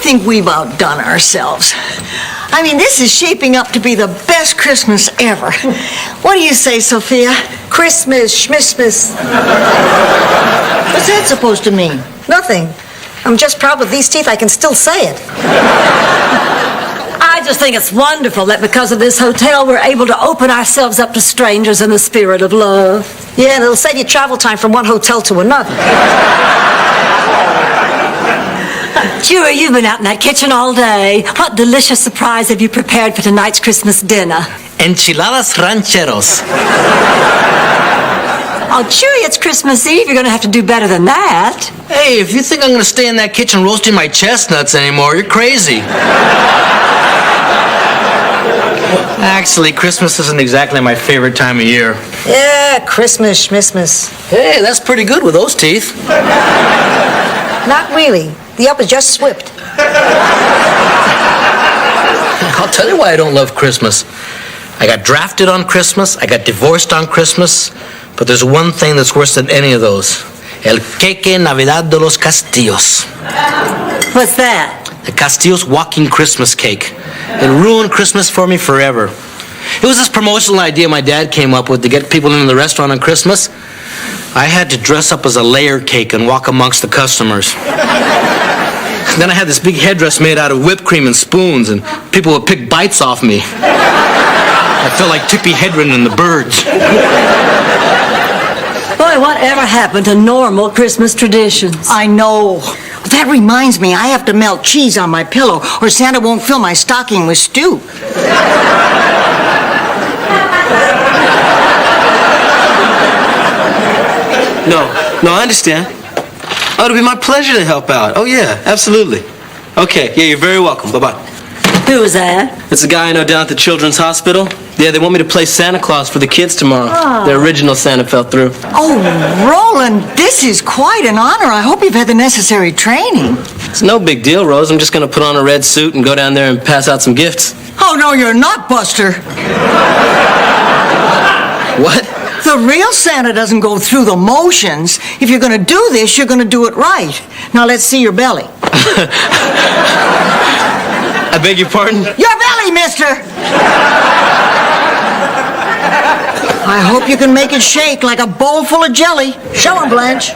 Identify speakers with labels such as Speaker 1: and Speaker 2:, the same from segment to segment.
Speaker 1: think we've outdone ourselves. I mean, this is shaping up to be the best Christmas ever. What do you say, Sophia?
Speaker 2: Christmas, schmissmas.
Speaker 1: What's that supposed to mean?
Speaker 2: Nothing. I'm just proud with these teeth I can still say it.
Speaker 3: I just think it's wonderful that because of this hotel, we're able to open ourselves up to strangers in the spirit of love.
Speaker 2: Yeah, and it'll save you travel time from one hotel to another.
Speaker 3: Huey, you've been out in that kitchen all day. What delicious surprise have you prepared for tonight's Christmas dinner?
Speaker 4: Enchiladas rancheros.
Speaker 3: Oh, Chewy, it's Christmas Eve. You're going to have to do better than that.
Speaker 4: Hey, if you think I'm going to stay in that kitchen roasting my chestnuts anymore, you're crazy. Actually, Christmas isn't exactly my favorite time of year.
Speaker 2: Yeah, Christmas, schmissmas.
Speaker 4: Hey, that's pretty good with those teeth.
Speaker 2: Not really. The up is just swipped.
Speaker 4: I'll tell you why I don't love Christmas. I got drafted on Christmas, I got divorced on Christmas, but there's one thing that's worse than any of those. El queque Navidad de los Castillos.
Speaker 3: What's that?
Speaker 4: The Castillo's walking Christmas cake. It ruined Christmas for me forever. It was this promotional idea my dad came up with to get people into the restaurant on Christmas. I had to dress up as a layer cake and walk amongst the customers. Then I had this big headdress made out of whipped cream and spoons, and people would pick bites off me. I felt like Tippi Hedren and the Birds.
Speaker 3: Boy, whatever happened to normal Christmas traditions?
Speaker 1: I know. That reminds me, I have to melt cheese on my pillow, or Santa won't fill my stocking with stew.
Speaker 5: No, I understand. Oh, it'll be my pleasure to help out. Oh, yeah, absolutely. Okay, yeah, you're very welcome. Bye-bye.
Speaker 3: Who was that?
Speaker 5: It's a guy I know down at the Children's Hospital. Yeah, they want me to play Santa Claus for the kids tomorrow.
Speaker 3: Oh.
Speaker 5: The original Santa fell through.
Speaker 1: Oh, Roland, this is quite an honor. I hope you've had the necessary training.
Speaker 5: It's no big deal, Rose. I'm just going to put on a red suit and go down there and pass out some gifts.
Speaker 1: Oh, no, you're not, Buster.
Speaker 5: What?
Speaker 1: The real Santa doesn't go through the motions. If you're going to do this, you're going to do it right. Now, let's see your belly.
Speaker 5: I beg your pardon?
Speaker 1: Your belly, mister! I hope you can make it shake like a bowl full of jelly. Show him, Blanche.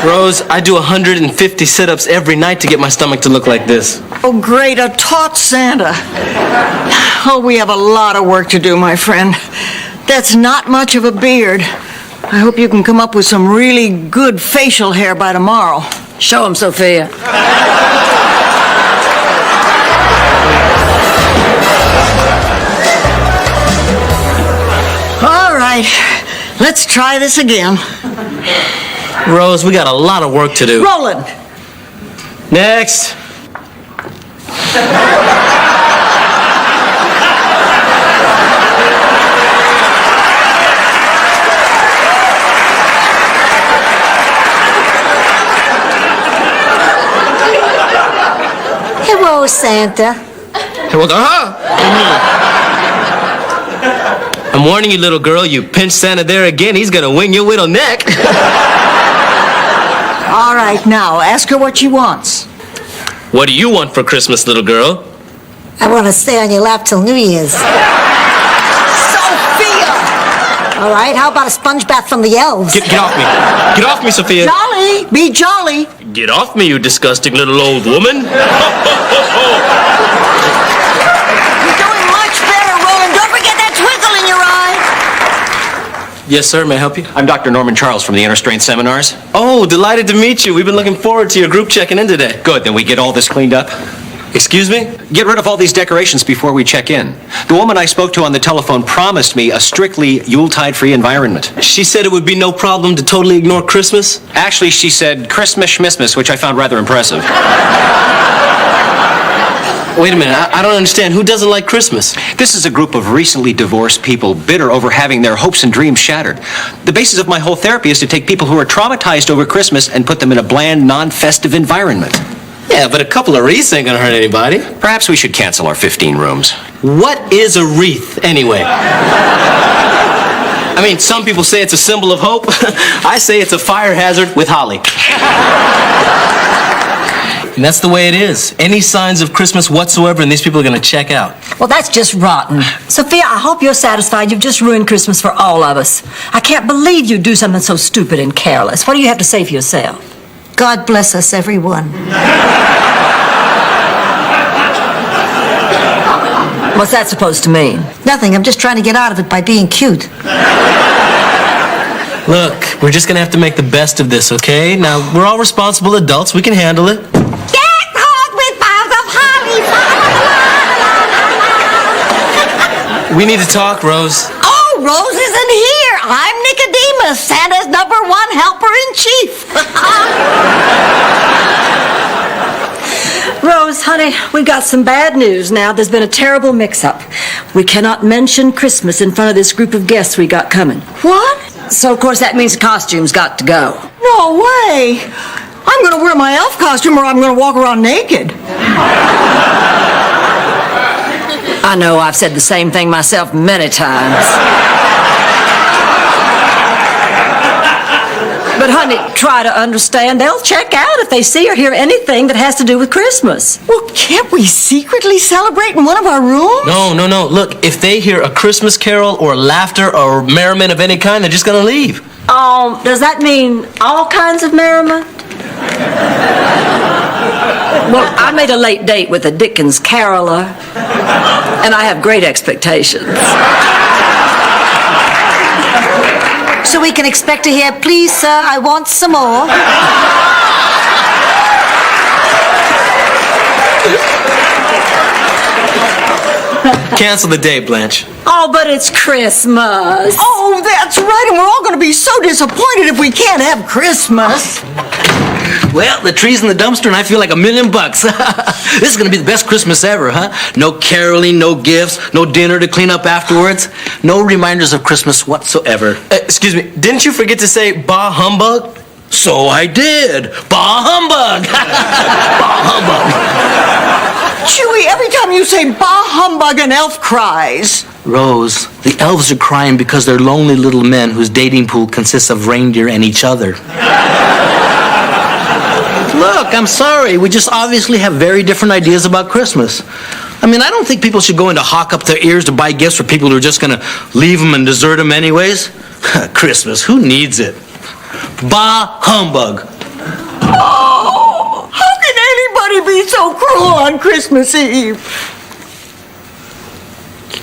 Speaker 5: Rose, I do 150 sit-ups every night to get my stomach to look like this.
Speaker 1: Oh, great, a taut Santa. Oh, we have a lot of work to do, my friend. That's not much of a beard. I hope you can come up with some really good facial hair by tomorrow.
Speaker 3: Show him, Sophia.
Speaker 1: All right, let's try this again.
Speaker 5: Rose, we got a lot of work to do.
Speaker 1: Roland.
Speaker 5: Next.
Speaker 2: Hello, Santa.
Speaker 5: Hey, well, I'm warning you, little girl, you pinch Santa there again, he's gonna wing your little neck.
Speaker 1: All right, now, ask her what she wants.
Speaker 5: What do you want for Christmas, little girl?
Speaker 2: I want to stay on your lap till New Year's.
Speaker 1: Sophia!
Speaker 2: All right, how about a sponge bath from the elves?
Speaker 5: Get off me. Get off me, Sophia.
Speaker 1: Jolly! Be jolly!
Speaker 5: Get off me, you disgusting little old woman.
Speaker 1: You're doing much better, Roland. Don't forget that twinkle in your eye.
Speaker 5: Yes, sir, may I help you?
Speaker 6: I'm Dr. Norman Charles from the Inner Strength Seminars.
Speaker 5: Oh, delighted to meet you. We've been looking forward to your group checking in today.
Speaker 6: Good, then we get all this cleaned up.
Speaker 5: Excuse me?
Speaker 6: Get rid of all these decorations before we check in. The woman I spoke to on the telephone promised me a strictly Yuletide-free environment.
Speaker 5: She said it would be no problem to totally ignore Christmas.
Speaker 6: Actually, she said Christmas schmissmas, which I found rather impressive.
Speaker 5: Wait a minute, I don't understand. Who doesn't like Christmas?
Speaker 6: This is a group of recently divorced people bitter over having their hopes and dreams shattered. The basis of my whole therapy is to take people who are traumatized over Christmas and put them in a bland, non-festive environment.
Speaker 5: Yeah, but a couple of wreaths ain't gonna hurt anybody.
Speaker 6: Perhaps we should cancel our 15 rooms.
Speaker 5: What is a wreath, anyway? I mean, some people say it's a symbol of hope. I say it's a fire hazard with holly.
Speaker 4: And that's the way it is. Any signs of Christmas whatsoever, and these people are going to check out.
Speaker 3: Well, that's just rotten. Sophia, I hope you're satisfied. You've just ruined Christmas for all of us. I can't believe you do something so stupid and careless. What do you have to say for yourself?
Speaker 2: God bless us, everyone.
Speaker 3: What's that supposed to mean?
Speaker 2: Nothing. I'm just trying to get out of it by being cute.
Speaker 4: Look, we're just going to have to make the best of this, okay? Now, we're all responsible adults. We can handle it. We need to talk, Rose.
Speaker 1: Oh, Rose isn't here. I'm Nicodemus, Santa's #1 helper-in-chief.
Speaker 3: Rose, honey, we've got some bad news now. There's been a terrible mix-up. We cannot mention Christmas in front of this group of guests we got coming.
Speaker 1: What?
Speaker 3: So, of course, that means costumes got to go.
Speaker 1: No way. I'm going to wear my elf costume or I'm going to walk around naked.
Speaker 3: I know I've said the same thing myself many times. But, honey, try to understand. They'll check out if they see or hear anything that has to do with Christmas.
Speaker 1: Well, can't we secretly celebrate in one of our rooms?
Speaker 4: No. Look, if they hear a Christmas carol or laughter or merriment of any kind, they're just going to leave.
Speaker 3: Does that mean all kinds of merriment? Well, I made a late date with a Dickens caroler, and I have great expectations.
Speaker 2: So we can expect to hear, please, sir, I want some more.
Speaker 4: Cancel the day, Blanche.
Speaker 3: Oh, but it's Christmas.
Speaker 1: Oh, that's right, and we're all going to be so disappointed if we can't have Christmas.
Speaker 4: Well, the tree's in the dumpster, and I feel like $1 million. This is going to be the best Christmas ever, huh? No caroling, no gifts, no dinner to clean up afterwards, no reminders of Christmas whatsoever.
Speaker 5: Excuse me, didn't you forget to say bah humbug?
Speaker 4: So I did. Bah humbug! Bah humbug!
Speaker 1: Chewie, every time you say bah humbug, an elf cries.
Speaker 4: Rose, the elves are crying because they're lonely little men whose dating pool consists of reindeer and each other. Look, I'm sorry. We just obviously have very different ideas about Christmas. I mean, I don't think people should go in to hawk up their ears to buy gifts for people who are just going to leave them and desert them anyways. Christmas, who needs it? Bah humbug.
Speaker 1: Oh, how can anybody be so cruel on Christmas Eve?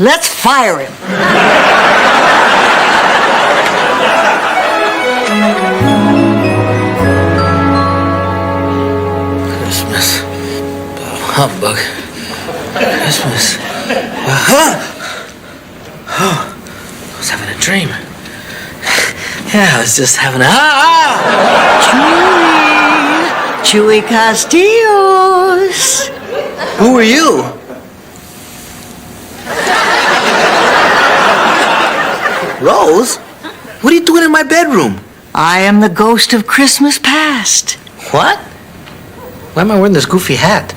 Speaker 1: Let's fire him.
Speaker 4: Christmas. Bah humbug. Christmas. Oh, I was having a dream. Yeah, I was just having a...
Speaker 1: Chewie Castillos.
Speaker 4: Who are you? Rose? What are you doing in my bedroom?
Speaker 1: I am the ghost of Christmas past.
Speaker 4: What? Why am I wearing this goofy hat?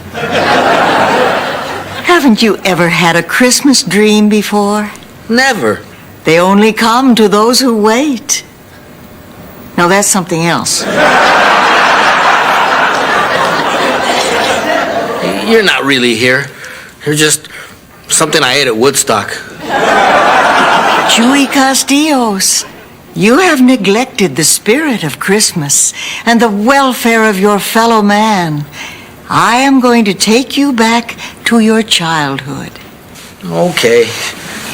Speaker 1: Haven't you ever had a Christmas dream before?
Speaker 4: Never.
Speaker 1: They only come to those who wait. No, that's something else.
Speaker 4: You're not really here. You're just something I ate at Woodstock.
Speaker 1: Chewie Castillos, you have neglected the spirit of Christmas and the welfare of your fellow man. I am going to take you back to your childhood.
Speaker 4: Okay.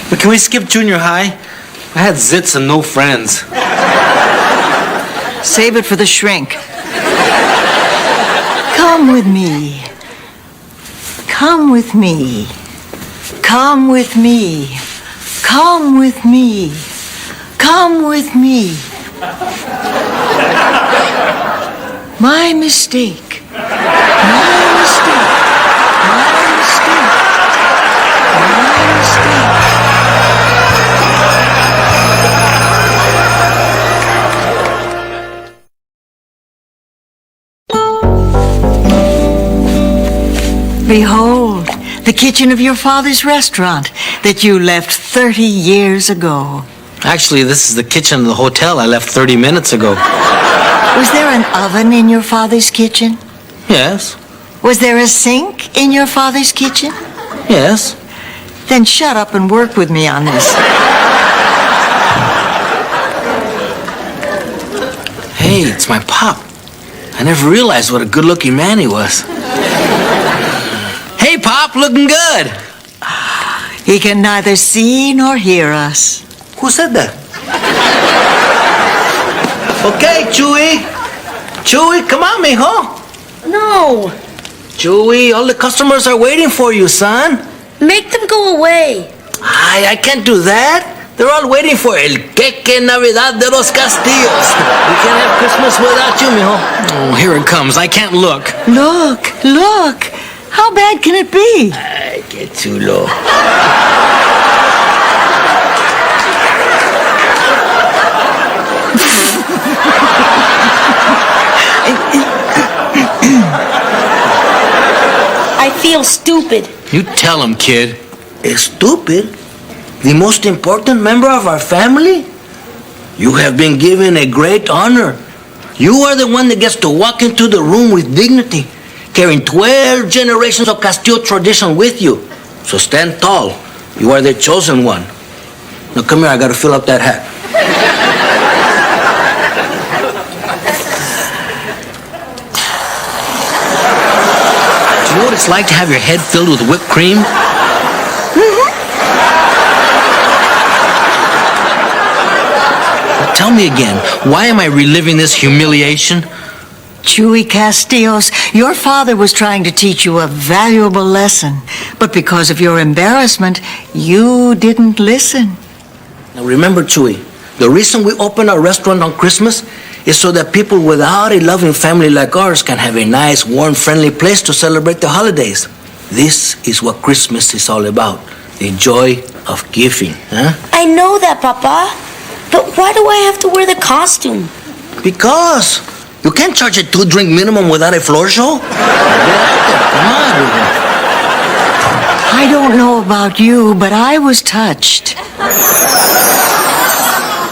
Speaker 4: But can we skip junior high? I had zits and no friends.
Speaker 1: Save it for the shrink. Come with me. Come with me. Come with me. Come with me. Come with me. My mistake. My mistake. My mistake. My mistake. Behold, the kitchen of your father's restaurant that you left 30 years ago.
Speaker 4: Actually, this is the kitchen of the hotel I left 30 minutes ago.
Speaker 1: Was there an oven in your father's kitchen?
Speaker 4: Yes.
Speaker 1: Was there a sink in your father's kitchen?
Speaker 4: Yes.
Speaker 1: Then shut up and work with me on this.
Speaker 4: Hey, it's my pop. I never realized what a good-looking man he was. Hey, Pop, looking good.
Speaker 1: He can neither see nor hear us.
Speaker 4: Who said that? Okay, Chewy. Chewy, come on, mijo.
Speaker 7: No,
Speaker 4: Chewy, all the customers are waiting for you, son.
Speaker 7: make them go away.
Speaker 4: I can't do that. They're all waiting for el queque Navidad de los Castillos. We can't have Christmas without you, mijo. Oh, here it comes. I can't look.
Speaker 1: Look. How bad can it be?
Speaker 4: Ay, qué chulo.
Speaker 7: I feel stupid.
Speaker 4: You tell him, kid. Stupid? The most important member of our family? You have been given a great honor. You are the one that gets to walk into the room with dignity, carrying 12 generations of Castillo tradition with you. So stand tall. You are the chosen one. Now come here, I gotta fill up that hat. Do you know what it's like to have your head filled with whipped cream? Tell me again, why am I reliving this humiliation?
Speaker 1: Chewy Castillos, your father was trying to teach you a valuable lesson, but because of your embarrassment, you didn't listen.
Speaker 4: Now remember, Chewy, the reason we open our restaurant on Christmas is so that people without a loving family like ours can have a nice, warm, friendly place to celebrate the holidays. This is what Christmas is all about, the joy of giving, huh?
Speaker 7: I know that, Papa. But why do I have to wear the costume?
Speaker 4: Because you can't charge a 2-drink minimum without a floor show. Come on.
Speaker 1: I don't know about you, but I was touched.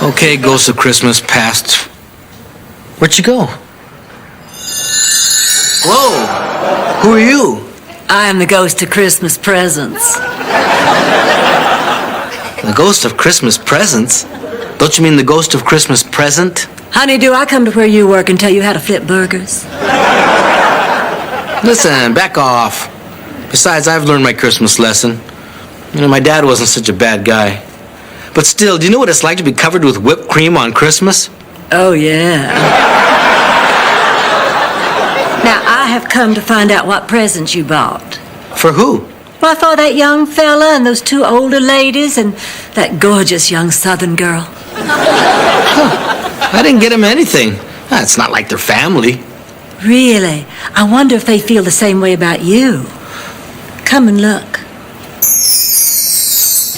Speaker 4: Okay, Ghost of Christmas past. Where'd you go? Whoa! Who are you?
Speaker 3: I am the ghost of Christmas presents.
Speaker 4: The ghost of Christmas presents? Don't you mean the ghost of Christmas present?
Speaker 3: Honey, do I come to where you work and tell you how to flip burgers?
Speaker 4: Listen, back off. Besides, I've learned my Christmas lesson. You know, my dad wasn't such a bad guy. But still, do you know what it's like to be covered with whipped cream on Christmas?
Speaker 3: Oh, yeah. Now, I have come to find out what presents you bought.
Speaker 4: For who?
Speaker 3: Well, for that young fella and those 2 older ladies and that gorgeous young Southern girl.
Speaker 4: I didn't get him anything. It's not like they're family.
Speaker 3: Really? I wonder if they feel the same way about you. Come and look.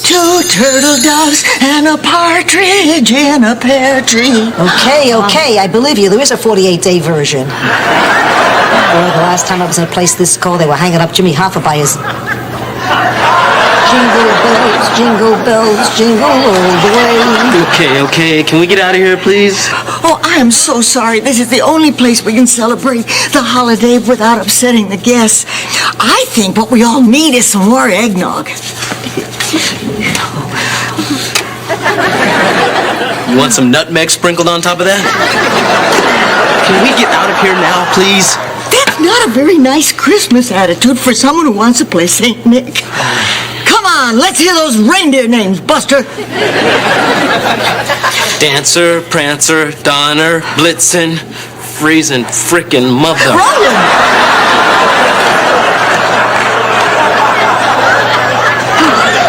Speaker 1: 2 turtle doves and a partridge in a pear tree.
Speaker 2: Okay, I believe you. There is a 48-day version. Boy, the last time I was in a place this cold, they were hanging up Jimmy Hoffa by his... Jingle bells, jingle all the way.
Speaker 5: Okay. Can we get out of here, please?
Speaker 1: Oh, I am so sorry. This is the only place we can celebrate the holiday without upsetting the guests. I think what we all need is some more eggnog.
Speaker 5: You want some nutmeg sprinkled on top of that? Can we get out of here now, please?
Speaker 1: That's not a very nice Christmas attitude for someone who wants to play St. Nick. Come on, let's hear those reindeer names, Buster.
Speaker 5: Dancer, Prancer, Donner, Blitzen, freezing frickin' mother.
Speaker 1: Roland!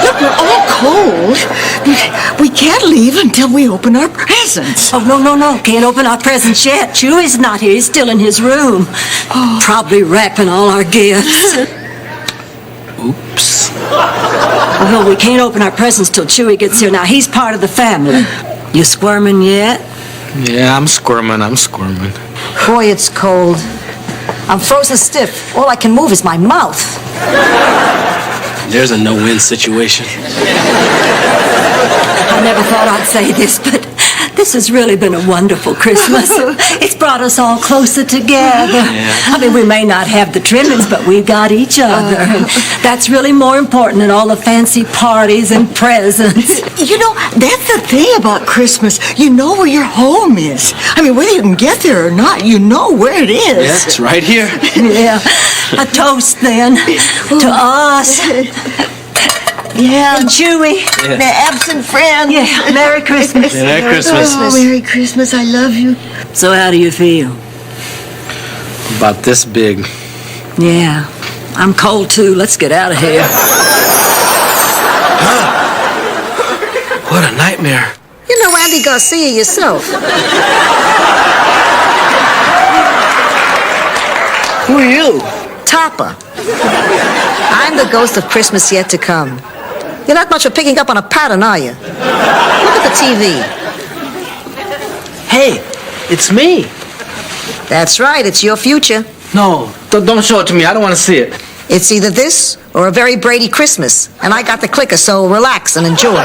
Speaker 1: Look, we're all cold. We can't leave until we open our presents.
Speaker 3: Oh, no. Can't open our presents yet. Chewy's not here. He's still in his room. Probably wrapping all our gifts.
Speaker 4: Oops.
Speaker 3: Oh, no, we can't open our presents till Chewy gets here. Now, he's part of the family. You squirming yet?
Speaker 4: Yeah, I'm squirming.
Speaker 2: Boy, it's cold. I'm frozen stiff. All I can move is my mouth.
Speaker 5: There's a no-win situation.
Speaker 3: I never thought I'd say this, but this has really been a wonderful Christmas. It's brought us all closer together. I mean, we may not have the trimmings, but we've got each other. And that's really more important than all the fancy parties and presents.
Speaker 1: You know, that's the thing about Christmas. You know where your home is. I mean, whether you can get there or not, you know where it is.
Speaker 5: Yeah, it's right here.
Speaker 3: Yeah. A toast, then, to us.
Speaker 1: Yeah.
Speaker 3: And Chewy.
Speaker 1: The absent friend.
Speaker 3: Yeah, Merry Christmas.
Speaker 5: Merry Christmas.
Speaker 1: Oh, Merry Christmas. I love you.
Speaker 3: So how do you feel?
Speaker 4: About this big.
Speaker 3: Yeah, I'm cold too. Let's get out of here.
Speaker 4: What a nightmare.
Speaker 2: You know Andy Garcia yourself.
Speaker 1: Who are you?
Speaker 2: Topper. I'm the ghost of Christmas yet to come. You're not much for picking up on a pattern, are you? Look at the TV.
Speaker 4: Hey, it's me.
Speaker 2: That's right, it's your future.
Speaker 4: No, don't show it to me. I don't want to see it.
Speaker 2: It's either this or a very Brady Christmas. And I got the clicker, so relax and enjoy.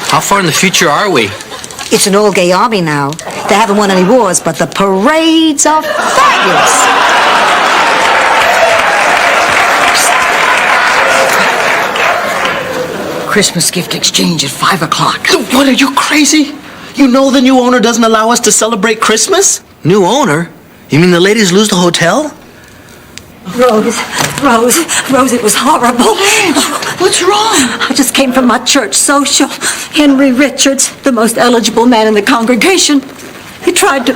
Speaker 4: How far in the future are we?
Speaker 2: It's an all-gay army now. They haven't won any wars, but the parades are fabulous.
Speaker 1: Christmas gift exchange at 5 o'clock.
Speaker 5: What, are you crazy? You know the new owner doesn't allow us to celebrate Christmas?
Speaker 4: New owner? You mean the ladies lose the hotel?
Speaker 3: Rose, it was horrible.
Speaker 1: What's wrong?
Speaker 3: I just came from my church social. Henry Richards, the most eligible man in the congregation, he tried to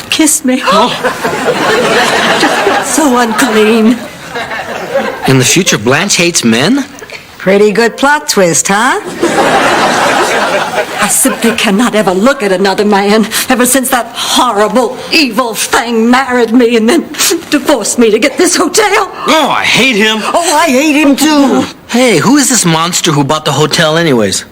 Speaker 3: kiss me. Just felt so unclean.
Speaker 4: In the future, Blanche hates men?
Speaker 2: Pretty good plot twist, huh?
Speaker 3: I simply cannot ever look at another man ever since that horrible, evil thing married me and then divorced me to get this hotel.
Speaker 5: Oh, I hate him.
Speaker 1: Oh, I hate him too.
Speaker 4: Hey, who is this monster who bought the hotel anyways?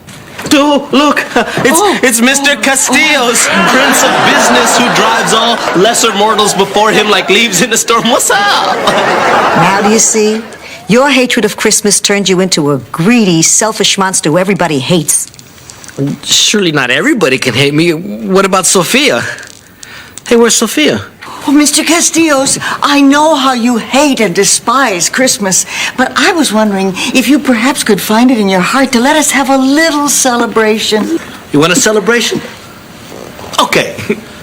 Speaker 5: Oh, look, it's Mr. Castillo's, Prince of Business, who drives all lesser mortals before him like leaves in a storm. What's up?
Speaker 2: Now do you see? Your hatred of Christmas turned you into a greedy, selfish monster who everybody hates.
Speaker 4: Surely not everybody can hate me. What about Sophia? Hey, where's Sophia?
Speaker 1: Oh, Mr. Castillos, I know how you hate and despise Christmas, but I was wondering if you perhaps could find it in your heart to let us have a little celebration.
Speaker 4: You want a celebration? Okay,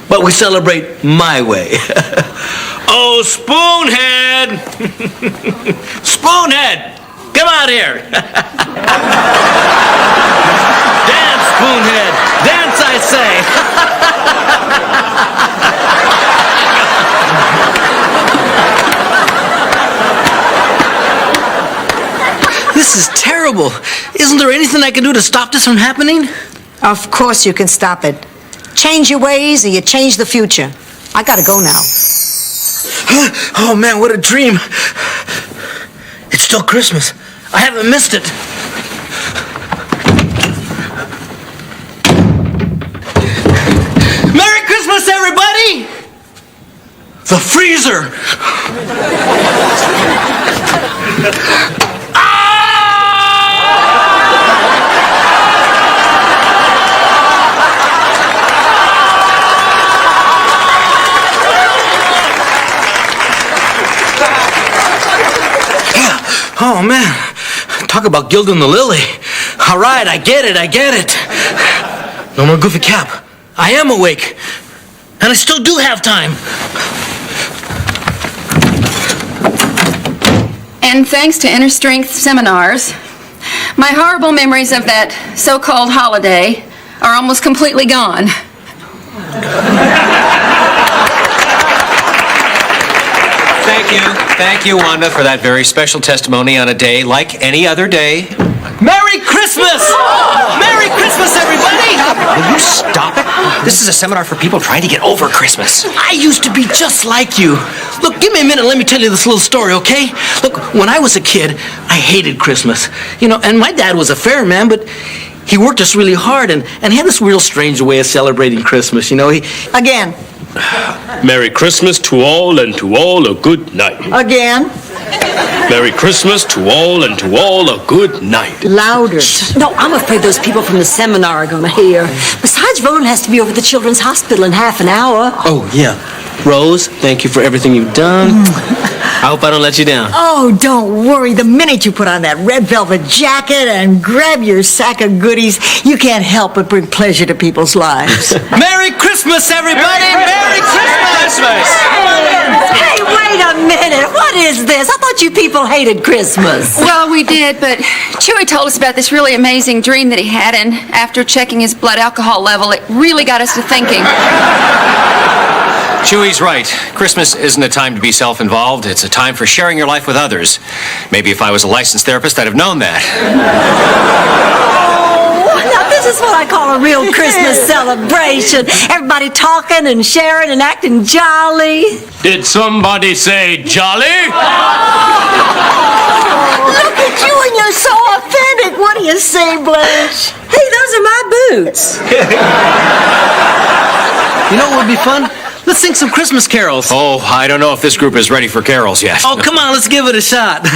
Speaker 4: but we celebrate my way. Oh, Spoonhead! Spoonhead! Come out here! Dance, Spoonhead! Dance, I say! This is terrible. Isn't there anything I can do to stop this from happening?
Speaker 2: Of course you can stop it. Change your ways or you change the future. I gotta go now.
Speaker 4: Oh man, what a dream. It's still Christmas. I haven't missed it. Merry Christmas, everybody! The freezer! Oh, man. Talk about gilding the lily. All right, I get it. No more goofy cap. I am awake. And I still do have time.
Speaker 8: And thanks to Inner Strength seminars, my horrible memories of that so-called holiday are almost completely gone.
Speaker 6: Thank you, Wanda, for that very special testimony on a day like any other day.
Speaker 4: Merry Christmas! Merry Christmas, everybody!
Speaker 6: Will you stop it? This is a seminar for people trying to get over Christmas.
Speaker 4: I used to be just like you. Look, give me a minute. Let me tell you this little story, okay? Look, when I was a kid, I hated Christmas. You know, and my dad was a fair man, but he worked us really hard and had this real strange way of celebrating Christmas, you know.
Speaker 1: Again.
Speaker 9: Merry Christmas to all, and to all a good night.
Speaker 1: Again.
Speaker 9: Merry Christmas to all, and to all a good night.
Speaker 1: Louder.
Speaker 3: No, I'm afraid those people from the seminar are going to hear. Besides, Roland has to be over the Children's Hospital in half an hour.
Speaker 5: Oh, yeah. Rose, thank you for everything you've done. I hope I don't let you down.
Speaker 1: Oh, don't worry. The minute you put on that red velvet jacket and grab your sack of goodies, you can't help but bring pleasure to people's lives.
Speaker 5: Merry Christmas, everybody! Merry Christmas!
Speaker 3: Hey, wait a minute. What is this? I thought you people hated Christmas.
Speaker 8: Well, we did, but Chewy told us about this really amazing dream that he had, and after checking his blood alcohol level, it really got us to thinking.
Speaker 6: Chewy's right. Christmas isn't a time to be self-involved. It's a time for sharing your life with others. Maybe if I was a licensed therapist, I'd have known that.
Speaker 3: Oh, now this is what I call a real Christmas celebration. Everybody talking and sharing and acting jolly.
Speaker 9: Did somebody say jolly?
Speaker 1: Look at you and you're so authentic. What do you say, Blanche?
Speaker 3: Hey, those are my boots.
Speaker 4: You know what would be fun? Let's sing some Christmas carols.
Speaker 6: Oh, I don't know if this group is ready for carols yet.
Speaker 4: Oh, come on, let's give it a shot.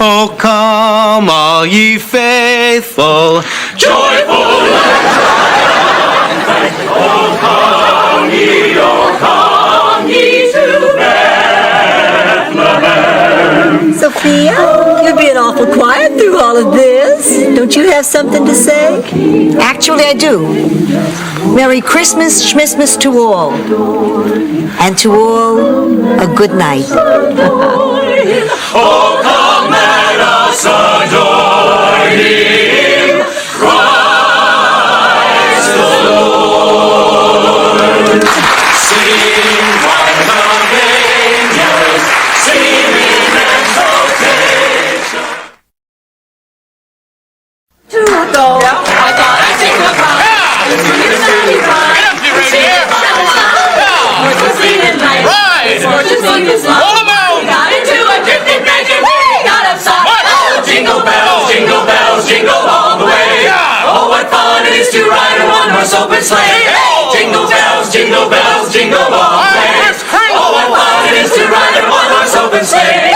Speaker 5: Oh, come, all ye faithful, joyful.
Speaker 10: Oh, come ye to Bethlehem.
Speaker 3: Sophia, you're being awful quiet through all of this. Don't you have something to say?
Speaker 2: Actually, I do. Merry Christmas, Schmissmas to all. And to all, a good night.
Speaker 10: Oh, come, let us adore Him, Christ the Lord. Sing, choirs of angels, sing in exaltation. All about! We got into a drifting nation, we got upside. Oh, jingle bells, jingle all the way. Oh, what fun it is to ride in one horse open sleigh. Jingle bells, jingle all the way. Oh, what fun it is to ride in one horse open sleigh.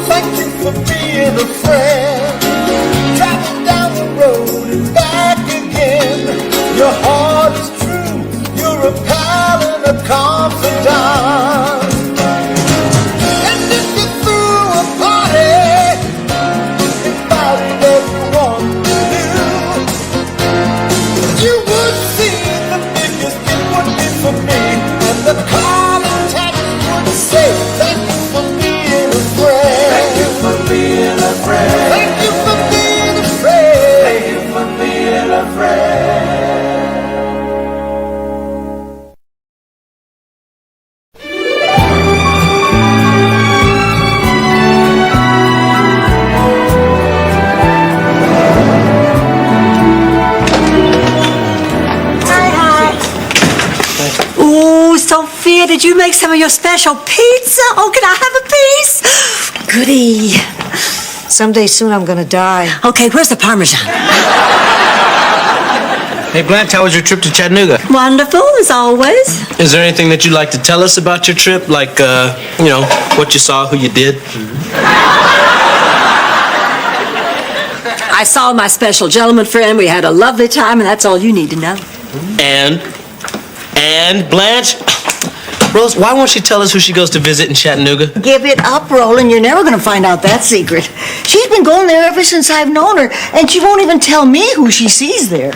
Speaker 11: Thank you for being a friend. Traveling down the road and back again. Your heart is true. You're a pal and a confidant. And if you threw a party, invited everyone you knew, you would see the biggest gift would be for me. And the card and text would say, thank you for being a friend. Thank you for being a friend. Thank you for being a friend. Thank you for being a friend.
Speaker 3: Ooh, Sophia, did you make some of your special pizza? Oh, can I have a piece? Goody.
Speaker 2: Someday soon I'm gonna die.
Speaker 3: Okay, where's the Parmesan?
Speaker 4: Hey, Blanche, how was your trip to Chattanooga?
Speaker 3: Wonderful, as always.
Speaker 5: Is there anything that you'd like to tell us about your trip? Like, what you saw, who you did?
Speaker 3: I saw my special gentleman friend. We had a lovely time, and that's all you need to know.
Speaker 5: And Blanche, Rose, why won't she tell us who she goes to visit in Chattanooga?
Speaker 1: Give it up, Roland. You're never going to find out that secret. She's been going there ever since I've known her, and she won't even tell me who she sees there.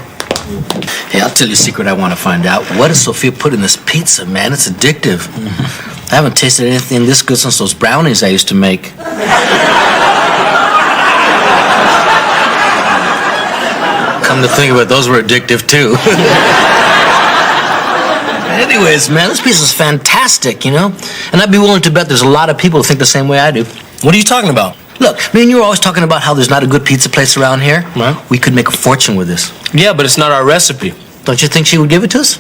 Speaker 4: Hey, I'll tell you a secret I want to find out. What does Sophia put in this pizza, man? It's addictive. I haven't tasted anything this good since those brownies I used to make. Come to think of it, those were addictive too. Anyways, man, this pizza's fantastic, you know? And I'd be willing to bet there's a lot of people who think the same way I do.
Speaker 5: What are you talking about?
Speaker 4: Look, me and you were always talking about how there's not a good pizza place around here.
Speaker 5: Right.
Speaker 4: We could make a fortune with this.
Speaker 5: Yeah, but it's not our recipe.
Speaker 4: Don't you think she would give it to us?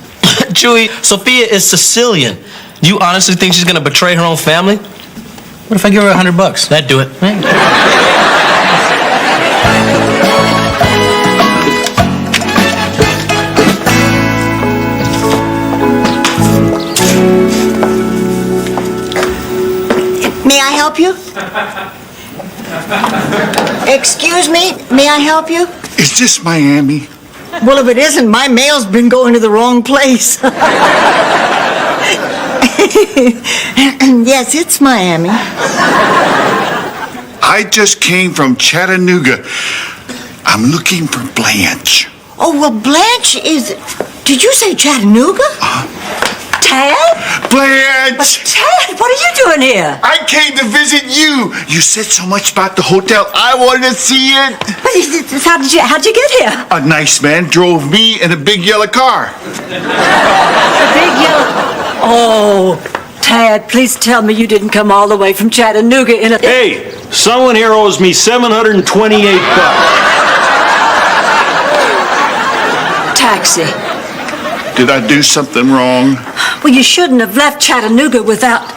Speaker 5: Chewy, Sophia is Sicilian. Do you honestly think she's gonna betray her own family?
Speaker 4: What if I give her $100? That'd do it.
Speaker 1: May I help you? Excuse me, may I help you?
Speaker 11: Is this Miami?
Speaker 1: Well, if it isn't, my mail's been going to the wrong place. Yes, it's Miami.
Speaker 11: I just came from Chattanooga. I'm looking for Blanche.
Speaker 1: Oh, well, Blanche is... Did you say Chattanooga?
Speaker 3: Tad?
Speaker 11: Blanche!
Speaker 3: Tad, what are you doing here?
Speaker 11: I came to visit you. You said so much about the hotel. I wanted to see it.
Speaker 3: How'd you get here?
Speaker 11: A nice man drove me in a big yellow car.
Speaker 3: A big yellow... Oh, Tad, please tell me you didn't come all the way from Chattanooga in a...
Speaker 9: Hey, someone here owes me $728.
Speaker 3: Taxi.
Speaker 11: Did I do something wrong?
Speaker 3: Well, you shouldn't have left Chattanooga without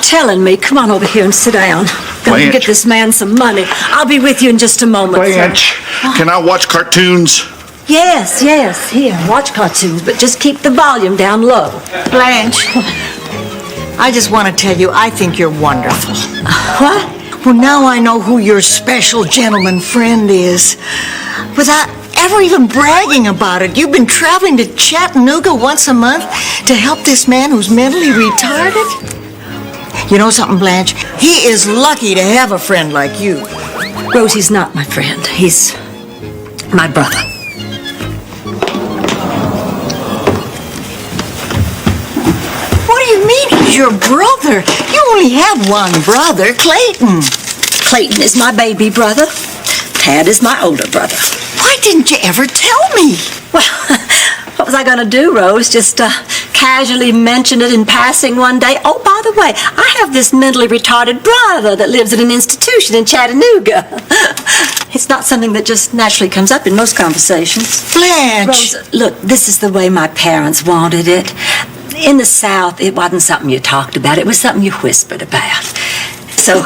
Speaker 3: telling me. Come on over here and sit down. Gonna
Speaker 11: Blanche.
Speaker 3: get this man some money. I'll be with you in just a moment.
Speaker 11: Blanche, can I watch cartoons?
Speaker 3: Yes. Here, watch cartoons, but just keep the volume down low.
Speaker 1: Blanche, I just want to tell you, I think you're wonderful.
Speaker 3: What?
Speaker 1: Well, now I know who your special gentleman friend is. Without ever even bragging about it, you've been traveling to Chattanooga once a month to help this man who's mentally retarded? You know something, Blanche? He is lucky to have a friend like you.
Speaker 3: Rosie's not my friend. He's my brother.
Speaker 1: What do you mean he's your brother? You only have one brother, Clayton.
Speaker 3: Clayton is my baby brother. Tad is my older brother.
Speaker 1: Why didn't you ever tell me?
Speaker 3: Well, what was I going to do, Rose? Just casually mention it in passing one day. Oh, by the way, I have this mentally retarded brother that lives at an institution in Chattanooga. It's not something that just naturally comes up in most conversations.
Speaker 1: Blanche.
Speaker 3: Rose, look, this is the way my parents wanted it. In the South, it wasn't something you talked about. It was something you whispered about. So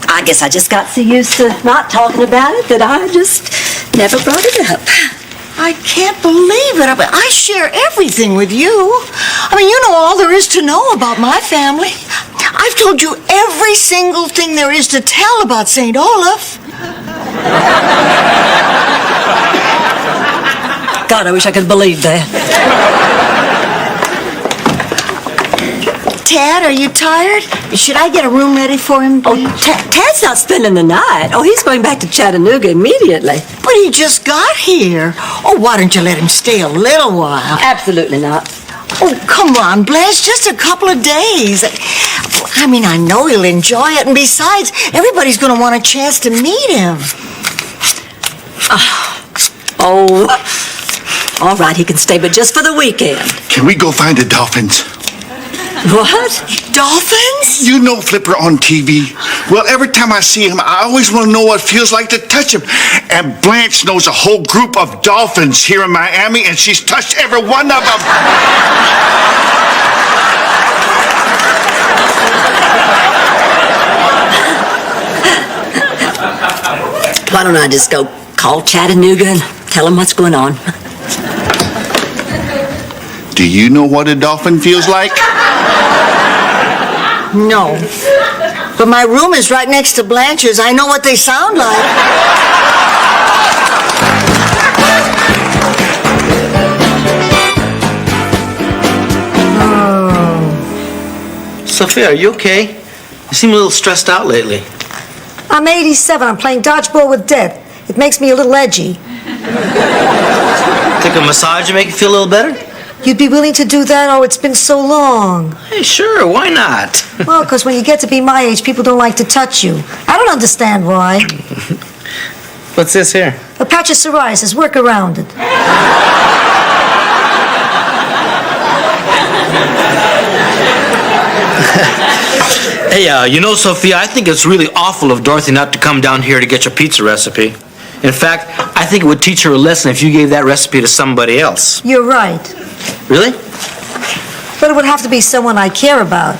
Speaker 3: I guess I just got so used to not talking about it that I just never brought it up.
Speaker 1: I can't believe it. I share everything with you. I mean, you know all there is to know about my family. I've told you every single thing there is to tell about St. Olaf.
Speaker 3: God, I wish I could believe that.
Speaker 1: Tad, are you tired? Should I get a room ready for him?
Speaker 3: Oh, Tad's not spending the night. Oh, he's going back to Chattanooga immediately.
Speaker 1: But he just got here. Oh, why don't you let him stay a little while?
Speaker 3: Absolutely not.
Speaker 1: Oh, come on, Blanche, just a couple of days. I mean, I know he'll enjoy it, and besides, everybody's going to want a chance to meet him.
Speaker 3: Oh, all right, he can stay, but just for the weekend.
Speaker 11: Can we go find the dolphins?
Speaker 3: What?
Speaker 1: Dolphins?
Speaker 11: You know Flipper on TV. Well, every time I see him, I always want to know what it feels like to touch him. And Blanche knows a whole group of dolphins here in Miami, and she's touched every one of them.
Speaker 3: Why don't I just go call Chattanooga and tell them what's going on?
Speaker 11: Do you know what a dolphin feels like?
Speaker 1: No. But my room is right next to Blanche's. I know what they sound like.
Speaker 4: Sophia, are you okay? You seem a little stressed out lately.
Speaker 2: I'm 87. I'm playing dodgeball with death. It makes me a little edgy.
Speaker 4: Take a massage and make you feel a little better?
Speaker 2: You'd be willing to do that? Oh, it's been so long.
Speaker 4: Hey, sure, why not?
Speaker 2: Well, because when you get to be my age, people don't like to touch you. I don't understand why.
Speaker 4: What's this here?
Speaker 2: A patch of psoriasis. Work around it.
Speaker 4: Hey, you know, Sophia, I think it's really awful of Dorothy not to come down here to get your pizza recipe. In fact, I think it would teach her a lesson if you gave that recipe to somebody else.
Speaker 2: You're right.
Speaker 4: Really?
Speaker 2: But it would have to be someone I care about.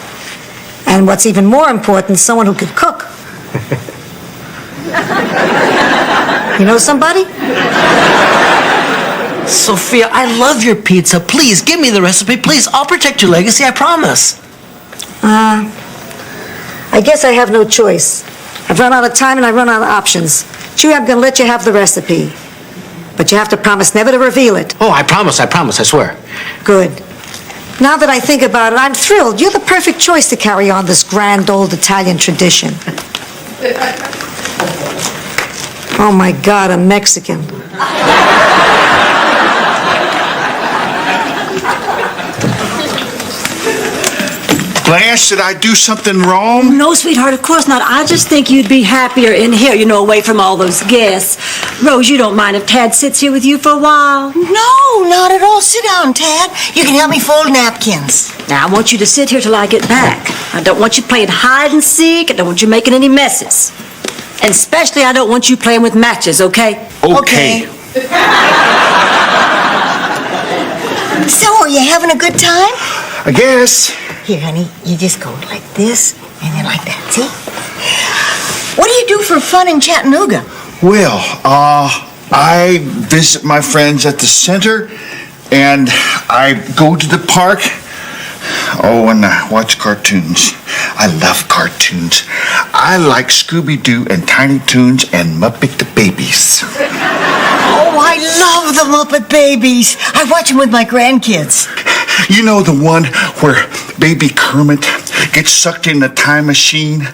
Speaker 2: And what's even more important, someone who could cook. You know somebody?
Speaker 4: Sophia, I love your pizza. Please, give me the recipe. Please, I'll protect your legacy, I promise.
Speaker 2: I guess I have no choice. I've run out of time and I run out of options. Chewie, I'm going to let you have the recipe. But you have to promise never to reveal it.
Speaker 4: Oh, I promise, I swear.
Speaker 2: Good. Now that I think about it, I'm thrilled. You're the perfect choice to carry on this grand old Italian tradition. Oh my God, a Mexican.
Speaker 11: Blanche, did I do something wrong?
Speaker 3: No, sweetheart, of course not. I just think you'd be happier in here, away from all those guests. Rose, you don't mind if Tad sits here with you for a while?
Speaker 1: No, not at all. Sit down, Tad. You can help me fold napkins.
Speaker 3: Now, I want you to sit here till I get back. I don't want you playing hide and seek. I don't want you making any messes. And especially, I don't want you playing with matches, okay?
Speaker 11: Okay.
Speaker 1: So, are you having a good time?
Speaker 11: I guess.
Speaker 1: Here, honey, you just go like this and then like that, see? What do you do for fun in Chattanooga?
Speaker 11: Well, I visit my friends at the center, and I go to the park. Oh, and I watch cartoons. I love cartoons. I like Scooby-Doo and Tiny Toons and Muppet the Babies.
Speaker 1: Oh, I love the Muppet Babies. I watch them with my grandkids.
Speaker 11: You know the one where Baby Kermit gets sucked in the time machine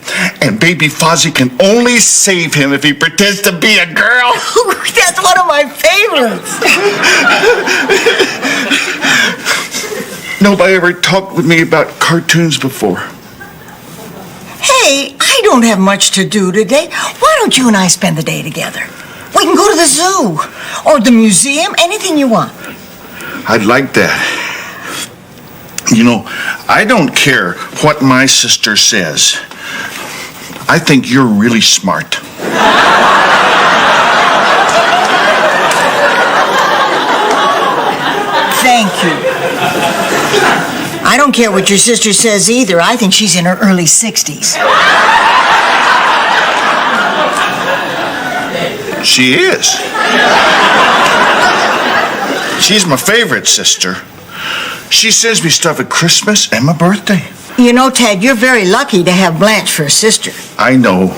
Speaker 11: and Baby Fozzie can only save him if he pretends to be a girl?
Speaker 1: That's one of my favorites.
Speaker 11: Nobody ever talked with me about cartoons before.
Speaker 1: Hey, I don't have much to do today. Why don't you and I spend the day together? We can go to the zoo or the museum, anything you want.
Speaker 11: I'd like that. You know, I don't care what my sister says. I think you're really smart.
Speaker 1: Thank you. I don't care what your sister says either. I think she's in her early 60s.
Speaker 11: She is. She's my favorite sister. She sends me stuff at Christmas and my birthday.
Speaker 1: You know, Ted, you're very lucky to have Blanche for a sister.
Speaker 11: I know.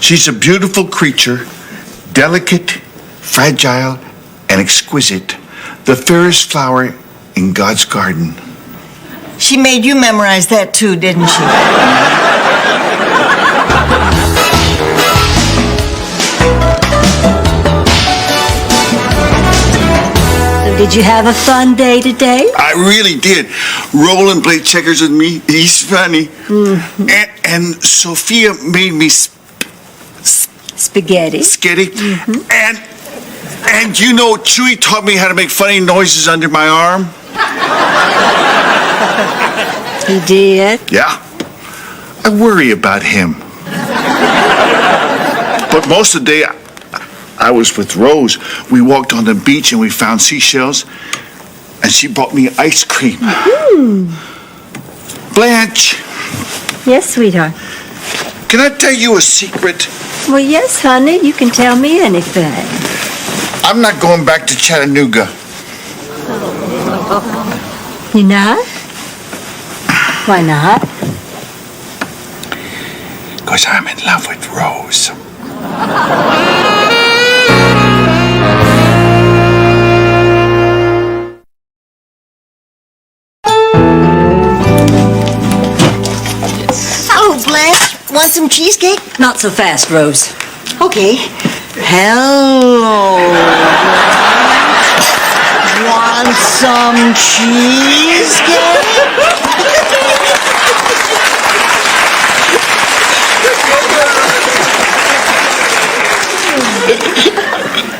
Speaker 11: She's a beautiful creature, delicate, fragile, and exquisite. The fairest flower in God's garden.
Speaker 1: She made you memorize that too, didn't she?
Speaker 3: Did you have a fun day today?
Speaker 11: I really did. Roland played checkers with me. He's funny.
Speaker 3: Mm-hmm.
Speaker 11: And Sophia made me
Speaker 3: Spaghetti.
Speaker 11: skitty.
Speaker 3: Mm-hmm.
Speaker 11: And you know, Chewie taught me how to make funny noises under my arm.
Speaker 3: He did?
Speaker 11: Yeah. I worry about him. But most of the day, I was with Rose. We walked on the beach and we found seashells, and she brought me ice cream.
Speaker 3: Mm.
Speaker 11: Blanche,
Speaker 3: Yes, sweetheart.
Speaker 11: can I tell you a secret?
Speaker 3: Well, yes, honey, you can tell me anything.
Speaker 11: I'm not going back to Chattanooga.
Speaker 3: You not? Why not?
Speaker 11: Because I'm in love with Rose.
Speaker 1: Oh, Blanche, want some cheesecake?
Speaker 3: Not so fast, Rose.
Speaker 1: Okay. Hello. Want some cheesecake?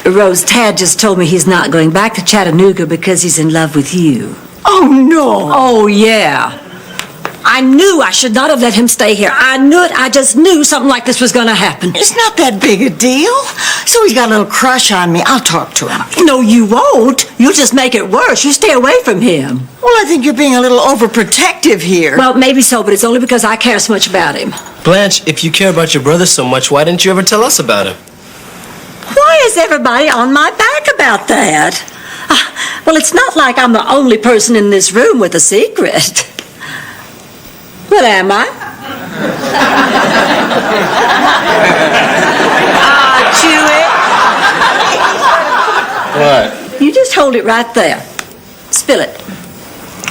Speaker 3: Rose, Tad just told me he's not going back to Chattanooga because he's in love with you.
Speaker 1: Oh, no.
Speaker 3: Oh, yeah. I knew I should not have let him stay here. I knew it. I just knew something like this was going to happen.
Speaker 1: It's not that big a deal. So he's got a little crush on me. I'll talk to him.
Speaker 3: No, you won't. You'll just make it worse. You stay away from him.
Speaker 1: Well, I think you're being a little overprotective here.
Speaker 3: Well, maybe so, but it's only because I care so much about him.
Speaker 5: Blanche, if you care about your brother so much, why didn't you ever tell us about him?
Speaker 3: Why is everybody on my back about that? Well, it's not like I'm the only person in this room with a secret. What am I?
Speaker 4: What?
Speaker 3: Chew it. You just hold it right there. Spill it.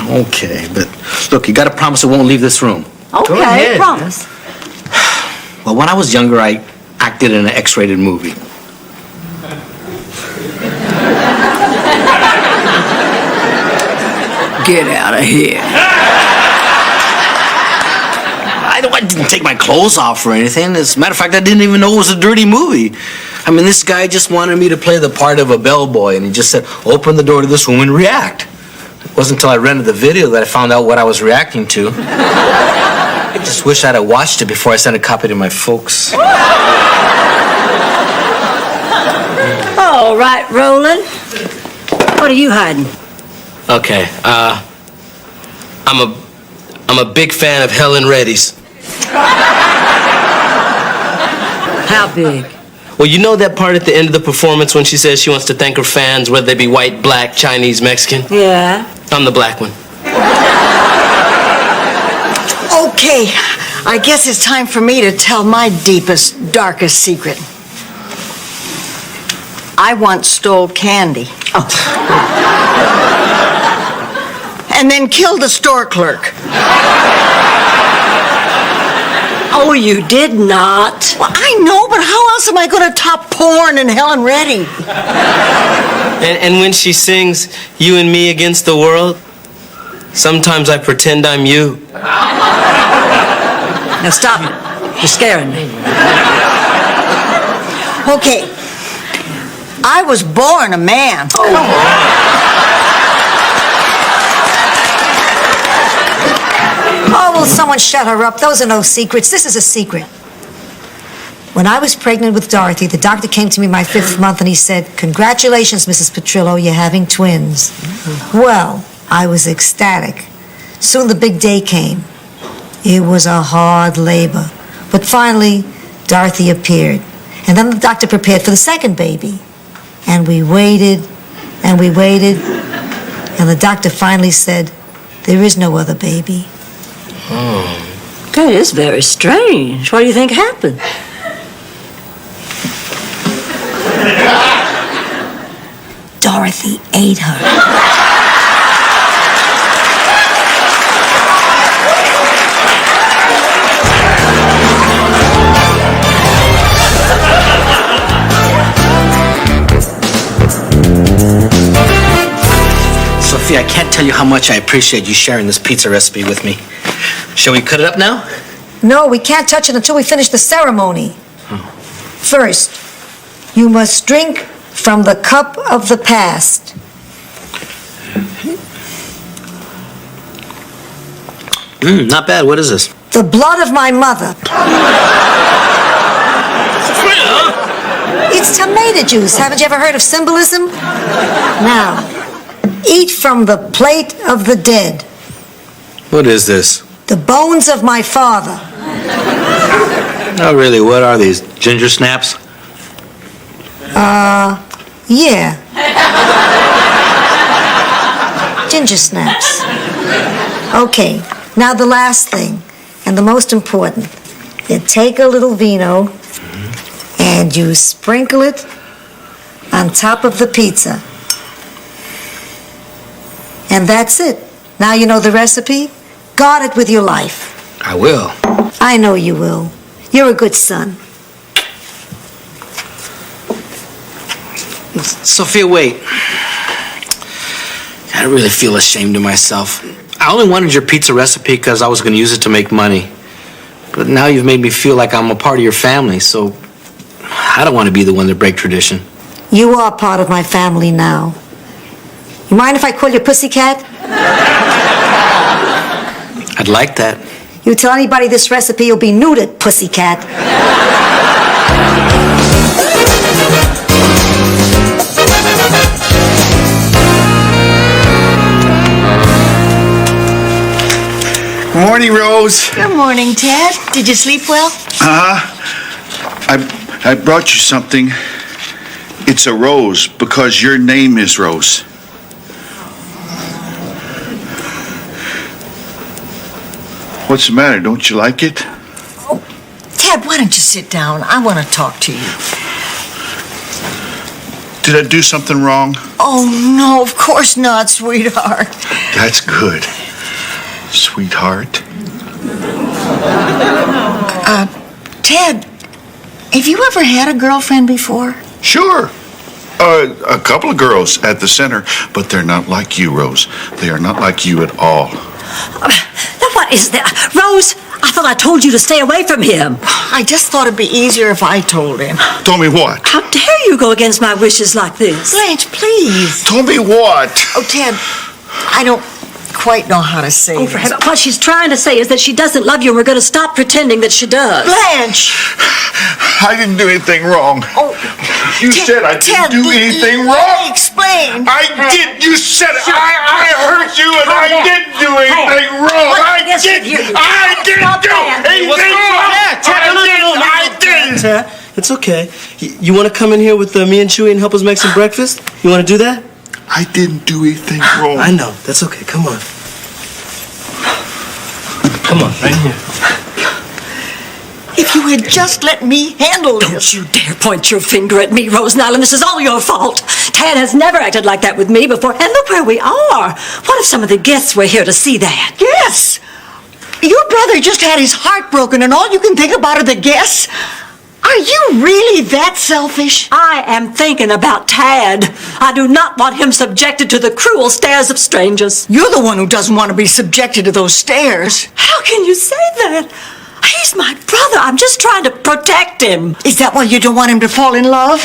Speaker 4: Okay, but look, you gotta promise it won't leave this room.
Speaker 3: Okay, promise.
Speaker 4: Well, when I was younger, I acted in an X-rated movie.
Speaker 3: Get out of here.
Speaker 4: I didn't take my clothes off or anything. As a matter of fact, I didn't even know it was a dirty movie. I mean, this guy just wanted me to play the part of a bellboy, and he just said, open the door to this room and react. It wasn't until I rented the video that I found out what I was reacting to. I just wish I'd have watched it before I sent a copy to my folks.
Speaker 3: All right, Roland. What are you hiding?
Speaker 5: Okay, I'm a big fan of Helen Reddy's.
Speaker 3: How big?
Speaker 5: Well, you know that part at the end of the performance when she says she wants to thank her fans, whether they be white, black, Chinese, Mexican?
Speaker 3: Yeah.
Speaker 5: I'm the black one.
Speaker 1: Okay, I guess it's time for me to tell my deepest, darkest secret. I once stole candy. And then killed a store clerk.
Speaker 3: Oh, you did not.
Speaker 1: Well, I know, but how else am I going to top porn and Helen Reddy?
Speaker 5: And when she sings You and Me Against the World, sometimes I pretend I'm you.
Speaker 3: Now stop it. You're scaring me.
Speaker 1: Okay, I was born a man. Come on.
Speaker 2: Oh, will someone shut her up? Those are no secrets. This is a secret. When I was pregnant with Dorothy, the doctor came to me my 5th month and he said, "Congratulations, Mrs. Petrillo, you're having twins." Well, I was ecstatic. Soon the big day came. It was a hard labor. But finally, Dorothy appeared. And then the doctor prepared for the second baby. And we waited, and we waited. And the doctor finally said, "There is no other baby."
Speaker 3: That is very strange. What do you think happened?
Speaker 2: Dorothy ate her.
Speaker 4: Sophia, I can't tell you how much I appreciate you sharing this pizza recipe with me. Shall we cut it up now?
Speaker 2: No, we can't touch it until we finish the ceremony. First, you must drink from the cup of the past.
Speaker 4: Not bad. What is this?
Speaker 2: The blood of my mother. It's tomato juice. Haven't you ever heard of symbolism? Now, eat from the plate of the dead.
Speaker 4: What is this?
Speaker 2: The bones of my father.
Speaker 4: Oh, really? What are these? Ginger snaps?
Speaker 2: Yeah. Ginger snaps. Okay, now the last thing, and the most important. You take a little vino, and you sprinkle it on top of the pizza. And that's it. Now you know the recipe. Guard it with your life.
Speaker 4: I will.
Speaker 2: I know you will. You're a good son.
Speaker 4: Sophia, wait. I really feel ashamed of myself. I only wanted your pizza recipe because I was going to use it to make money. But now you've made me feel like I'm a part of your family, so I don't want to be the one to break tradition.
Speaker 2: You are part of my family now. You mind if I call you Pussycat?
Speaker 4: I'd like that.
Speaker 2: You tell anybody this recipe, you'll be neutered, pussycat.
Speaker 12: Good morning, Rose.
Speaker 1: Good morning, Ted. Did you sleep well?
Speaker 12: I brought you something. It's a rose because your name is Rose. What's the matter? Don't you like it?
Speaker 1: Oh, Ted, why don't you sit down? I want to talk to you.
Speaker 12: Did I do something wrong?
Speaker 1: Oh, no, of course not, sweetheart.
Speaker 12: That's good. Sweetheart.
Speaker 1: Ted, have you ever had a girlfriend before?
Speaker 12: Sure. A couple of girls at the center, but they're not like you, Rose. They are not like you at all.
Speaker 3: Now, what is that? Rose, I thought I told you to stay away from him.
Speaker 1: I just thought it'd be easier if I told him.
Speaker 12: Told me what?
Speaker 3: How dare you go against my wishes like this?
Speaker 1: Blanche, please.
Speaker 12: Told me what?
Speaker 1: Oh, Ted, I don't quite know how to say
Speaker 3: Oh, for
Speaker 1: this.
Speaker 3: heaven, what she's trying to say is that she doesn't love you and we're going to stop pretending that she does.
Speaker 1: Blanche!
Speaker 12: I didn't do anything wrong.
Speaker 1: Oh,
Speaker 12: You said I didn't do anything wrong.
Speaker 1: Explain.
Speaker 12: I did. You said it. I heard you and I didn't do anything wrong. I didn't do anything wrong. I didn't.
Speaker 5: Ted, it's okay. You want to come in here with me and Chewy and help us make some breakfast? You want to do that?
Speaker 12: I didn't do anything wrong.
Speaker 5: I know. That's okay. Come on. Come on, right here.
Speaker 1: If you had just let me handle
Speaker 3: Don't
Speaker 1: this.
Speaker 3: you dare point your finger at me, Rose Nyland. This is all your fault. Tad has never acted like that with me before. And look where we are. What if some of the guests were here to see that?
Speaker 1: Yes. Your brother just had his heart broken and all you can think about are the guests? Are you really that selfish?
Speaker 3: I am thinking about Tad. I do not want him subjected to the cruel stares of strangers.
Speaker 1: You're the one who doesn't want to be subjected to those stares.
Speaker 3: How can you say that? He's my brother. I'm just trying to protect him.
Speaker 1: Is that why you don't want him to fall in love?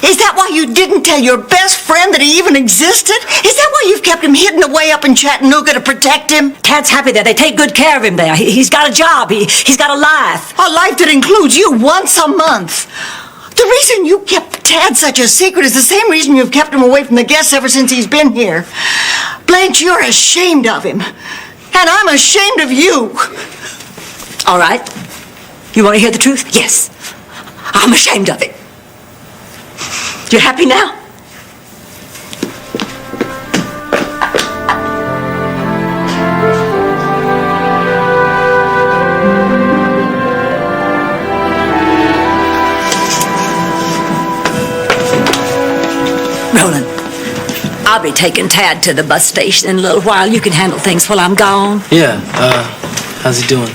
Speaker 1: Is that why you didn't tell your best friend that he even existed? Is that why you've kept him hidden away up in Chattanooga to protect him?
Speaker 3: Tad's happy there. They take good care of him there. He's got a job. He's got a life.
Speaker 1: A life that includes you once a month. The reason you kept Tad such a secret is the same reason you've kept him away from the guests ever since he's been here. Blanche, you're ashamed of him. And I'm ashamed of you.
Speaker 3: All right. You want to hear the truth? Yes. I'm ashamed of it. You happy now? Roland, I'll be taking Tad to the bus station in a little while. You can handle things while I'm gone.
Speaker 5: Yeah. How's he doing?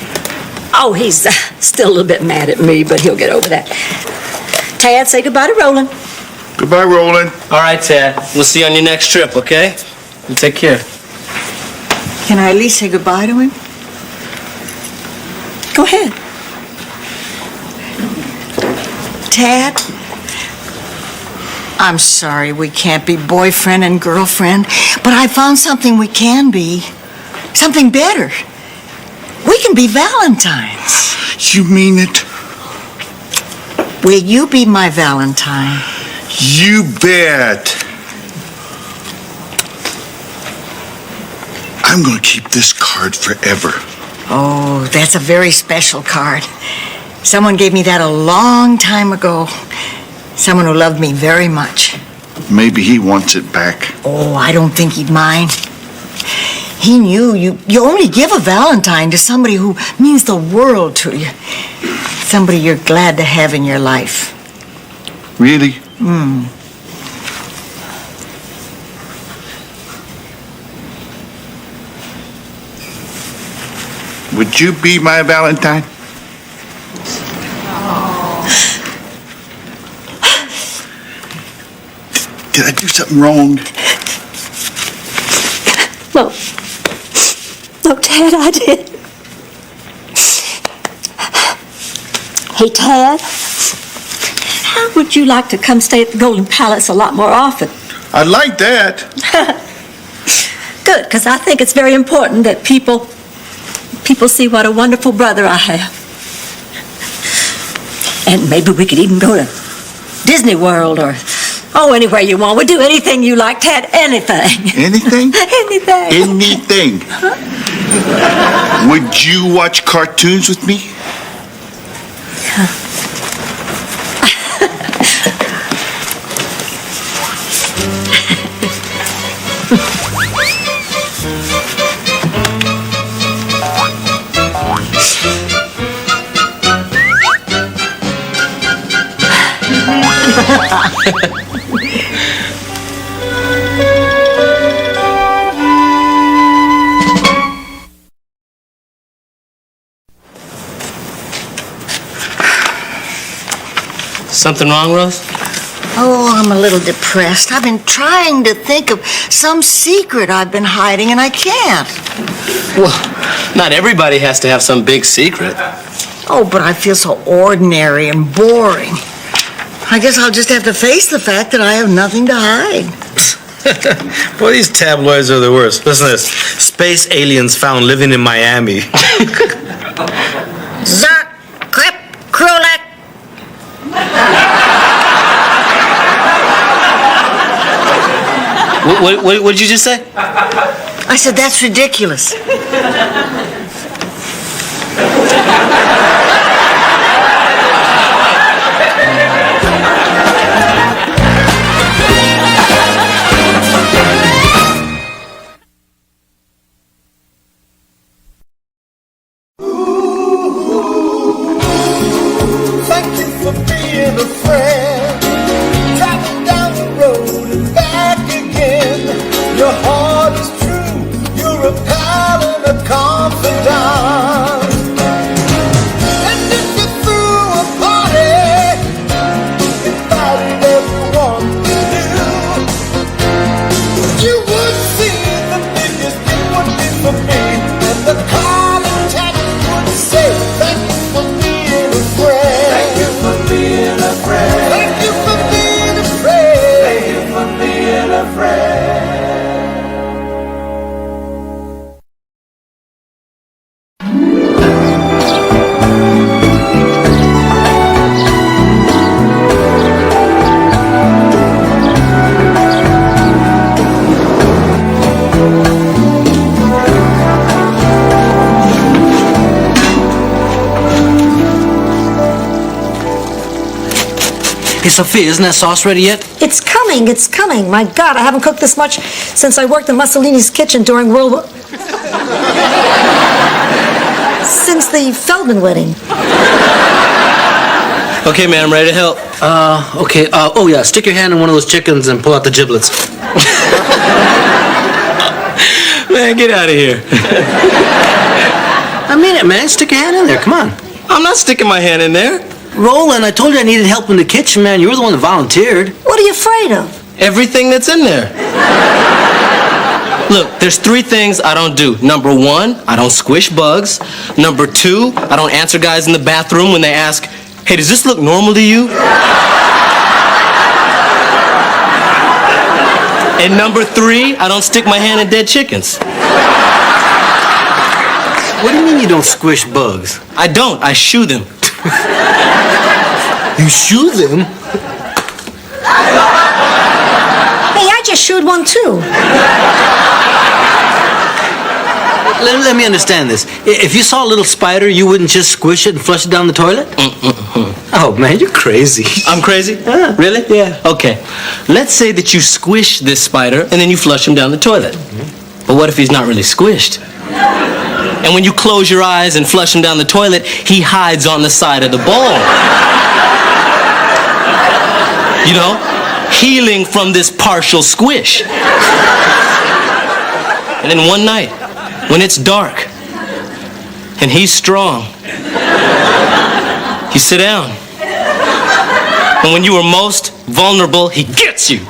Speaker 3: Oh, he's still a little bit mad at me, but he'll get over that. Tad, say goodbye to Roland.
Speaker 12: Goodbye, Roland.
Speaker 5: All right, Ted. We'll see you on your next trip, okay? You take care.
Speaker 1: Can I at least say goodbye to him?
Speaker 3: Go ahead.
Speaker 1: Tad, I'm sorry we can't be boyfriend and girlfriend, but I found something we can be. Something better. We can be Valentines.
Speaker 12: You mean it?
Speaker 1: Will you be my Valentine?
Speaker 12: You bet. I'm going to keep this card forever.
Speaker 1: Oh, that's a very special card. Someone gave me that a long time ago. Someone who loved me very much.
Speaker 12: Maybe he wants it back.
Speaker 1: Oh, I don't think he'd mind. He knew you only give a Valentine to somebody who means the world to you. Somebody you're glad to have in your life.
Speaker 12: Really? Would you be my Valentine? Did I do something wrong?
Speaker 3: No. No, Tad, I did. Hey, Tad, how would you like to come stay at the Golden Palace a lot more often?
Speaker 12: I'd like that.
Speaker 3: Good, because I think it's very important that people people see what a wonderful brother I have. And maybe we could even go to Disney World or, anywhere you want. We'd do anything you like, Ted. Anything.
Speaker 12: Anything?
Speaker 3: Anything.
Speaker 12: Anything. Would you watch cartoons with me?
Speaker 5: Something wrong, Rose?
Speaker 1: Oh, I'm a little depressed. I've been trying to think of some secret I've been hiding, and I can't.
Speaker 5: Well, not everybody has to have some big secret.
Speaker 1: Oh, but I feel so ordinary and boring. I guess I'll just have to face the fact that I have nothing to hide.
Speaker 4: Boy, these tabloids are the worst. Listen to this. Space aliens found living in Miami.
Speaker 1: Zart, crap, krulak.
Speaker 5: What did you just say?
Speaker 1: I said, that's ridiculous.
Speaker 11: Thank you for being a friend. Traveling down the road and back again. Your heart is true. You're a pal and a confidant. And if you threw a party, invited everyone you knew, you would see the biggest thing would be for me. And the contact would say, thank you for being a friend. Thank you for being a friend. Thank you for being a friend. Thank you for being a friend.
Speaker 4: Hey, Sophia, isn't that sauce ready yet?
Speaker 2: It's coming, it's coming. My God, I haven't cooked this much since I worked in Mussolini's kitchen during World War... Since the Feldman wedding.
Speaker 5: Okay, man, I'm ready to help.
Speaker 4: Okay. Oh, yeah, stick your hand in one of those chickens and pull out the giblets.
Speaker 5: Man, get out of here.
Speaker 4: I mean it, man. Stick your hand in there. Come on.
Speaker 5: I'm not sticking my hand in there.
Speaker 4: Roland, I told you I needed help in the kitchen, man. You were the one that volunteered.
Speaker 2: What are you afraid of?
Speaker 5: Everything that's in there. Look, there's 3 things I don't do. Number 1, I don't squish bugs. Number 2, I don't answer guys in the bathroom when they ask, hey, does this look normal to you? And number 3, I don't stick my hand in dead chickens.
Speaker 4: What do you mean you don't squish bugs?
Speaker 5: I don't. I shoo them.
Speaker 4: You shoo them?
Speaker 2: Hey, I just shooed one too.
Speaker 4: Let me understand this. If you saw a little spider, you wouldn't just squish it and flush it down the toilet? Oh, man, you're crazy.
Speaker 5: I'm crazy?
Speaker 4: Yeah.
Speaker 5: Really?
Speaker 4: Yeah.
Speaker 5: Okay. Let's say that you squish this spider and then you flush him down the toilet. But what if he's not really squished? And when you close your eyes and flush him down the toilet, he hides on the side of the bowl. You know, healing from this partial squish. And then one night, when it's dark and he's strong, you sit down. And when you are most vulnerable, he gets you.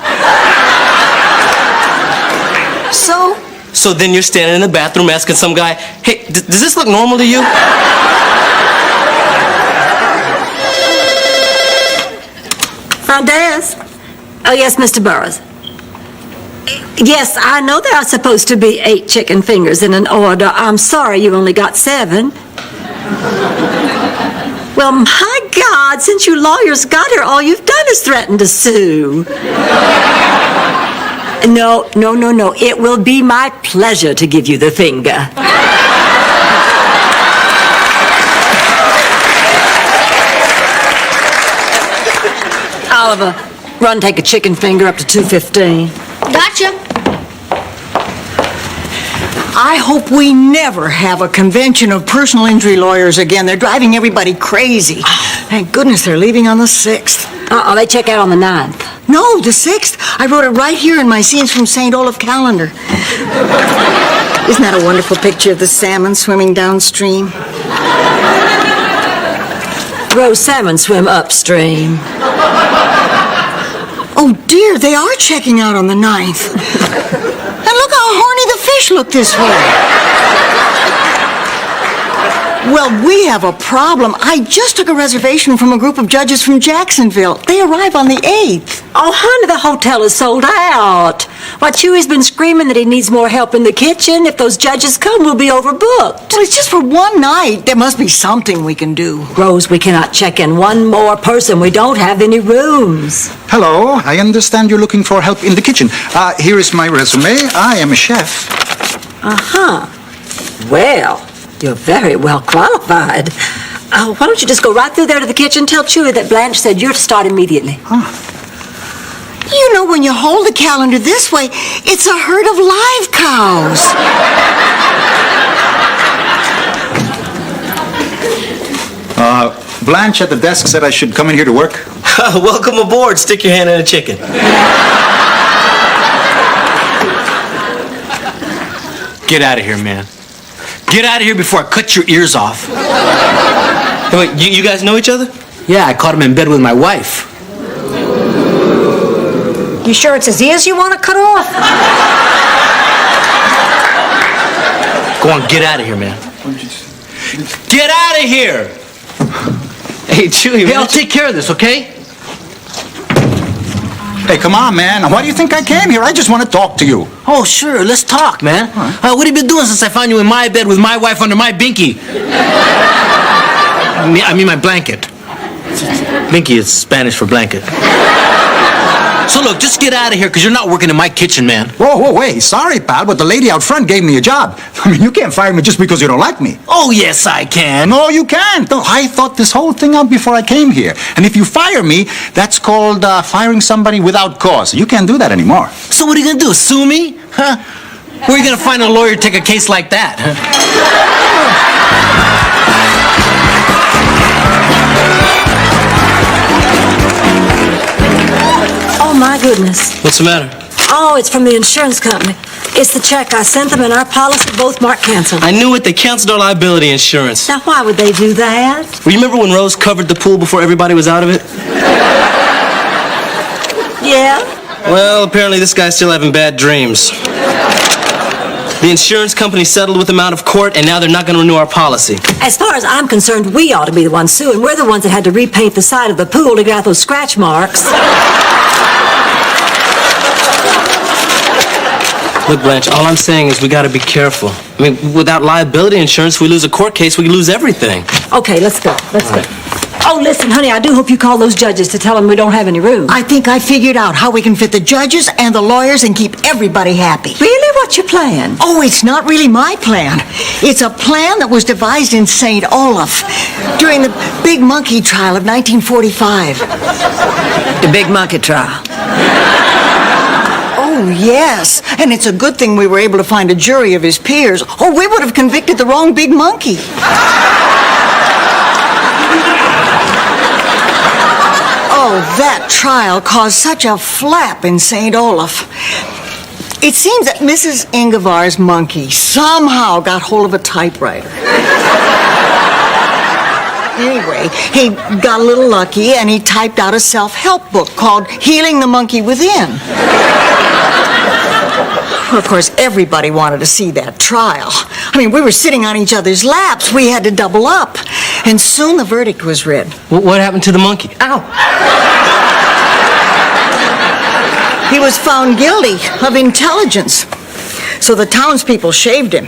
Speaker 5: So then you're standing in the bathroom asking some guy, hey, does this look normal to you?
Speaker 3: Front desk. Oh, yes, Mr. Burroughs. Yes, I know there are supposed to be 8 chicken fingers in an order. I'm sorry you only got 7. Well, my God, since you lawyers got here, all you've done is threaten to sue. No. It will be my pleasure to give you the finger. Oliver, run take a chicken finger up to 215.
Speaker 7: Gotcha.
Speaker 1: I hope we never have a convention of personal injury lawyers again. They're driving everybody crazy. Thank goodness they're leaving on the 6th.
Speaker 3: They check out on the 9th.
Speaker 1: No, the 6th. I wrote it right here in my Scenes from St. Olaf calendar. Isn't that a wonderful picture of the salmon swimming downstream?
Speaker 3: Rose salmon swim upstream.
Speaker 1: Oh, dear, they are checking out on the 9th. And look how horny the fish look this way. Well, we have a problem. I just took a reservation from a group of judges from Jacksonville. They arrive on the 8th.
Speaker 3: Oh, honey, the hotel is sold out. Why, Chewy's been screaming that he needs more help in the kitchen. If those judges come, we'll be overbooked.
Speaker 1: Well, it's just for one night. There must be something we can do.
Speaker 3: Rose, we cannot check in one more person. We don't have any rooms.
Speaker 13: Hello, I understand you're looking for help in the kitchen. Here is my resume. I am a chef.
Speaker 3: Uh-huh. Well, you're very well qualified. Why don't you just go right through there to the kitchen? Tell Chewy that Blanche said you're to start immediately.
Speaker 1: You know, when you hold the calendar this way, it's a herd of live cows.
Speaker 13: Blanche at the desk said I should come in here to work.
Speaker 5: Welcome aboard. Stick your hand in a chicken.
Speaker 4: Get out of here, man. Get out of here before I cut your ears off.
Speaker 5: Hey, wait, you guys know each other?
Speaker 4: Yeah, I caught him in bed with my wife.
Speaker 2: You sure it's his ears you want to cut off?
Speaker 4: Go on, get out of here, man. Get out of here!
Speaker 5: Hey, Chewy,
Speaker 4: Hey, I'll take care of this, okay?
Speaker 13: Hey, come on, man. Why do you think I came here? I just want to talk to you.
Speaker 4: Oh, sure, let's talk, man. What have you been doing since I found you in my bed with my wife under my binky? I mean my blanket. Binky is Spanish for blanket. So look, just get out of here, because you're not working in my kitchen, man.
Speaker 13: Whoa, wait. Sorry, pal, but the lady out front gave me a job. I mean, you can't fire me just because you don't like me.
Speaker 4: Oh, yes, I can.
Speaker 13: No, you can't. No, I thought this whole thing out before I came here. And if you fire me, that's called firing somebody without cause. You can't do that anymore.
Speaker 4: So what are you going to do, sue me? Huh? Where are you going to find a lawyer to take a case like that? Huh?
Speaker 3: Oh, my goodness.
Speaker 5: What's the matter?
Speaker 3: Oh, it's from the insurance company. It's the check. I sent them and our policy both marked canceled.
Speaker 5: I knew it. They canceled our liability insurance.
Speaker 3: Now, why would they do that?
Speaker 5: Well, you remember when Rose covered the pool before everybody was out of it?
Speaker 3: Yeah?
Speaker 5: Well, apparently this guy's still having bad dreams. The insurance company settled with them out of court, and now they're not going to renew our policy.
Speaker 3: As far as I'm concerned, we ought to be the ones suing. We're the ones that had to repaint the side of the pool to get out those scratch marks.
Speaker 5: Look, Blanche, all I'm saying is we got to be careful. I mean, without liability insurance, we lose a court case, we lose everything.
Speaker 3: Okay, let's go. Let's go. Oh, listen, honey, I do hope you call those judges to tell them we don't have any room.
Speaker 1: I think I figured out how we can fit the judges and the lawyers and keep everybody happy.
Speaker 3: Really? What's your plan?
Speaker 1: Oh, it's not really my plan. It's a plan that was devised in St. Olaf during the Big Monkey trial of 1945.
Speaker 3: The Big Monkey trial.
Speaker 1: Oh, yes. And it's a good thing we were able to find a jury of his peers, or we would have convicted the wrong big monkey. Oh, that trial caused such a flap in St. Olaf. It seems that Mrs. Ingevar's monkey somehow got hold of a typewriter. Anyway, he got a little lucky and he typed out a self-help book called Healing the Monkey Within. Of course, everybody wanted to see that trial. I mean, we were sitting on each other's laps. We had to double up. And soon the verdict was read.
Speaker 5: What happened to the monkey?
Speaker 1: Ow. He was found guilty of intelligence. So the townspeople shaved him.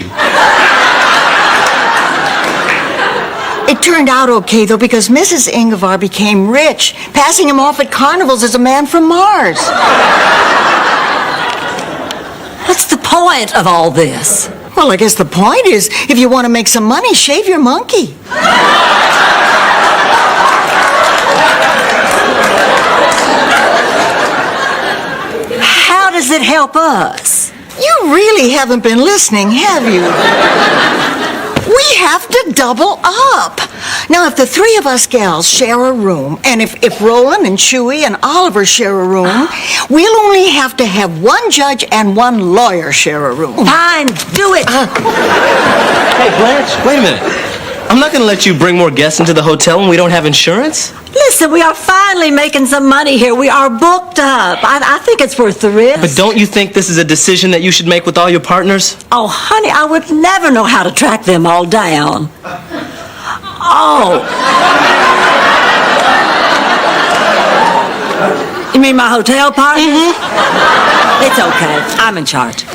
Speaker 1: It turned out okay, though, because Mrs. Ingevar became rich, passing him off at carnivals as a man from Mars.
Speaker 3: What's the point of all this?
Speaker 1: Well, I guess the point is, if you want to make some money, shave your monkey.
Speaker 3: How does it help us?
Speaker 1: You really haven't been listening, have you? We have to double up. Now, if the three of us gals share a room, and if Roland and Chewy and Oliver share a room, we'll only have to have one judge and one lawyer share a room.
Speaker 3: Fine, do it.
Speaker 5: Hey, Blanche, wait a minute. I'm not going to let you bring more guests into the hotel when we don't have insurance.
Speaker 3: Listen, we are finally making some money here. We are booked up. I think it's worth the risk.
Speaker 5: But don't you think this is a decision that you should make with all your partners?
Speaker 3: Oh, honey, I would never know how to track them all down. Oh. You mean my hotel partner? Mm-hmm. It's okay. I'm in charge.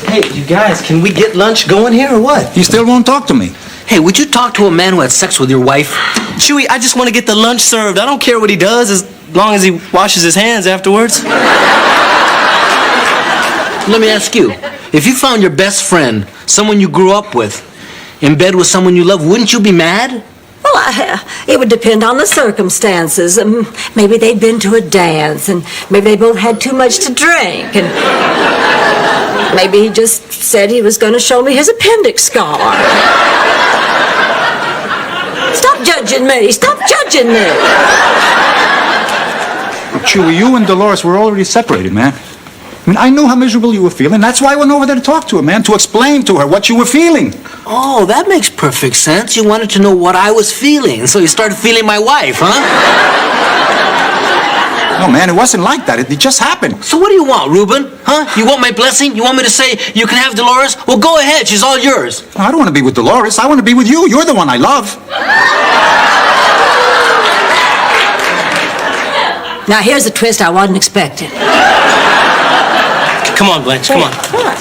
Speaker 5: Hey, you guys, can we get lunch going here or what?
Speaker 13: You still won't talk to me.
Speaker 4: Hey, would you talk to a man who had sex with your wife?
Speaker 5: Chewy, I just want to get the lunch served. I don't care what he does as long as he washes his hands afterwards.
Speaker 4: Let me ask you, if you found your best friend, someone you grew up with, in bed with someone you love, wouldn't you be mad?
Speaker 3: Well, it would depend on the circumstances. Maybe they'd been to a dance, and maybe they both had too much to drink, and maybe he just said he was going to show me his appendix scar. Stop judging me! Stop judging me!
Speaker 13: Chewy, you and Dolores were already separated, man. I mean, I knew how miserable you were feeling. That's why I went over there to talk to her, man, to explain to her what you were feeling.
Speaker 4: Oh, that makes perfect sense. You wanted to know what I was feeling, so you started feeling my wife, huh?
Speaker 13: No, man, it wasn't like that. It just happened.
Speaker 4: So what do you want, Reuben? Huh? You want my blessing? You want me to say you can have Dolores? Well, go ahead. She's all yours.
Speaker 13: I don't want to be with Dolores. I want to be with you. You're the one I love.
Speaker 3: Now, here's a twist I wasn't expecting.
Speaker 5: Come on, Blanche, come on.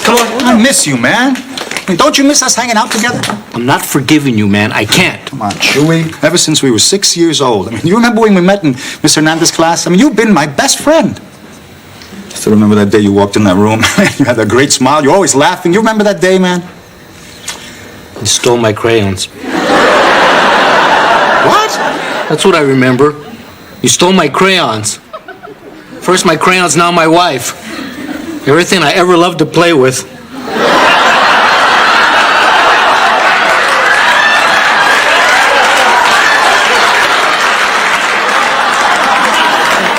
Speaker 5: Come on.
Speaker 13: I miss you, man. I mean, don't you miss us hanging out together?
Speaker 4: I'm not forgiving you, man. I can't.
Speaker 13: Come on, Chewy. Ever since we were 6 years old. I mean, you remember when we met in Miss Hernandez's class? I mean, you've been my best friend. Still remember that day you walked in that room? You had that great smile. You're always laughing. You remember that day, man?
Speaker 4: You stole my crayons.
Speaker 13: What?
Speaker 4: That's what I remember. You stole my crayons. First my crayons, now my wife. Everything I ever loved to play with.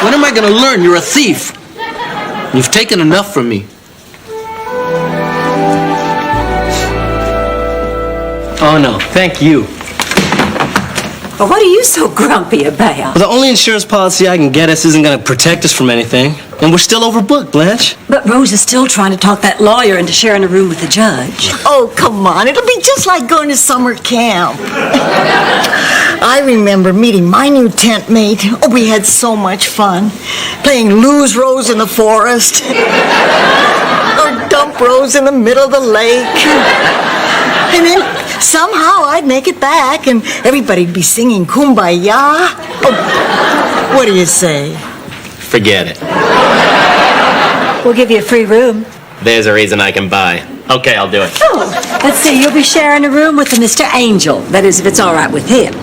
Speaker 4: When am I going to learn you're a thief? You've taken enough from me.
Speaker 5: Oh, no, thank you.
Speaker 3: But what are you so grumpy about?
Speaker 5: Well, the only insurance policy I can get us isn't going to protect us from anything. And we're still overbooked, Blanche.
Speaker 3: But Rose is still trying to talk that lawyer into sharing a room with the judge.
Speaker 1: Oh, come on. It'll be just like going to summer camp. I remember meeting my new tent mate. Oh, we had so much fun. Playing lose Rose in the forest. Or dump Rose in the middle of the lake. And then somehow I'd make it back and everybody'd be singing Kumbaya. Oh, what do you say?
Speaker 14: Forget it.
Speaker 3: We'll give you a free room.
Speaker 14: There's a reason I can buy. Okay, I'll do it.
Speaker 3: Oh, let's see. You'll be sharing a room with a Mr. Angel. That is, if it's all right with him.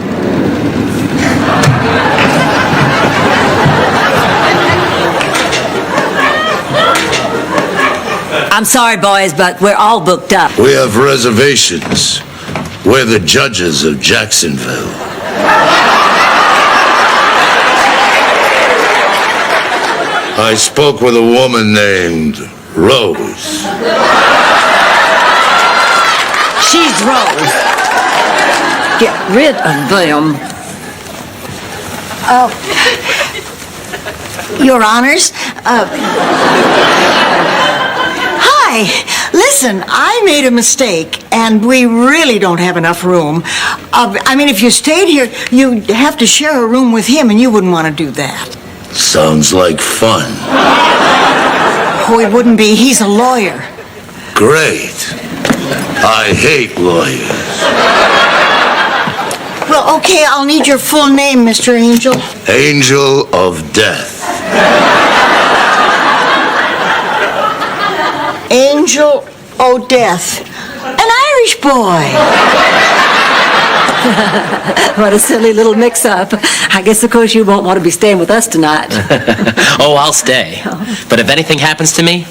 Speaker 3: I'm sorry, boys, but we're all booked up.
Speaker 12: We have reservations. We're the judges of Jacksonville. I spoke with a woman named Rose.
Speaker 3: She's Rose. Get rid of them.
Speaker 1: Your Honors, hi, Listen, I made a mistake, and we really don't have enough room. If you stayed here, you'd have to share a room with him, and you wouldn't want to do that.
Speaker 12: Sounds like fun.
Speaker 1: Oh, it wouldn't be. He's a lawyer.
Speaker 12: Great. I hate lawyers.
Speaker 1: Well, okay, I'll need your full name, Mr. Angel.
Speaker 12: Angel of Death.
Speaker 1: Angel O'Death. An Irish boy.
Speaker 3: What a silly little mix-up. I guess, of course, you won't want to be staying with us tonight.
Speaker 14: Oh, I'll stay. But if anything happens to me,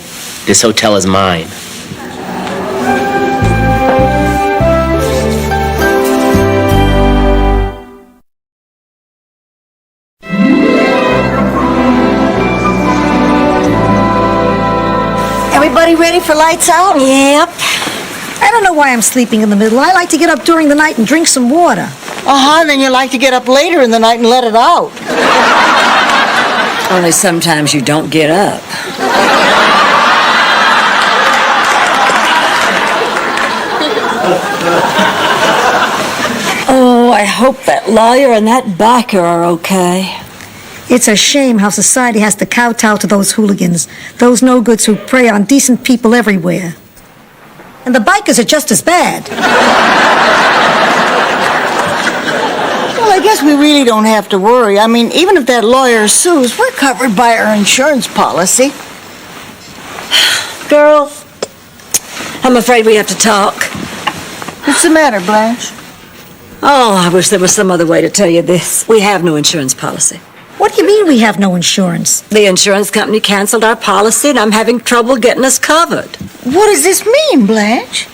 Speaker 14: this hotel is mine.
Speaker 1: Everybody ready for lights out?
Speaker 2: Yep. I don't know why I'm sleeping in the middle. I like to get up during the night and drink some water.
Speaker 1: Then you like to get up later in the night and let it out.
Speaker 3: Only sometimes you don't get up. Oh, I hope that lawyer and that biker are okay.
Speaker 2: It's a shame how society has to kowtow to those hooligans, those no-goods who prey on decent people everywhere. And the bikers are just as bad.
Speaker 1: Well, I guess we really don't have to worry. Even if that lawyer sues, we're covered by our insurance policy.
Speaker 3: Girls, I'm afraid we have to talk.
Speaker 1: What's the matter, Blanche?
Speaker 3: Oh, I wish there was some other way to tell you this. We have no insurance policy.
Speaker 2: What do you mean we have no insurance?
Speaker 3: The insurance company canceled our policy, and I'm having trouble getting us covered.
Speaker 1: What does this mean, Blanche?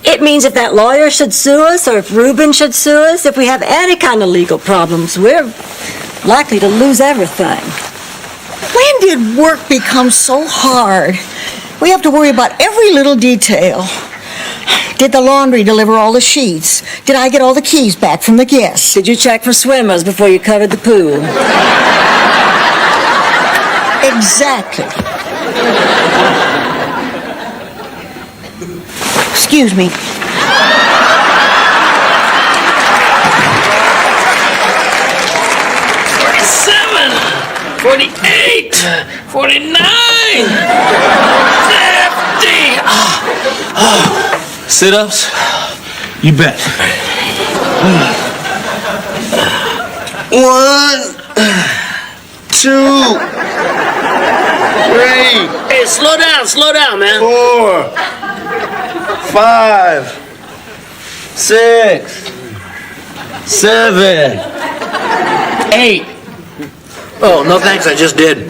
Speaker 3: It means if that lawyer should sue us, or if Reuben should sue us, if we have any kind of legal problems, we're likely to lose everything.
Speaker 1: When did work become so hard? We have to worry about every little detail. Did the laundry deliver all the sheets? Did I get all the keys back from the guests?
Speaker 3: Did you check for swimmers before you covered the pool?
Speaker 1: Exactly. Excuse me.
Speaker 5: $48, $49, $50. Sit-ups?
Speaker 12: You bet. 1, 2, 3.
Speaker 5: Hey, slow down, man.
Speaker 12: 4, 5, 6, 7, 8.
Speaker 4: Oh, no thanks, I just did.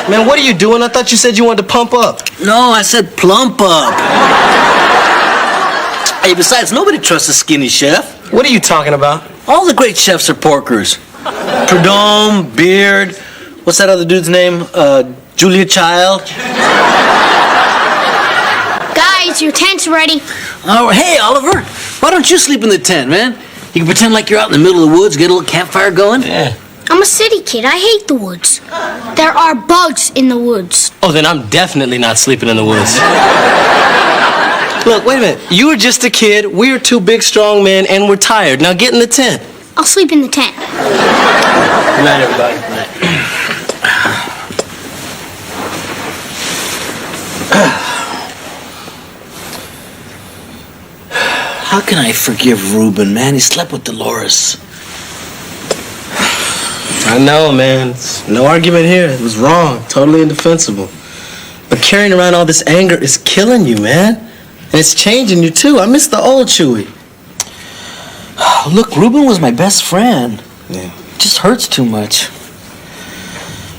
Speaker 5: Man, what are you doing? I thought you said you wanted to pump up.
Speaker 4: No, I said plump up. Hey, besides, nobody trusts a skinny chef.
Speaker 5: What are you talking about?
Speaker 4: All the great chefs are porkers. Prudhomme, Beard, what's that other dude's name? Julia Child.
Speaker 7: Guys, your tent's ready.
Speaker 4: Oh, hey, Oliver, why don't you sleep in the tent, man? You can pretend like you're out in the middle of the woods, get a little campfire going.
Speaker 5: Yeah.
Speaker 7: I'm a city kid. I hate the woods. There are bugs in the woods.
Speaker 5: Oh, then I'm definitely not sleeping in the woods. Look, wait a minute. You were just a kid, we are two big, strong men, and we're tired. Now get in the tent.
Speaker 7: I'll sleep in the tent.
Speaker 5: Good night, everybody. Good night.
Speaker 4: How can I forgive Reuben, man? He slept with Dolores.
Speaker 5: I know, man. It's no argument here. It was wrong. Totally indefensible. But carrying around all this anger is killing you, man. And it's changing you, too. I miss the old Chewy.
Speaker 4: Look, Reuben was my best friend.
Speaker 5: Yeah.
Speaker 4: It just hurts too much.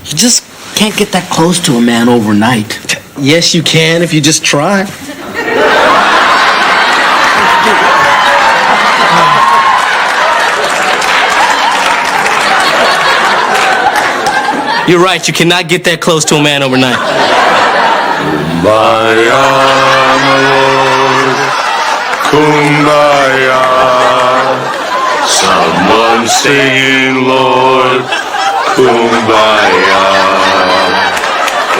Speaker 4: You just can't get that close to a man overnight.
Speaker 5: Yes, you can if you just try. You're right, you cannot get that close to a man overnight.
Speaker 12: Kumbaya, my lord. Kumbaya. Someone singing, Lord. Kumbaya.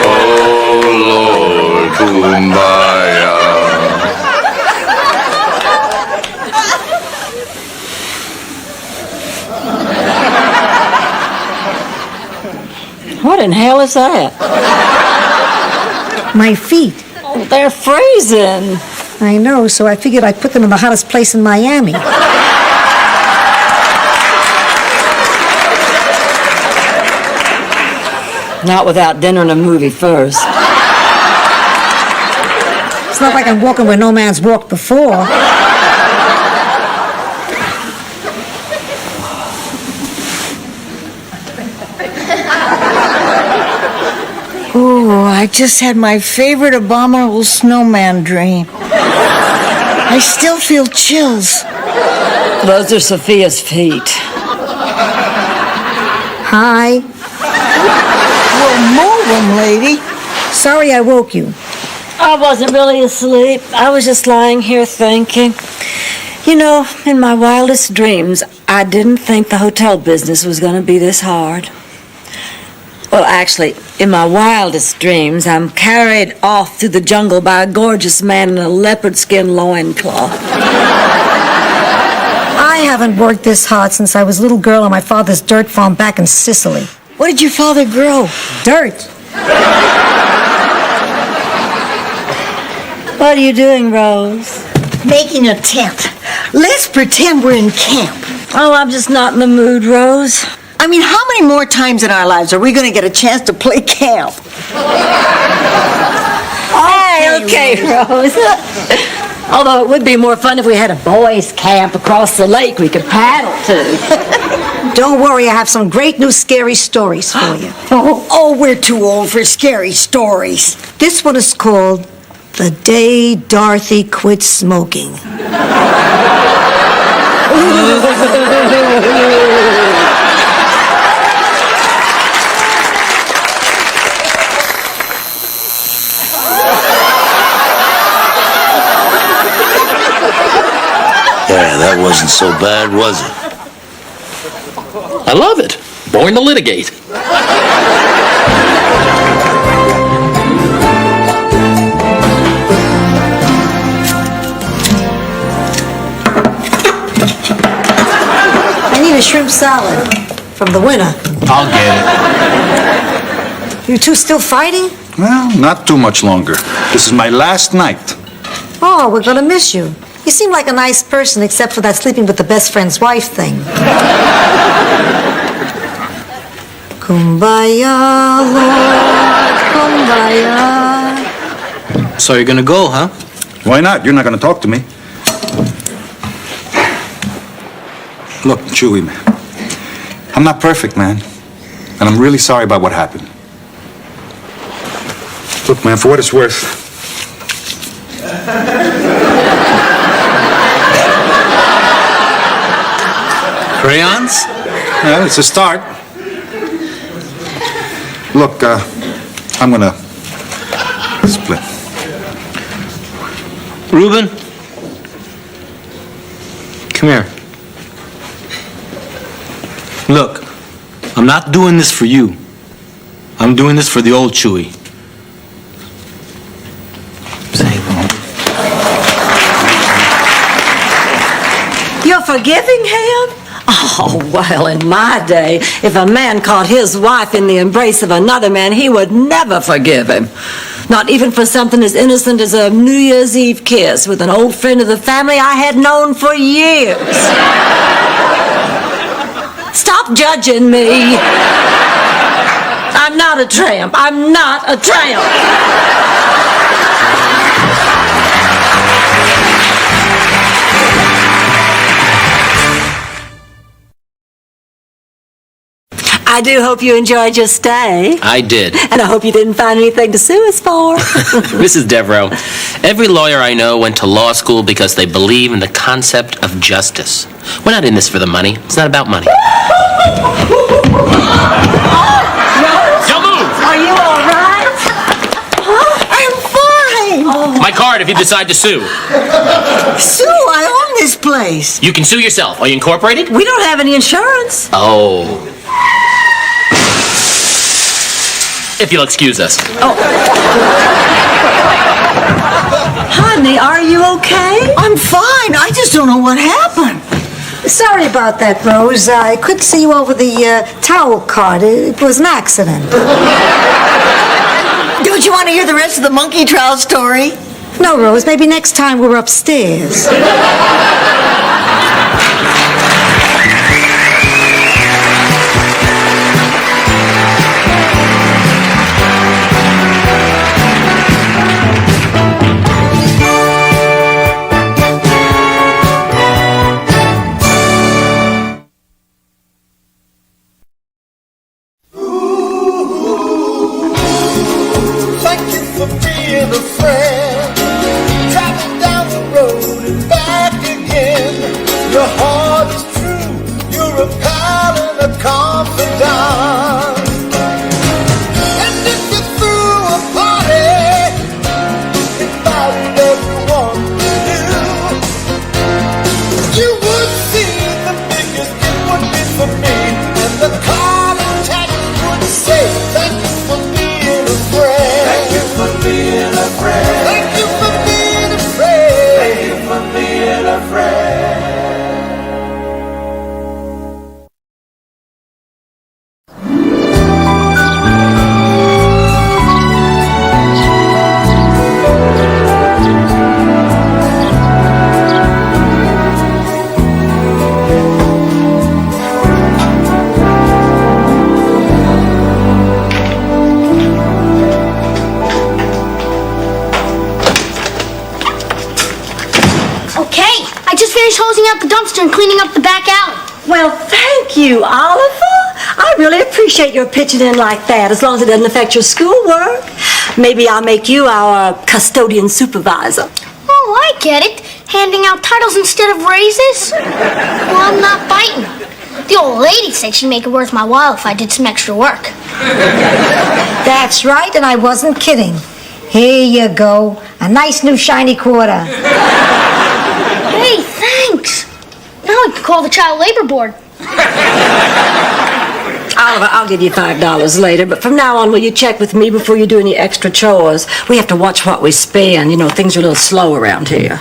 Speaker 12: Oh. Kumbaya.
Speaker 3: What in hell is that?
Speaker 2: My feet.
Speaker 3: Oh, they're freezing.
Speaker 2: I know, so I figured I'd put them in the hottest place in Miami.
Speaker 3: Not without dinner and a movie first.
Speaker 2: It's not like I'm walking where no man's walked before.
Speaker 1: Oh, I just had my favorite abominable snowman dream. I still feel chills.
Speaker 3: Those are Sophia's feet.
Speaker 2: Hi.
Speaker 1: Well, move them, lady.
Speaker 2: Sorry I woke you.
Speaker 3: I wasn't really asleep. I was just lying here thinking. You know, in my wildest dreams, I didn't think the hotel business was going to be this hard. Well, actually, in my wildest dreams, I'm carried off through the jungle by a gorgeous man in a leopard skin loincloth.
Speaker 2: I haven't worked this hard since I was a little girl on my father's dirt farm back in Sicily.
Speaker 1: What did your father grow?
Speaker 2: Dirt.
Speaker 3: What are you doing, Rose?
Speaker 1: Making a tent. Let's pretend we're in camp.
Speaker 3: Oh, I'm just not in the mood, Rose.
Speaker 1: I mean, how many more times in our lives are we going to get a chance to play camp?
Speaker 3: Okay, Rose. Although it would be more fun if we had a boys' camp across the lake we could paddle to.
Speaker 2: Don't worry, I have some great new scary stories for you.
Speaker 1: Oh, we're too old for scary stories.
Speaker 2: This one is called The Day Dorothy Quit Smoking.
Speaker 9: Yeah, that wasn't so bad, was it?
Speaker 14: I love it. Born to litigate.
Speaker 2: I need a shrimp salad from the winner.
Speaker 13: I'll get
Speaker 2: You two still fighting?
Speaker 13: it. Well, not too much longer. This is my last night.
Speaker 2: Oh, we're gonna miss you. You seem like a nice person, except for that sleeping with the best friend's wife thing. Kumbaya, Lord, kumbaya.
Speaker 4: So you're gonna go, huh?
Speaker 13: Why not? You're not going to talk to me. Look, Chewy, man. I'm not perfect, man. And I'm really sorry about what happened. Look, man, for what it's worth,
Speaker 4: Crayons?
Speaker 13: yeah, it's a start. Look, I'm going to split.
Speaker 4: Reuben? Come here. Look, I'm not doing this for you. I'm doing this for the old Chewy.
Speaker 3: You're forgiving him? Oh, well, in my day, if a man caught his wife in the embrace of another man, he would never forgive him. Not even for something as innocent as a New Year's Eve kiss with an old friend of the family I had known for years. Stop judging me. I'm not a tramp. I'm not a tramp. I do hope you enjoyed your stay.
Speaker 14: I did.
Speaker 3: And I hope you didn't find anything to sue us for.
Speaker 14: Mrs. Devereaux, every lawyer I know went to law school because they believe in the concept of justice. We're not in this for the money. It's not about money. Don't move!
Speaker 3: Are you all right?
Speaker 1: I'm fine.
Speaker 14: My card if you decide to sue.
Speaker 1: Sue, I own this place.
Speaker 14: You can sue yourself. Are you incorporated?
Speaker 3: We don't have any insurance.
Speaker 14: Oh. If you'll excuse us.
Speaker 3: Oh. Honey, are you okay?
Speaker 1: I'm fine. I just don't know what happened.
Speaker 2: Sorry about that, Rose. I couldn't see you over the towel cart. It was an accident.
Speaker 1: Don't you want to hear the rest of the monkey trial story?
Speaker 2: No, Rose, maybe next time we're upstairs.
Speaker 11: Thank you for being a friend. Traveling down the road and back again. Your heart is true. You're a pal and a confidant. And if you threw a party, invited everyone you knew, you would see the biggest it would be for me. And the card and text would say, thank you for being a friend. Thank you for being a friend. Thank you for being a friend. Thank you for being a friend.
Speaker 7: Okay, I just finished hosing out the dumpster and cleaning up the back alley.
Speaker 3: Well, thank you, Oliver. I really appreciate your pitching in like that, as long as it doesn't affect your schoolwork. Maybe I'll make you our custodian supervisor.
Speaker 7: Oh, I get it. Handing out titles instead of raises? Well, I'm not biting. The old lady said she'd make it worth my while if I did some extra work.
Speaker 2: That's right, and I wasn't kidding. Here you go. A nice new shiny quarter.
Speaker 7: Hey, thanks. Now I can call the child labor board.
Speaker 3: Oliver, I'll give you $5 later, but from now on, will you check with me before you do any extra chores? We have to watch what we spend. You know, things are a little slow around here.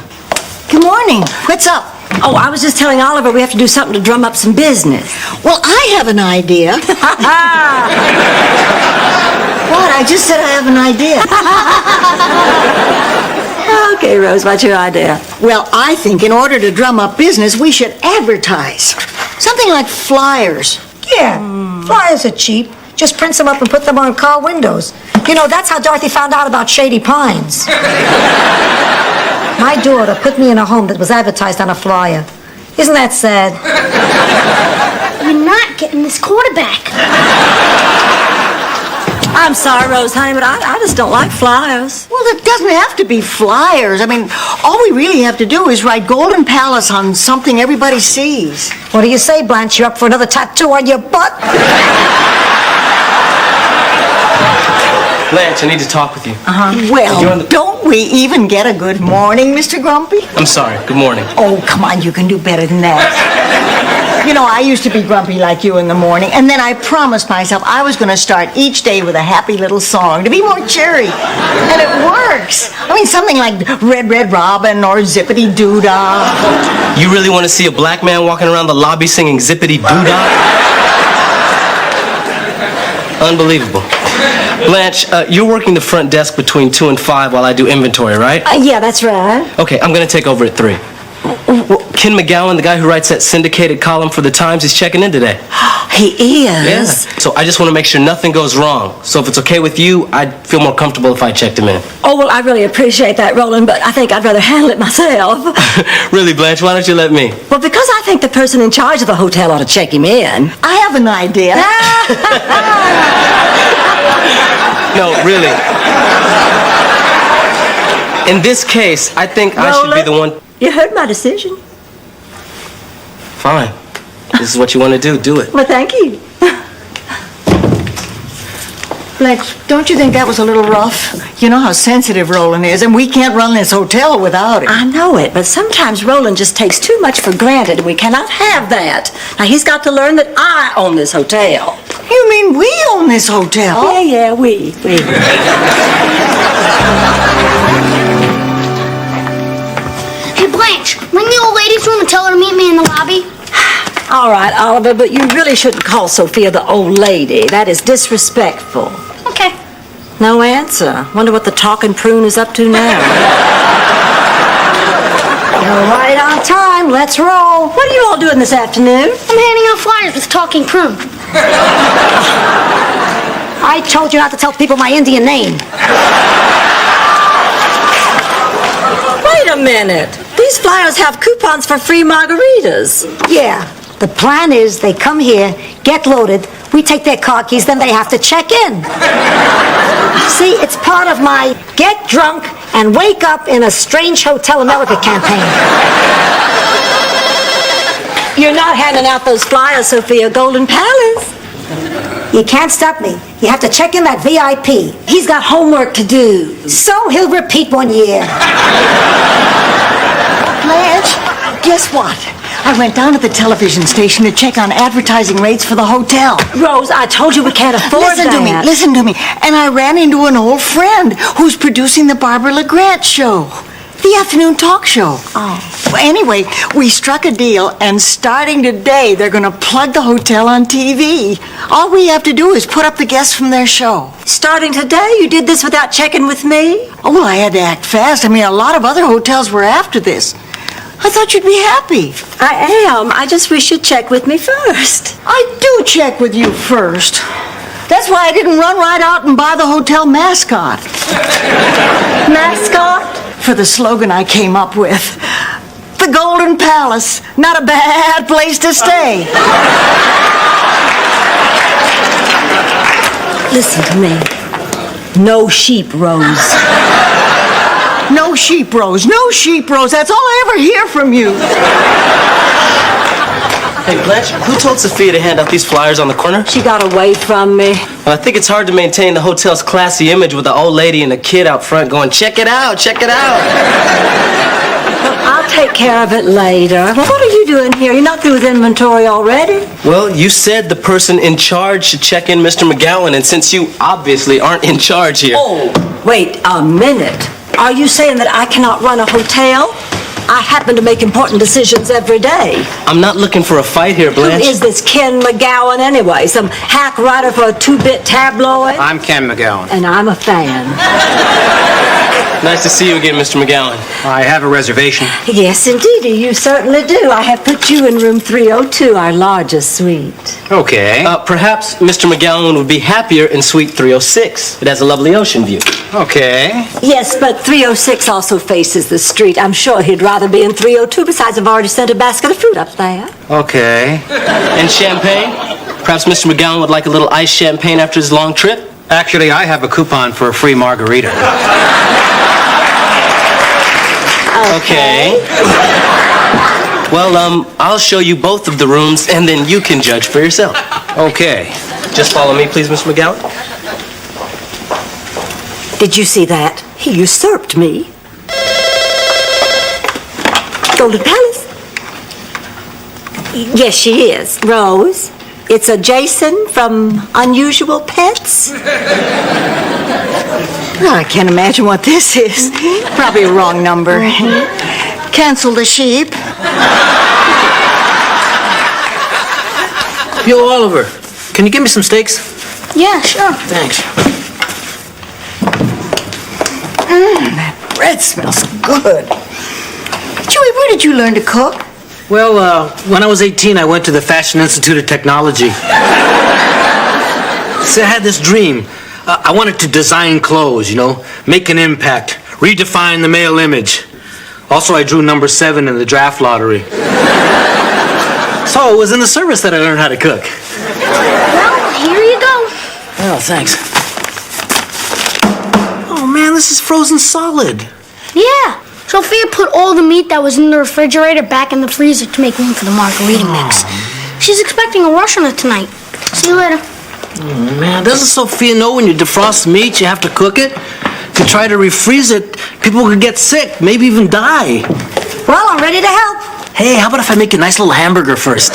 Speaker 1: Good morning. What's up?
Speaker 3: Oh, I was just telling Oliver we have to do something to drum up some business.
Speaker 1: Well, I have an idea. What? I just said I have an idea.
Speaker 3: Okay, Rose, what's your idea?
Speaker 1: Well, I think in order to drum up business, we should advertise. Something like flyers.
Speaker 2: Yeah, flyers are cheap. Just print them up and put them on car windows. You know, that's how Dorothy found out about Shady Pines. My daughter put me in a home that was advertised on a flyer. Isn't that sad?
Speaker 7: You're not getting this quarterback.
Speaker 3: I'm sorry, Rose, honey, but I just don't like flyers.
Speaker 1: Well, it doesn't have to be flyers. I mean, all we really have to do is write Golden Palace on something everybody sees.
Speaker 2: What do you say, Blanche? You up for another tattoo on your butt?
Speaker 5: Blanche, I need to talk with you.
Speaker 1: Well, don't we even get a good morning, Mr. Grumpy?
Speaker 5: I'm sorry. Good morning.
Speaker 1: Oh, come on, you can do better than that. You know, I used to be grumpy like you in the morning, and then I promised myself I was going to start each day with a happy little song to be more cheery. And it works. I mean, something like Red, Red Robin or Zippity Doo-Dah.
Speaker 5: You really want to see a black man walking around the lobby singing Zippity Doo-Dah? Unbelievable. Blanche, you're working the front desk between 2 and 5 while I do inventory, right?
Speaker 3: Yeah, that's right.
Speaker 5: Okay, I'm going to take over at 3. Well, Ken McGowan, the guy who writes that syndicated column for the Times, is checking in today.
Speaker 3: He is?
Speaker 5: Yeah. So I just want to make sure nothing goes wrong. So if it's okay with you, I'd feel more comfortable if I checked him in.
Speaker 3: Oh, well, I really appreciate that, Roland, but I think I'd rather handle it myself.
Speaker 5: Really, Blanche, why don't you let me?
Speaker 3: Well, because I think the person in charge of the hotel ought to check him in.
Speaker 1: I have an idea.
Speaker 5: No, really. In this case, I think I should be the one...
Speaker 3: You heard my decision.
Speaker 5: Fine. This is what you want to do it.
Speaker 3: Well, thank you.
Speaker 1: Lex, don't you think that was a little rough? You know how sensitive Roland is, and we can't run this hotel without him.
Speaker 3: I know it, but sometimes Roland just takes too much for granted, and we cannot have that. Now, he's got to learn that I own this hotel.
Speaker 1: You mean we own this hotel?
Speaker 3: Yeah, we.
Speaker 7: Hey, Blanche, ring the old lady's room and tell her to meet me in the lobby.
Speaker 3: All right, Oliver, but you really shouldn't call Sophia the old lady. That is disrespectful.
Speaker 7: Okay.
Speaker 3: No answer. Wonder what the talking prune is up to now. You're right on time. Let's roll. What are you all doing this afternoon?
Speaker 7: I'm handing out flyers with Talking Prune.
Speaker 2: I told you not to tell people my Indian name.
Speaker 3: Wait a minute. These flyers have coupons for free margaritas.
Speaker 2: Yeah. The plan is they come here, get loaded, we take their car keys, then they have to check in. See, it's part of my get drunk and wake up in a strange Hotel America campaign.
Speaker 3: You're not handing out those flyers, Sophia. Golden Palace.
Speaker 2: You can't stop me. You have to check in that VIP.
Speaker 3: He's got homework to do.
Speaker 2: So he'll repeat 1 year.
Speaker 1: Blanche, guess what? I went down to the television station to check on advertising rates for the hotel.
Speaker 3: Rose, I told you we can't afford
Speaker 1: Listen to me. And I ran into an old friend who's producing the Barbara LeGrant show. The afternoon talk show.
Speaker 3: Oh.
Speaker 1: Well, anyway, we struck a deal, and starting today, they're going to plug the hotel on TV. All we have to do is put up the guests from their show.
Speaker 3: Starting today? You did this without checking with me?
Speaker 1: Oh, well, I had to act fast. I mean, a lot of other hotels were after this. I thought you'd be happy.
Speaker 3: I am. I just wish you'd check with me first.
Speaker 1: I do check with you first. That's why I didn't run right out and buy the hotel mascot.
Speaker 3: Mascot?
Speaker 1: For the slogan I came up with. The Golden Palace, not a bad place to stay.
Speaker 3: Listen to me. No sheep, Rose.
Speaker 1: No sheep, Rose. No sheep, Rose. That's all I ever hear from you.
Speaker 5: Hey, Blanche, who told Sophia to hand out these flyers on the corner?
Speaker 3: She got away from me.
Speaker 5: Well, I think it's hard to maintain the hotel's classy image with the old lady and a kid out front going, check it out, check it out.
Speaker 3: I'll take care of it later. Well, what are you doing here? You're not through with inventory already?
Speaker 5: Well, you said the person in charge should check in Mr. McGowan, and since you obviously aren't in charge here...
Speaker 3: Oh, wait a minute. Are you saying that I cannot run a hotel? I happen to make important decisions every day.
Speaker 5: I'm not looking for a fight here, Blanche.
Speaker 3: Who is this Ken McGowan anyway? Some hack writer for a 2-bit tabloid?
Speaker 6: I'm Ken McGowan.
Speaker 3: And I'm a fan.
Speaker 5: Nice to see you again, Mr. McGowan.
Speaker 6: I have a reservation.
Speaker 3: Yes, indeedy, you certainly do. I have put you in room 302, our largest suite.
Speaker 6: Okay.
Speaker 5: Perhaps Mr. McGowan would be happier in suite 306. It has a lovely ocean view.
Speaker 6: Okay.
Speaker 3: Yes, but 306 also faces the street. I'm sure he'd rather be in 302. Besides, I've already sent a basket of fruit up there.
Speaker 6: Okay.
Speaker 5: And champagne? Perhaps Mr. McGowan would like a little iced champagne after his long trip?
Speaker 6: Actually, I have a coupon for a free margarita.
Speaker 5: Okay. Well, I'll show you both of the rooms, and then you can judge for yourself.
Speaker 6: Okay.
Speaker 5: Just follow me, please, Mr. McGowan.
Speaker 3: Did you see that? He usurped me. Golden Palace? Yes, she is. Rose, it's a Jason from Unusual Pets.
Speaker 1: Well, I can't imagine what this is. Probably a wrong number. Cancel the sheep.
Speaker 4: Yo, Oliver, can you give me some steaks?
Speaker 7: Yeah, sure.
Speaker 4: Thanks.
Speaker 1: That bread smells good. Joey, where did you learn to cook?
Speaker 4: Well, when I was 18, I went to the Fashion Institute of Technology. See, I had this dream. I wanted to design clothes, make an impact, redefine the male image. Also, I drew number 7 in the draft lottery. So it was in the service that I learned how to cook.
Speaker 7: Well, here you go.
Speaker 4: Oh, thanks. Oh, man, this is frozen solid.
Speaker 7: Yeah. Sophia put all the meat that was in the refrigerator back in the freezer to make room for the margarita mix. She's expecting a rush on it tonight. See you later.
Speaker 4: Oh, man, doesn't Sophia know when you defrost meat, you have to cook it? If you try to refreeze it, people could get sick, maybe even die.
Speaker 2: Well, I'm ready to help.
Speaker 4: Hey, how about if I make a nice little hamburger first?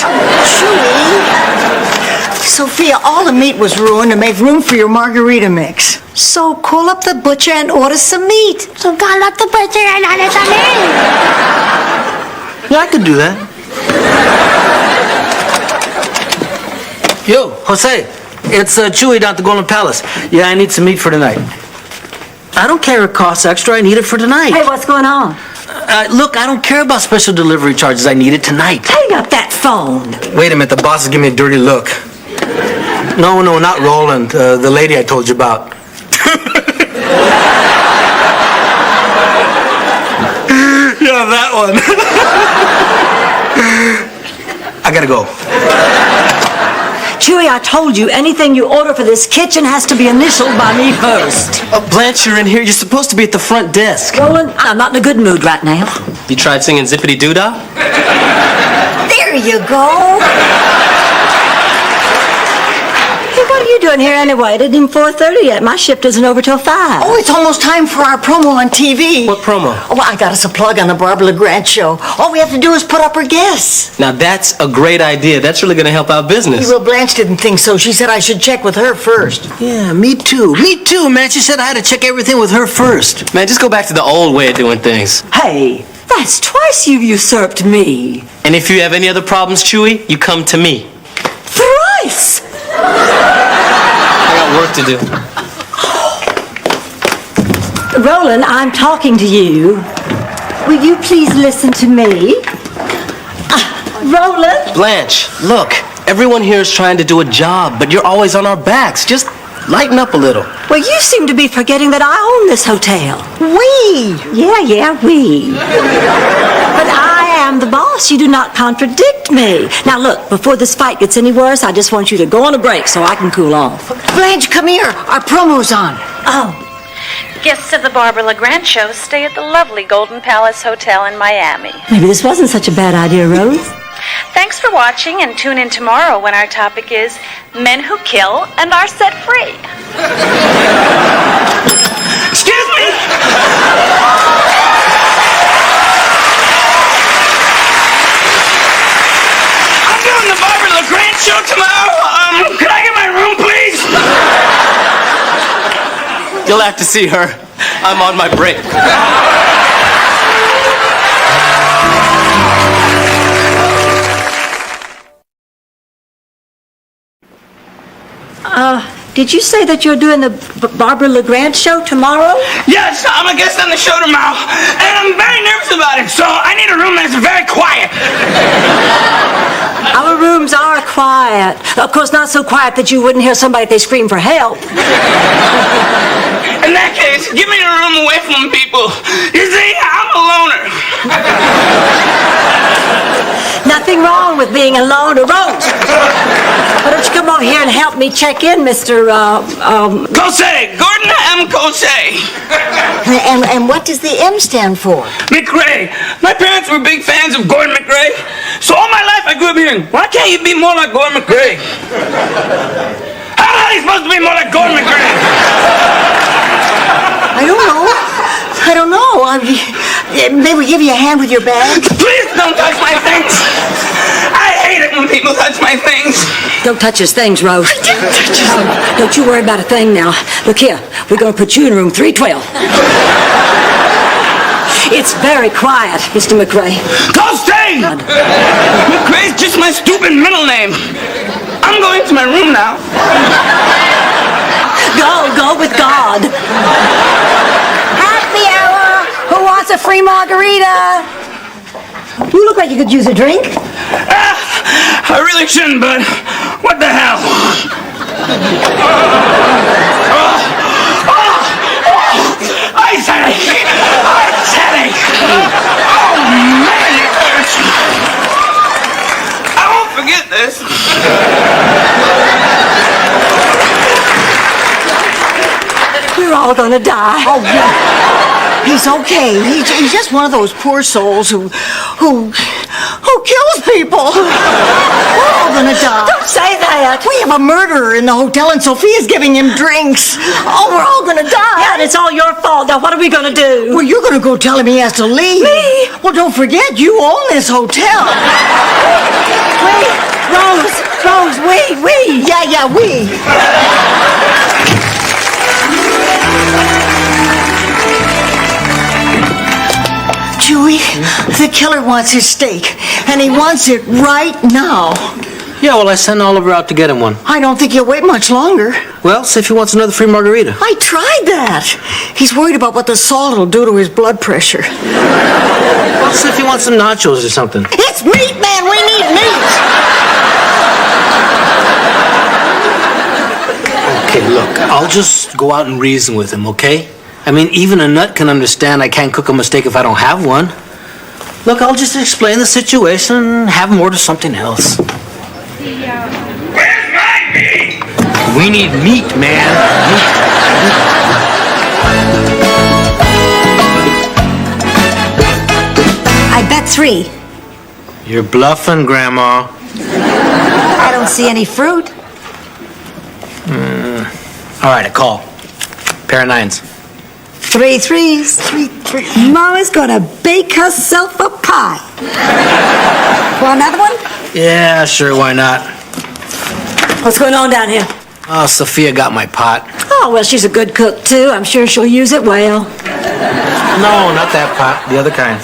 Speaker 1: Sophia, all the meat was ruined to make room for your margarita mix.
Speaker 2: So call up the butcher and order some meat.
Speaker 7: So call up the butcher and order some meat.
Speaker 4: I could do that. Yo, Jose, it's Chewy down at the Golden Palace. Yeah, I need some meat for tonight. I don't care if it costs extra. I need it for tonight.
Speaker 3: Hey, what's going on?
Speaker 4: Look, I don't care about special delivery charges. I need it tonight.
Speaker 3: Hang up that phone.
Speaker 4: Wait a minute. The boss is giving me a dirty look. No, not Roland. The lady I told you about. Yeah, that one. I gotta go.
Speaker 3: Chewy, I told you, anything you order for this kitchen has to be initialed by me first.
Speaker 5: Blanche, you're in here. You're supposed to be at the front desk.
Speaker 3: Roland, I'm not in a good mood right now.
Speaker 5: You tried singing Zippity Doo-Dah?
Speaker 2: There you go.
Speaker 3: Hey, what are you doing here anyway? It isn't even 4:30 yet. My shift isn't over till 5.
Speaker 1: Oh, it's almost time for our promo on TV.
Speaker 5: What promo?
Speaker 1: Oh, I got us a plug on the Barbara LeGrand show. All we have to do is put up her guests.
Speaker 5: Now, that's a great idea. That's really going to help our business.
Speaker 1: Well, Blanche didn't think so. She said I should check with her first.
Speaker 4: Yeah, me too. Me too, man. She said I had to check everything with her first.
Speaker 5: Man, just go back to the old way of doing things.
Speaker 3: Hey, that's twice you've usurped me.
Speaker 5: And if you have any other problems, Chewy, you come to me.
Speaker 3: Thrice!
Speaker 5: I got work to do.
Speaker 3: Roland, I'm talking to you. Will you please listen to me? Roland?
Speaker 5: Blanche, look. Everyone here is trying to do a job, but you're always on our backs. Just lighten up a little.
Speaker 3: Well, you seem to be forgetting that I own this hotel.
Speaker 1: We?
Speaker 3: Yeah, we. But I am the boss. You do not contradict me. Now, look, before this fight gets any worse, I just want you to go on a break so I can cool off.
Speaker 1: Blanche, come here. Our promo's on.
Speaker 3: Oh.
Speaker 15: Guests of the Barbara LeGrand show stay at the lovely Golden Palace Hotel in Miami.
Speaker 3: Maybe this wasn't such a bad idea, Rose.
Speaker 15: Thanks for watching, and tune in tomorrow when our topic is Men Who Kill and Are Set Free.
Speaker 10: Excuse me! I'm doing the Barbara LeGrand show tomorrow. Could I get my room, please?
Speaker 5: You'll have to see her. I'm on my break.
Speaker 3: Did you say that you're doing the Barbara LeGrand show tomorrow?
Speaker 10: Yes, I'm a guest on the show tomorrow, and I'm very nervous about it, so I need a room that's very quiet.
Speaker 3: Our rooms are quiet. Of course, not so quiet that you wouldn't hear somebody if they scream for help.
Speaker 10: In that case, give me a room away from people. You see, I'm a loner.
Speaker 3: Nothing wrong with being a loner, Rose. Why don't you come over here and help me check in, Mr.
Speaker 10: Cosay, Gordon M. Cosay.
Speaker 1: And what does the M stand for?
Speaker 10: McRae. My parents were big fans of Gordon McRae, so all my life I grew up hearing, why can't you be more like Gordon McRae? How are you supposed to be more like Gordon McRae?
Speaker 1: I don't know. May we give you a hand with your bag?
Speaker 10: Please don't touch my things. I hate it when people touch my things.
Speaker 3: Don't touch his things, Rose. Don't you worry about a thing now. Look here, we're going to put you in room 312. It's very quiet, Mr. McRae.
Speaker 10: Cosay! McRae's just my stupid middle name. I'm going to my room now.
Speaker 3: Go with God.
Speaker 2: Happy hour. Who wants a free margarita?
Speaker 3: You look like you could use a drink.
Speaker 10: I really shouldn't, but what the hell? Ice headache! Ice headache! Oh, man, it hurts. I won't forget this.
Speaker 3: We're all gonna die.
Speaker 1: Oh, yeah. He's okay. He's just one of those poor souls who kills people. We're all gonna die.
Speaker 3: Don't say that.
Speaker 1: We have a murderer in the hotel, and Sophia's giving him drinks. Oh, we're all gonna die.
Speaker 3: Yeah, and it's all your fault. Now, what are we gonna do?
Speaker 1: Well, you're gonna go tell him he has to leave.
Speaker 3: Me?
Speaker 1: Well, don't forget, you own this hotel.
Speaker 3: Rose, we.
Speaker 1: Yeah, we. Chewie, the killer wants his steak, and he wants it right now.
Speaker 4: Yeah, well, I sent Oliver out to get him one.
Speaker 1: I don't think he'll wait much longer.
Speaker 4: Well, see if he wants another free margarita.
Speaker 1: I tried that. He's worried about what the salt will do to his blood pressure.
Speaker 4: Well, see if he wants some nachos or something.
Speaker 1: It's meat, man. We need meat.
Speaker 4: Okay, look, I'll just go out and reason with him, okay? I mean, even a nut can understand I can't cook a mistake if I don't have one. Look, I'll just explain the situation and have him order something else.
Speaker 12: Where's my meat?
Speaker 4: We need meat, man.
Speaker 2: I bet 3.
Speaker 4: You're bluffing, Grandma.
Speaker 2: I don't see any fruit.
Speaker 4: All right, a call. Pair of 9s.
Speaker 2: 3 threes.
Speaker 1: 3 3.
Speaker 2: Mama's gonna bake herself a pie. Want another one?
Speaker 4: Yeah, sure, why not?
Speaker 3: What's going on down here?
Speaker 4: Oh, Sophia got my pot.
Speaker 3: Oh, well, she's a good cook, too. I'm sure she'll use it well.
Speaker 4: No, not that pot. The other kind.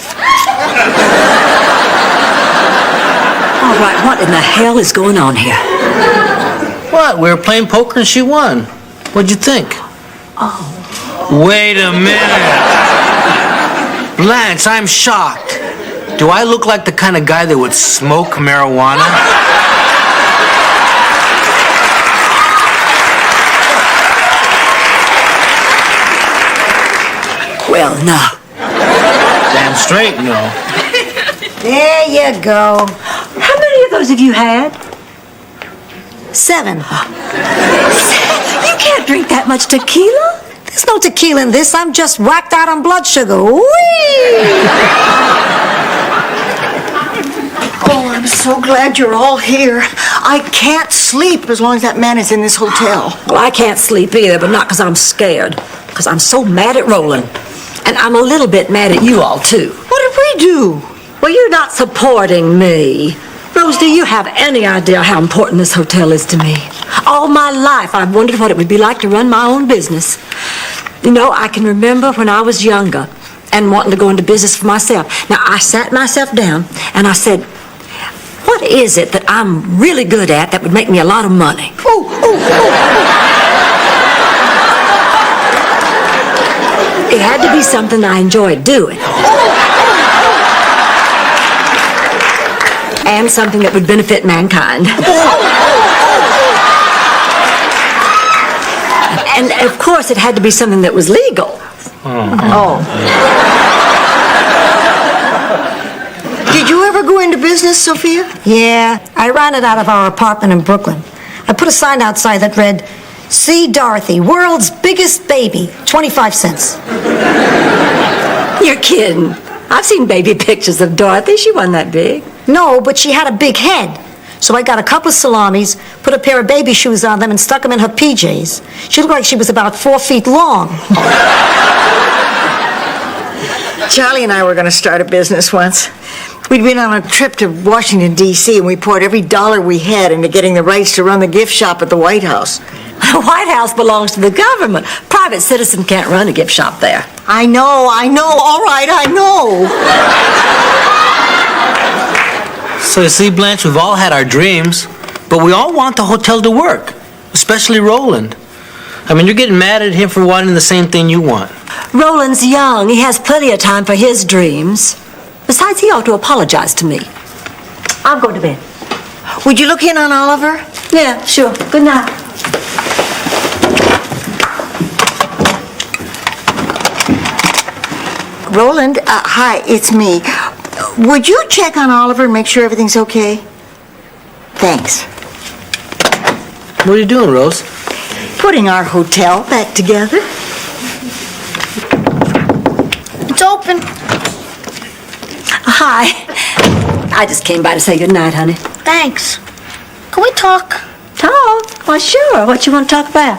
Speaker 3: All right, what in the hell is going on here?
Speaker 4: What? We were playing poker and she won. What'd you think?
Speaker 3: Oh.
Speaker 4: Wait a minute. Blanche, I'm shocked. Do I look like the kind of guy that would smoke marijuana?
Speaker 3: Well, no.
Speaker 4: Damn straight, no.
Speaker 2: There you go.
Speaker 3: How many of those have you had?
Speaker 2: 7.
Speaker 3: You can't drink that much tequila.
Speaker 2: There's no tequila in this. I'm just whacked out on blood sugar. Whee!
Speaker 1: Oh, I'm so glad you're all here. I can't sleep as long as that man is in this hotel.
Speaker 3: Well, I can't sleep either, but not because I'm scared. Because I'm so mad at Roland. And I'm a little bit mad at you all, too.
Speaker 1: What did we do?
Speaker 3: Well, you're not supporting me. Rose, do you have any idea how important this hotel is to me? All my life, I've wondered what it would be like to run my own business. You know, I can remember when I was younger and wanting to go into business for myself. Now, I sat myself down and I said, what is it that I'm really good at that would make me a lot of money? It had to be something I enjoyed doing. And something that would benefit mankind. And of course, it had to be something that was legal.
Speaker 1: Oh. Did you ever go into business, Sophia?
Speaker 2: Yeah, I ran it out of our apartment in Brooklyn. I put a sign outside that read, "See Dorothy, world's biggest baby, 25 cents.
Speaker 3: You're kidding. I've seen baby pictures of Dorothy. She wasn't that big.
Speaker 2: No, but she had a big head. So I got a couple of salamis, put a pair of baby shoes on them, and stuck them in her PJs. She looked like she was about 4 feet long.
Speaker 1: Charlie and I were going to start a business once. We'd been on a trip to Washington, D.C., and we poured every dollar we had into getting the rights to run the gift shop at the White House.
Speaker 3: The White House belongs to the government. Private citizen can't run a gift shop there.
Speaker 1: I know. All right, I know.
Speaker 4: So you see, Blanche, we've all had our dreams, but we all want the hotel to work, especially Roland. I mean, you're getting mad at him for wanting the same thing you want.
Speaker 3: Roland's young. He has plenty of time for his dreams. Besides, he ought to apologize to me. I'm going to bed.
Speaker 1: Would you look in on Oliver?
Speaker 3: Yeah, sure. Good night.
Speaker 1: Roland, hi, it's me. Would you check on Oliver and make sure everything's okay? Thanks.
Speaker 4: What are you doing, Rose?
Speaker 1: Putting our hotel back together. It's open.
Speaker 3: Hi. I just came by to say good night, honey.
Speaker 7: Thanks. Can we talk?
Speaker 3: Talk? Why, sure. What you want to talk about?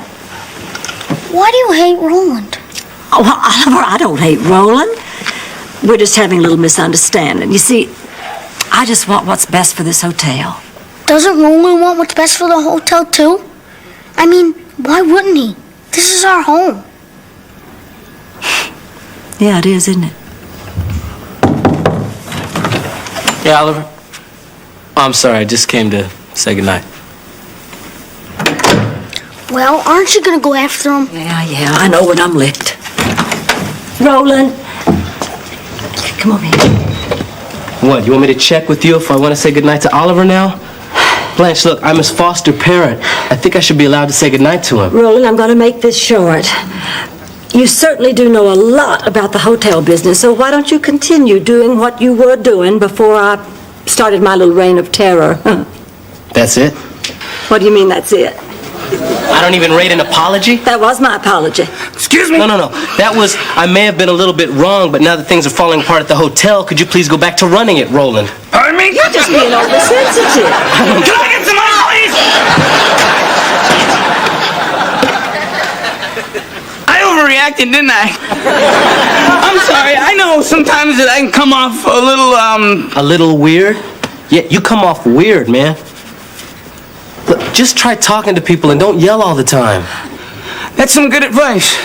Speaker 7: Why do you hate Roland?
Speaker 3: Oh, well, Oliver, I don't hate Roland. We're just having a little misunderstanding. You see, I just want what's best for this hotel.
Speaker 7: Doesn't Roland want what's best for the hotel, too? I mean, why wouldn't he? This is our home.
Speaker 3: Yeah, it is, isn't it?
Speaker 5: Hey, Oliver. Oh, I'm sorry, I just came to say goodnight.
Speaker 7: Well, aren't you gonna go after him?
Speaker 3: Yeah, I know when I'm licked. Roland. Come over here.
Speaker 5: What, you want me to check with you if I want to say goodnight to Oliver now? Blanche, look, I'm his foster parent. I think I should be allowed to say goodnight to him.
Speaker 3: Roland, I'm going to make this short. You certainly do know a lot about the hotel business, so why don't you continue doing what you were doing before I started my little reign of terror?
Speaker 5: That's it?
Speaker 3: What do you mean, that's it?
Speaker 5: I don't even rate an apology?
Speaker 3: That was my apology.
Speaker 5: Excuse me? No. That was, I may have been a little bit wrong, but now that things are falling apart at the hotel, could you please go back to running it, Roland?
Speaker 12: Pardon me?
Speaker 3: You're just being oversensitive.
Speaker 12: Can I get some money, please? I overreacted, didn't I? I'm sorry. I know sometimes that I can come off a little,
Speaker 5: A little weird? Yeah, you come off weird, man. Look, just try talking to people and don't yell all the time.
Speaker 12: That's some good advice.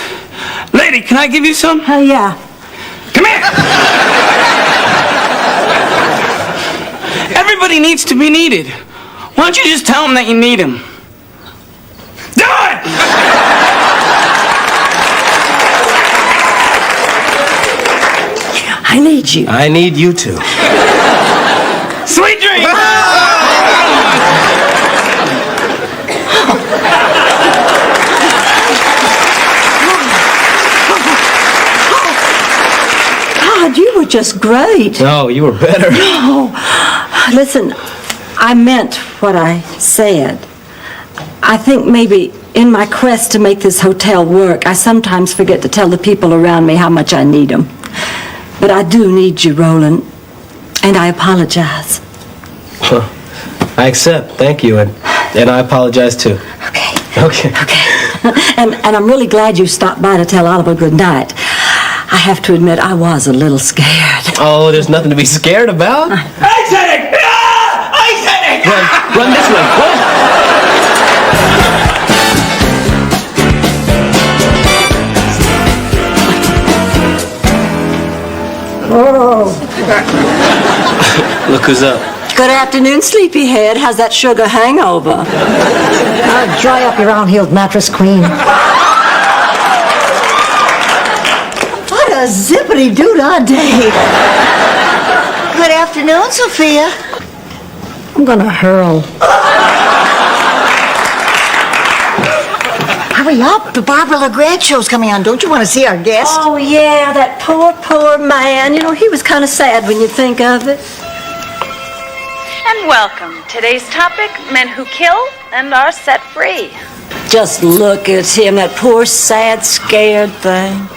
Speaker 12: Lady, can I give you some?
Speaker 3: Oh, yeah.
Speaker 12: Come here! Everybody needs to be needed. Why don't you just tell them that you need them? Do it!
Speaker 3: I need you.
Speaker 5: I need you too.
Speaker 12: Sweet dreams!
Speaker 3: God, you were just great.
Speaker 5: No, you were better.
Speaker 3: No. Listen, I meant what I said. I think maybe in my quest to make this hotel work, I sometimes forget to tell the people around me how much I need them. But I do need you, Roland, and I apologize.
Speaker 5: I accept, thank you, and I apologize too. Okay.
Speaker 3: And I'm really glad you stopped by to tell Oliver good night. I have to admit, I was a little scared.
Speaker 5: Oh, there's nothing to be scared about.
Speaker 12: I said it! I said it!
Speaker 5: Run this way, run!
Speaker 3: Oh.
Speaker 5: Look who's up.
Speaker 3: Good afternoon, sleepyhead. How's that sugar hangover?
Speaker 2: Dry up your round-heeled mattress, queen.
Speaker 1: What a zippity-doo-dah day. Good afternoon, Sophia.
Speaker 2: I'm gonna hurl.
Speaker 1: Hurry up. The Barbara LeGrand show's coming on. Don't you want to see our guest?
Speaker 3: Oh, yeah, that poor man. You know, he was kind of sad when you think of it.
Speaker 15: And welcome. Today's topic, men who kill and are set free.
Speaker 3: Just look at him, that poor, sad, scared thing.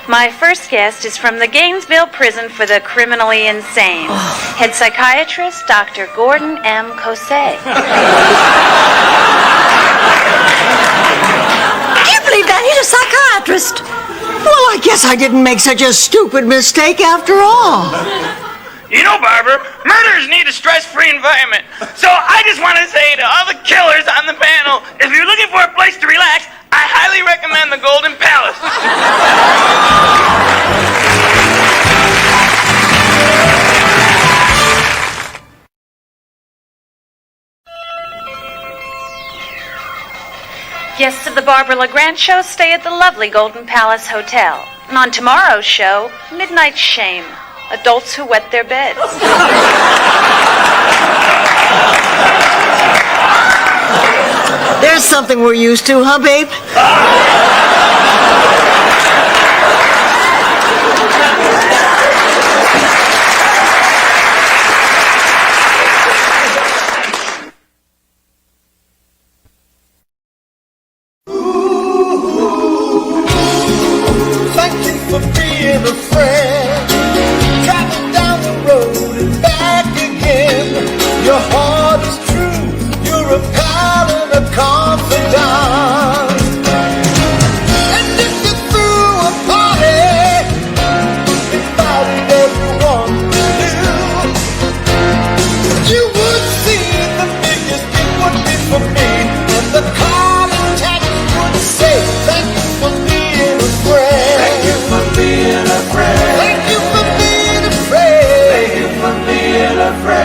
Speaker 15: My first guest is from the Gainesville Prison for the Criminally Insane. Head psychiatrist, Dr. Gordon M. Cosset.
Speaker 3: Can you believe that? He's a psychiatrist.
Speaker 1: Well, I guess I didn't make such a stupid mistake after all.
Speaker 12: You know, Barbara, murderers need a stress-free environment. So I just want to say to all the killers on the panel, if you're looking for a place to relax, I highly recommend the Golden Palace.
Speaker 15: Guests of the Barbara LeGrand Show stay at the lovely Golden Palace Hotel. And on tomorrow's show, Midnight Shame. Adults who wet their beds.
Speaker 1: There's something we're used to, huh, babe?
Speaker 11: Thank you for being a friend. Driving down the road and back again. Your heart is true. You're a pal and a confidant. And if you threw a party, invited everyone you knew, you would see the biggest thing would be for me. And the call and text would say, thank you for being a friend. Thank you for being a friend. Thank you for being a friend. Thank you for being a friend.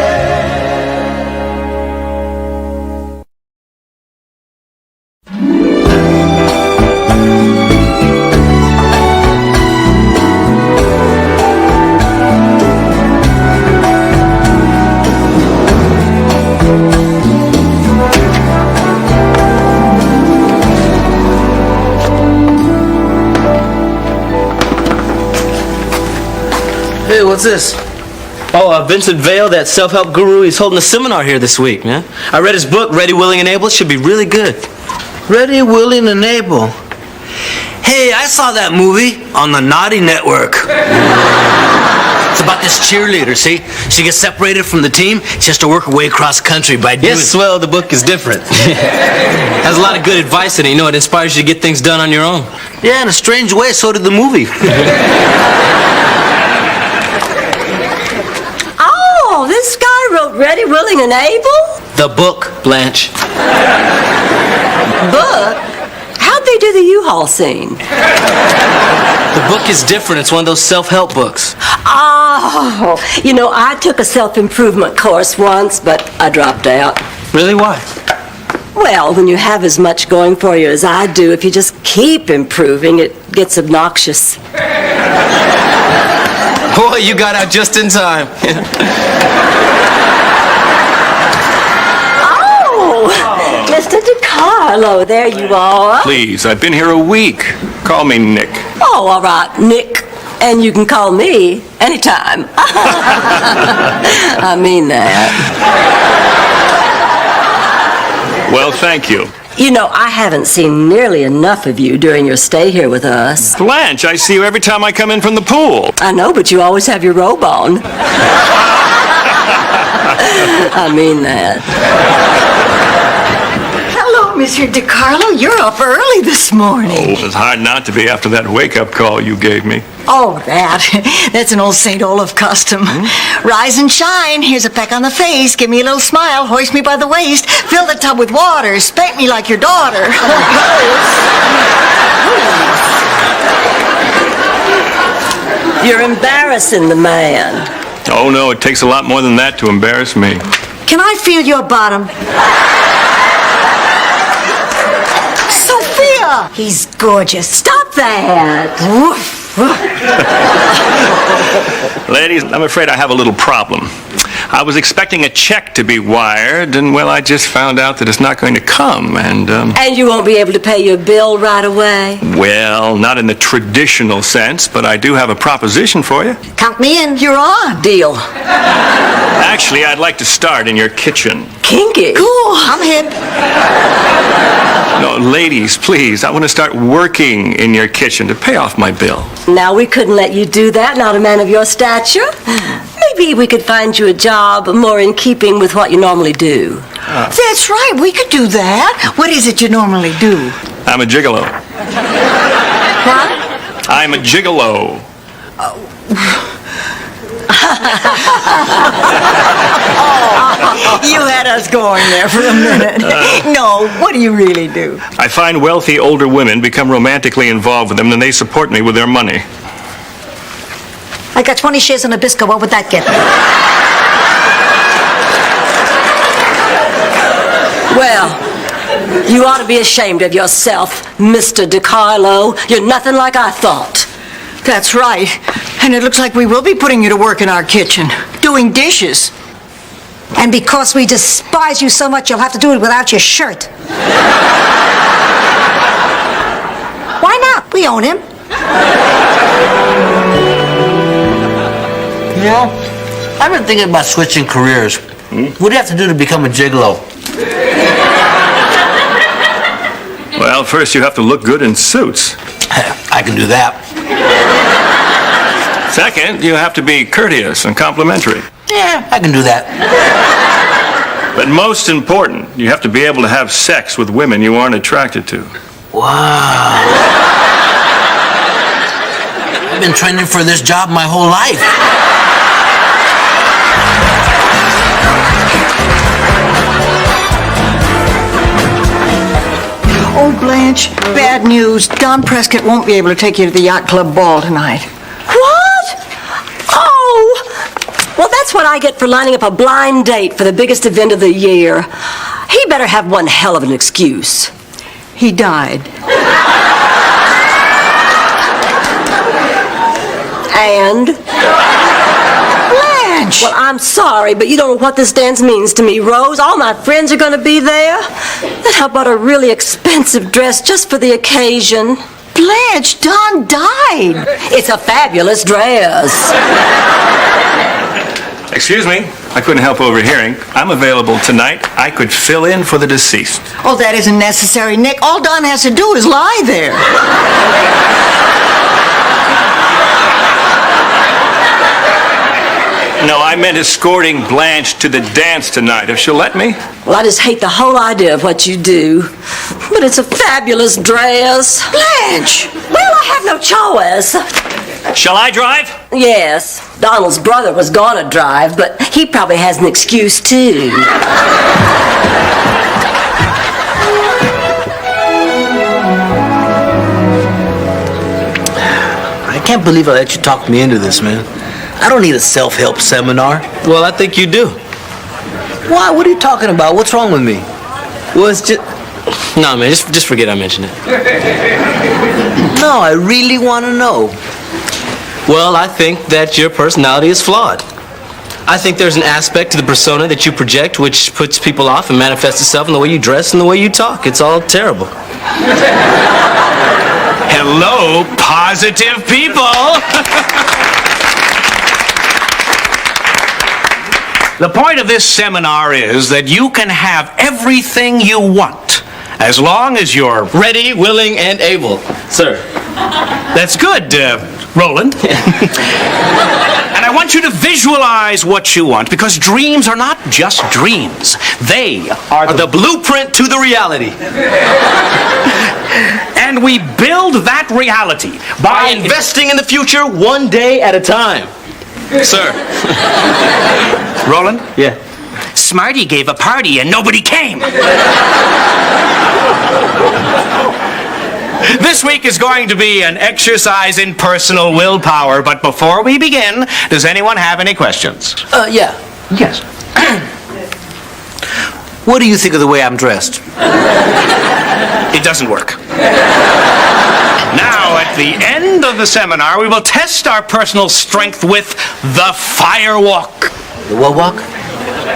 Speaker 4: what's this?
Speaker 5: Oh, Vincent Vale, that self-help guru, he's holding a seminar here this week, man. I read his book, Ready, Willing, and Able. It should be really good.
Speaker 4: Ready, Willing, and Able. Hey, I saw that movie on the Naughty Network. It's about this cheerleader, see? She gets separated from the team. She has to work her way across country by doing...
Speaker 5: Yes, well, the book is different. Has a lot of good advice in it. You know, it inspires you to get things done on your own.
Speaker 4: Yeah, in a strange way, so did the movie.
Speaker 3: Oh, this guy wrote Ready, Willing, and Able?
Speaker 5: The book, Blanche.
Speaker 3: Book? How'd they do the U-Haul scene?
Speaker 5: The book is different. It's one of those self-help books.
Speaker 3: Oh, you know, I took a self-improvement course once, but I dropped out.
Speaker 5: Really? Why?
Speaker 3: Well, when you have as much going for you as I do, if you just keep improving, it gets obnoxious.
Speaker 5: Boy, you got out just in time.
Speaker 3: Oh, Mr. DiCarlo, there you are.
Speaker 16: Please, I've been here a week. Call me Nick.
Speaker 3: Oh, all right, Nick. And you can call me anytime. I mean that.
Speaker 16: Well, thank you.
Speaker 3: You know, I haven't seen nearly enough of you during your stay here with us.
Speaker 16: Blanche, I see you every time I come in from the pool.
Speaker 3: I know, but you always have your robe on. I mean that.
Speaker 1: Hello, Mr. DiCarlo. You're up early this morning.
Speaker 16: Oh, it's hard not to be after that wake-up call you gave me.
Speaker 1: Oh, that's an old St. Olaf custom. Rise and shine. Here's a peck on the face. Give me a little smile. Hoist me by the waist. Fill the tub with water. Spank me like your daughter.
Speaker 3: You're embarrassing the man.
Speaker 16: Oh, no, it takes a lot more than that to embarrass me.
Speaker 2: Can I feel your bottom?
Speaker 1: Sophia!
Speaker 2: He's gorgeous.
Speaker 3: Stop that.
Speaker 16: Ladies, I'm afraid I have a little problem. I was expecting a check to be wired, and, well, I just found out that it's not going to come, and
Speaker 3: you won't be able to pay your bill right away?
Speaker 16: Well, not in the traditional sense, but I do have a proposition for you.
Speaker 2: Count me in.
Speaker 1: You're on.
Speaker 3: Deal.
Speaker 16: Actually, I'd like to start in your kitchen.
Speaker 3: Kinky.
Speaker 1: Cool. I'm hip.
Speaker 16: No, ladies, please, I want to start working in your kitchen to pay off my bill.
Speaker 3: Now, we couldn't let you do that, not a man of your stature. Maybe we could find you a job more in keeping with what you normally do.
Speaker 1: That's right. We could do that. What is it you normally do?
Speaker 16: I'm a gigolo.
Speaker 3: What?
Speaker 16: I'm a gigolo.
Speaker 1: You had us going there for a minute. No, what do you really do?
Speaker 16: I find wealthy older women become romantically involved with them, and they support me with their money.
Speaker 2: I got 20 shares in Nabisco. What would that get me?
Speaker 3: Well, you ought to be ashamed of yourself, Mr. DiCarlo. You're nothing like I thought.
Speaker 1: That's right. And it looks like we will be putting you to work in our kitchen, doing dishes.
Speaker 2: And because we despise you so much, you'll have to do it without your shirt. Why not? We own him.
Speaker 4: You know, I've been thinking about switching careers. What do you have to do to become a gigolo?
Speaker 16: Well, first you have to look good in suits.
Speaker 4: I can do that.
Speaker 16: Second, you have to be courteous and complimentary.
Speaker 4: Yeah, I can do that.
Speaker 16: But most important, you have to be able to have sex with women you aren't attracted to.
Speaker 4: Wow. I've been training for this job my whole life.
Speaker 1: Oh, Blanche, bad news. Don Prescott won't be able to take you to the yacht club ball tonight.
Speaker 3: What? Oh! Well, that's what I get for lining up a blind date for the biggest event of the year. He better have one hell of an excuse.
Speaker 1: He died.
Speaker 3: And?
Speaker 1: Blanche!
Speaker 3: Well, I'm sorry, but you don't know what this dance means to me, Rose. All my friends are going to be there. Then how about a really expensive dress just for the occasion?
Speaker 1: Blanche, Don died.
Speaker 3: It's a fabulous dress.
Speaker 16: Excuse me, I couldn't help overhearing. I'm available tonight. I could fill in for the deceased.
Speaker 1: Oh, that isn't necessary, Nick. All Don has to do is lie there.
Speaker 16: No, I meant escorting Blanche to the dance tonight, if she'll let me.
Speaker 3: Well, I just hate the whole idea of what you do. But it's a fabulous dress.
Speaker 1: Blanche!
Speaker 3: Well, I have no choice.
Speaker 16: Shall I drive?
Speaker 3: Yes. Donald's brother was gonna drive, but he probably has an excuse, too.
Speaker 4: I can't believe I let you talk me into this, man. I don't need a self-help seminar.
Speaker 5: Well, I think you do.
Speaker 4: Why? What are you talking about? What's wrong with me?
Speaker 5: Well, it's just... No, man, just forget I mentioned it.
Speaker 4: No, I really want to know.
Speaker 5: Well, I think that your personality is flawed. I think there's an aspect to the persona that you project which puts people off and manifests itself in the way you dress and the way you talk. It's all terrible.
Speaker 9: Hello, positive people! The point of this seminar is that you can have everything you want as long as you're
Speaker 5: Ready, willing, and able. Sir.
Speaker 9: That's good, Roland. And I want you to visualize what you want, because dreams are not just dreams. They are
Speaker 5: The blueprint to the reality.
Speaker 9: And we build that reality
Speaker 5: By investing in the future one day at a time. Sir.
Speaker 9: Roland?
Speaker 5: Yeah.
Speaker 9: Smarty gave a party and nobody came. This week is going to be an exercise in personal willpower, but before we begin, does anyone have any questions?
Speaker 5: Yeah.
Speaker 9: Yes.
Speaker 4: What do you think of the way I'm dressed?
Speaker 9: It doesn't work. Now, at the end of the seminar, we will test our personal strength with the fire walk.
Speaker 4: The what walk?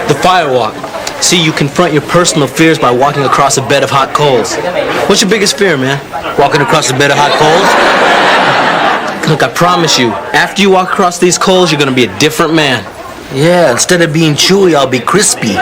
Speaker 5: The fire walk. See, you confront your personal fears by walking across a bed of hot coals. What's your biggest fear, man?
Speaker 4: Walking across a bed of hot coals?
Speaker 5: Look, I promise you, after you walk across these coals, you're gonna be a different man.
Speaker 4: Yeah, instead of being chewy, I'll be crispy.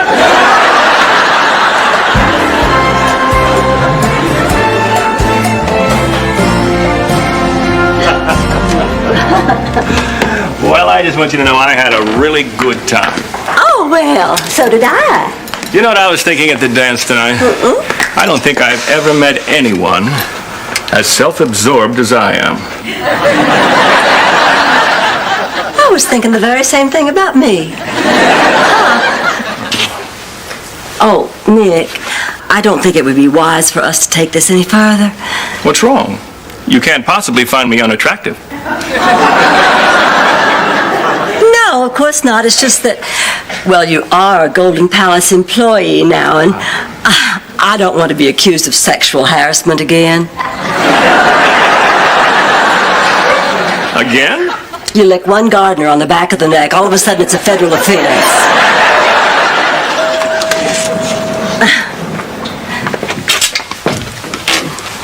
Speaker 16: Well, I just want you to know I had a really good time.
Speaker 3: Oh, well, so did I.
Speaker 16: You know what I was thinking at the dance tonight? I don't think I've ever met anyone as self-absorbed as I am.
Speaker 3: I was thinking the very same thing about me. Oh, Nick, I don't think it would be wise for us to take this any further.
Speaker 16: What's wrong? You can't possibly find me unattractive.
Speaker 3: No, of course not. It's just that, well, you are a Golden Palace employee now, and I don't want to be accused of sexual harassment again.
Speaker 16: Again?
Speaker 3: You lick one gardener on the back of the neck, all of a sudden it's a federal offense.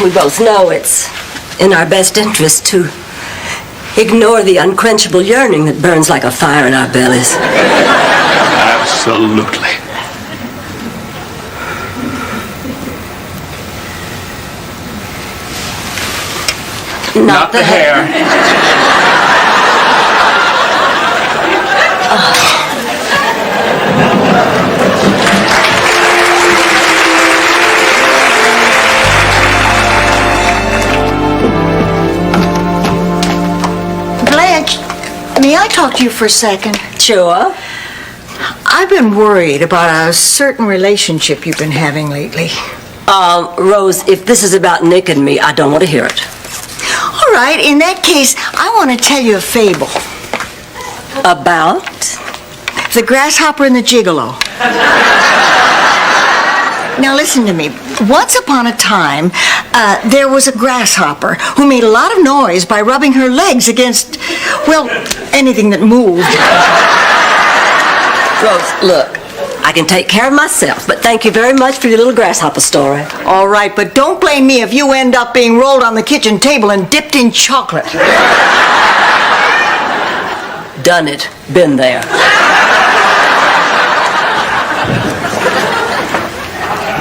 Speaker 3: We both know it's in our best interest to ignore the unquenchable yearning that burns like a fire in our bellies.
Speaker 16: Absolutely.
Speaker 3: Not the hair.
Speaker 1: Blanche, may I talk to you for a second?
Speaker 3: Sure.
Speaker 1: I've been worried about a certain relationship you've been having lately.
Speaker 3: Rose, if this is about Nick and me, I don't want to hear it.
Speaker 1: All right, in that case, I want to tell you a fable.
Speaker 3: About?
Speaker 1: The Grasshopper and the Gigolo. Now listen to me. Once upon a time, there was a grasshopper who made a lot of noise by rubbing her legs against, well, anything that moved.
Speaker 3: Rose, look, I can take care of myself, but thank you very much for your little grasshopper story.
Speaker 1: All right, but don't blame me if you end up being rolled on the kitchen table and dipped in chocolate.
Speaker 3: Done it. Been there.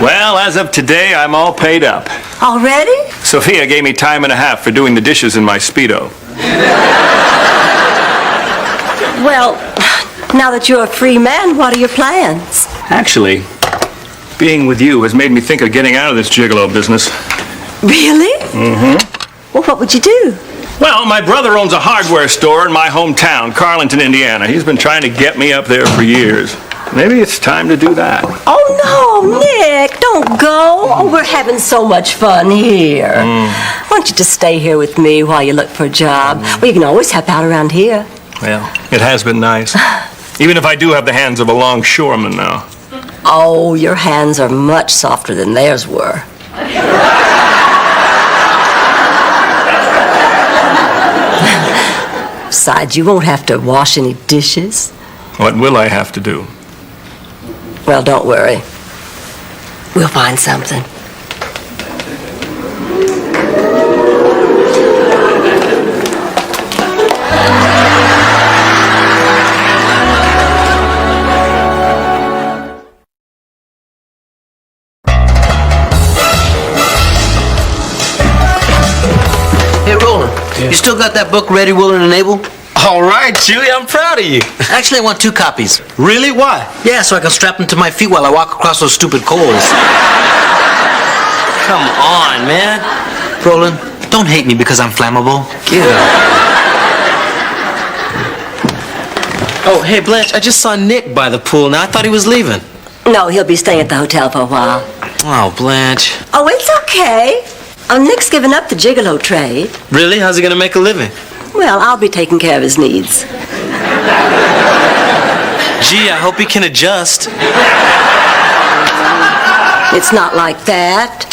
Speaker 16: Well, as of today, I'm all paid up.
Speaker 3: Already?
Speaker 16: Sophia gave me time and a half for doing the dishes in my Speedo.
Speaker 3: Well, now that you're a free man, what are your plans?
Speaker 16: Actually, being with you has made me think of getting out of this gigolo business.
Speaker 3: Really?
Speaker 16: Mm-hmm.
Speaker 3: Well, what would you do?
Speaker 16: Well, my brother owns a hardware store in my hometown, Carlinton, Indiana. He's been trying to get me up there for years. Maybe it's time to do that.
Speaker 3: Oh, no, Nick, don't go. Oh, we're having so much fun here. Why don't you just stay here with me while you look for a job? Well, you can always help out around here.
Speaker 16: Well, it has been nice. Even if I do have the hands of a longshoreman now.
Speaker 3: Oh, your hands are much softer than theirs were. Besides, you won't have to wash any dishes.
Speaker 16: What will I have to do?
Speaker 3: Well, don't worry. We'll find something.
Speaker 4: Hey, Roland, you still got that book Ready, Willing, and Able?
Speaker 5: All right, Chewie, I'm proud of you.
Speaker 4: Actually, I want 2 copies.
Speaker 5: Really? Why?
Speaker 4: Yeah, so I can strap them to my feet while I walk across those stupid coals.
Speaker 5: Come on, man.
Speaker 4: Roland, don't hate me because I'm flammable.
Speaker 5: Oh, hey, Blanche, I just saw Nick by the pool. Now, I thought he was leaving.
Speaker 3: No, he'll be staying at the hotel for a while.
Speaker 5: Oh, Blanche.
Speaker 3: Oh, it's okay. Oh, Nick's given up the gigolo trade.
Speaker 5: Really? How's he going to make a living?
Speaker 3: Well, I'll be taking care of his needs.
Speaker 5: Gee, I hope he can adjust.
Speaker 3: It's not like that.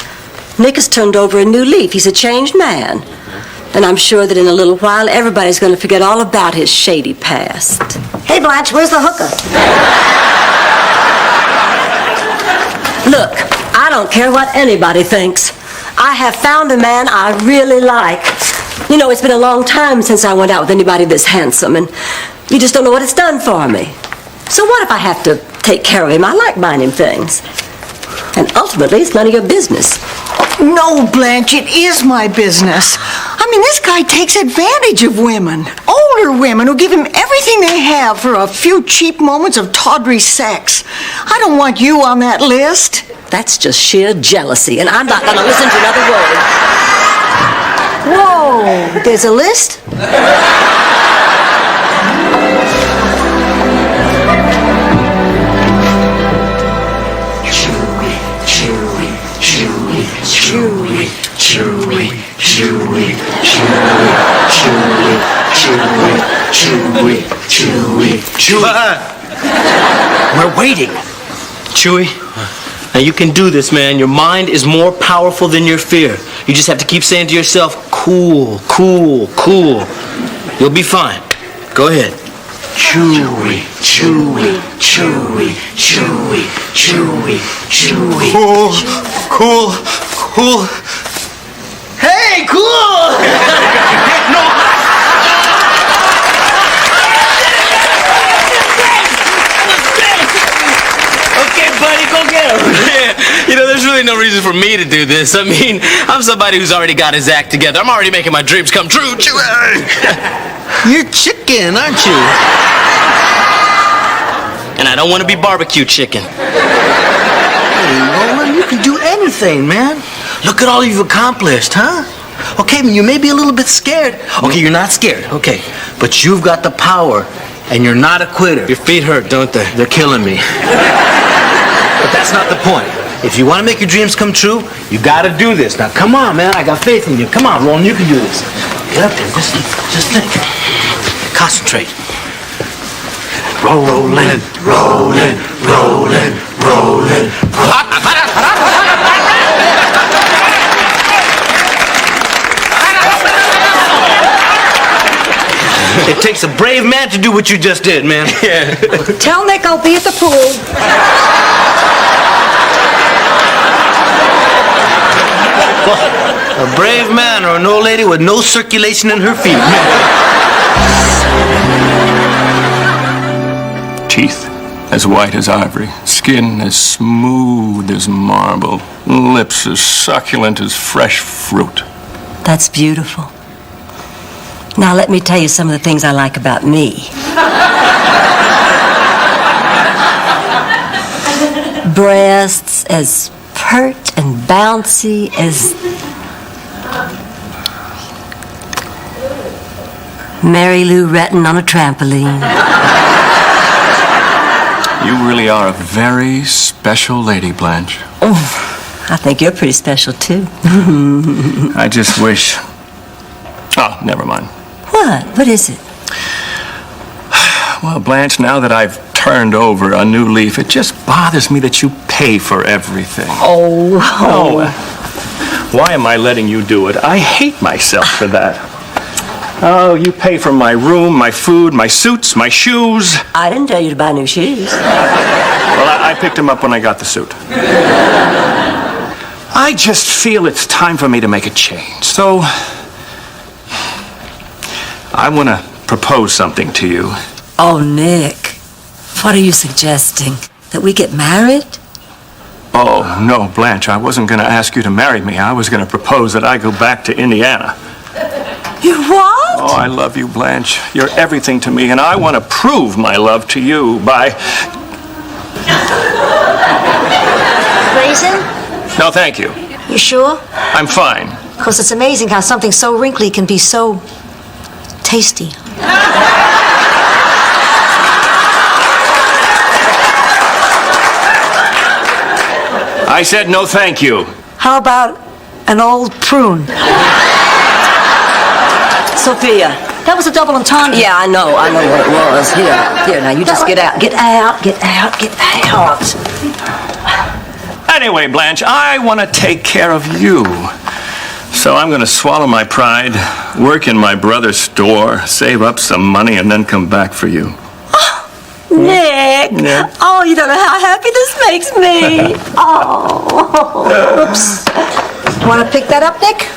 Speaker 3: Nick has turned over a new leaf. He's a changed man. And I'm sure that in a little while, everybody's going to forget all about his shady past.
Speaker 2: Hey, Blanche, where's the hooker?
Speaker 3: Look, I don't care what anybody thinks. I have found a man I really like. You know, it's been a long time since I went out with anybody this handsome, and you just don't know what it's done for me. So what if I have to take care of him? I like buying him things. And ultimately, it's none of your business.
Speaker 1: No, Blanche, it is my business. I mean, this guy takes advantage of women. Older women who give him everything they have for a few cheap moments of tawdry sex. I don't want you on that list.
Speaker 3: That's just sheer jealousy, and I'm not going to listen to another word.
Speaker 2: Whoa, there's a list?
Speaker 4: We're waiting.
Speaker 5: Chewie, now you can do this, man. Your mind is more powerful than your fear. You just have to keep saying to yourself, cool, cool, cool. You'll be fine. Go ahead.
Speaker 10: Chewy, chewy, chewy, chewy, chewy, chewy.
Speaker 5: Cool, cool, cool. Hey, cool! Okay, buddy, go get him. You know, there's really no reason for me to do this. I mean, I'm somebody who's already got his act together. I'm already making my dreams come true.
Speaker 4: You're chicken, aren't you?
Speaker 5: And I don't want to be barbecue chicken.
Speaker 4: Hey, Roland, you can do anything, man. Look at all you've accomplished, huh? Okay, you may be a little bit scared. Okay, you're not scared, okay. But you've got the power, and you're not a quitter.
Speaker 5: Your feet hurt, don't they?
Speaker 4: They're killing me. But that's not the point. If you want to make your dreams come true, you got to do this. Now, come on, man. I got faith in you. Come on, Roland, you can do this. Get up there. Just think. Concentrate. Rolling, rolling, rolling, rolling. It takes a brave man to do what you just did, man.
Speaker 2: Tell Nick I'll be at the pool.
Speaker 4: A brave man or an old lady with no circulation in her feet.
Speaker 16: Teeth as white as ivory, skin as smooth as marble, lips as succulent as fresh fruit.
Speaker 3: That's beautiful. Now let me tell you some of the things I like about me. Breasts as pert and bouncy as Mary Lou Retton on a trampoline.
Speaker 16: You really are a very special lady, Blanche.
Speaker 3: Oh, I think you're pretty special, too.
Speaker 16: I just wish... Oh, never mind.
Speaker 3: What? What is it?
Speaker 16: Well, Blanche, now that I've turned over a new leaf, it just bothers me that you pay for everything.
Speaker 3: Oh.
Speaker 16: Why am I letting you do it? I hate myself for that. Oh, you pay for my room, my food, my suits, my shoes.
Speaker 3: I didn't tell you to buy new shoes.
Speaker 16: Well, I picked them up when I got the suit. I just feel it's time for me to make a change. So, I want to propose something to you.
Speaker 3: Oh, Nick, what are you suggesting? That we get married?
Speaker 16: Oh, no, Blanche, I wasn't going to ask you to marry me. I was going to propose that I go back to Indiana.
Speaker 3: You what?
Speaker 16: Oh, I love you, Blanche. You're everything to me, and I want to prove my love to you by...
Speaker 2: Raisin?
Speaker 16: No, thank you.
Speaker 2: You sure?
Speaker 16: I'm fine.
Speaker 2: Because it's amazing how something so wrinkly can be so tasty.
Speaker 16: I said no, thank you.
Speaker 2: How about an old prune?
Speaker 3: Sophia.
Speaker 2: That was a double entendre.
Speaker 3: Yeah, I know what it was. Here, now you just get out. Get out.
Speaker 16: Anyway, Blanche, I want to take care of you. So I'm going to swallow my pride, work in my brother's store, save up some money, and then come back for you.
Speaker 3: Nick.
Speaker 16: Yeah.
Speaker 3: Oh, you don't know how happy this makes me. Oh.
Speaker 2: Oops. Want to pick that up, Nick?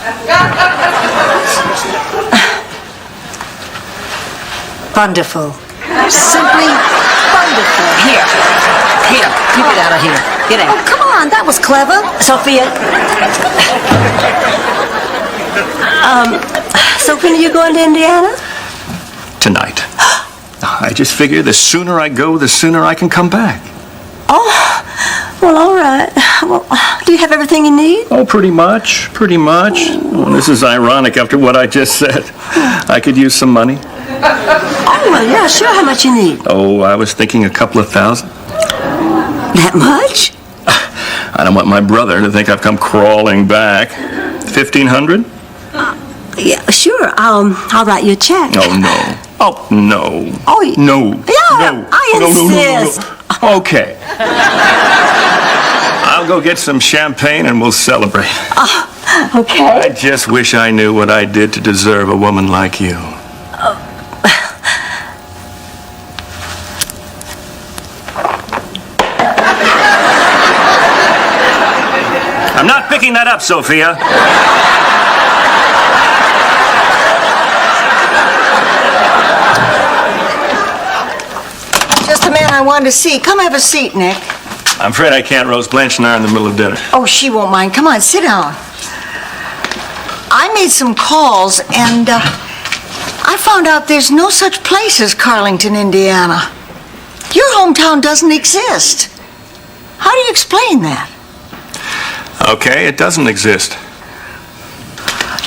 Speaker 2: Wonderful. Simply wonderful.
Speaker 3: Here, you get out of here. Get out.
Speaker 2: Oh, come on, that was clever.
Speaker 3: Sophia. So when are you going to Indiana?
Speaker 16: Tonight. I just figure the sooner I go, the sooner I can come back.
Speaker 3: Oh, well, all right. Well, do you have everything you need?
Speaker 16: Oh, pretty much. Oh, this is ironic after what I just said. I could use some money.
Speaker 3: Oh, well, yeah, sure. How much you need?
Speaker 16: Oh, I was thinking a couple of $1,000.
Speaker 3: That much?
Speaker 16: I don't want my brother to think I've come crawling back. 1,500?
Speaker 3: Yeah, sure. I'll write you a check.
Speaker 16: Oh, no. Oh, no.
Speaker 3: Oh,
Speaker 16: no.
Speaker 3: Yeah,
Speaker 16: No.
Speaker 3: I insist.
Speaker 16: No. Okay. I'll go get some champagne and we'll celebrate.
Speaker 3: Okay.
Speaker 16: I just wish I knew what I did to deserve a woman like you. I'm not picking that up, Sophia.
Speaker 1: Just the man I wanted to see. Come have a seat, Nick.
Speaker 16: I'm afraid I can't, Rose. Blanche and I are in the middle of dinner.
Speaker 1: Oh, she won't mind. Come on, sit down. I made some calls, and I found out there's no such place as Carlington, Indiana. Your hometown doesn't exist. How do you explain that?
Speaker 16: Okay, it doesn't exist.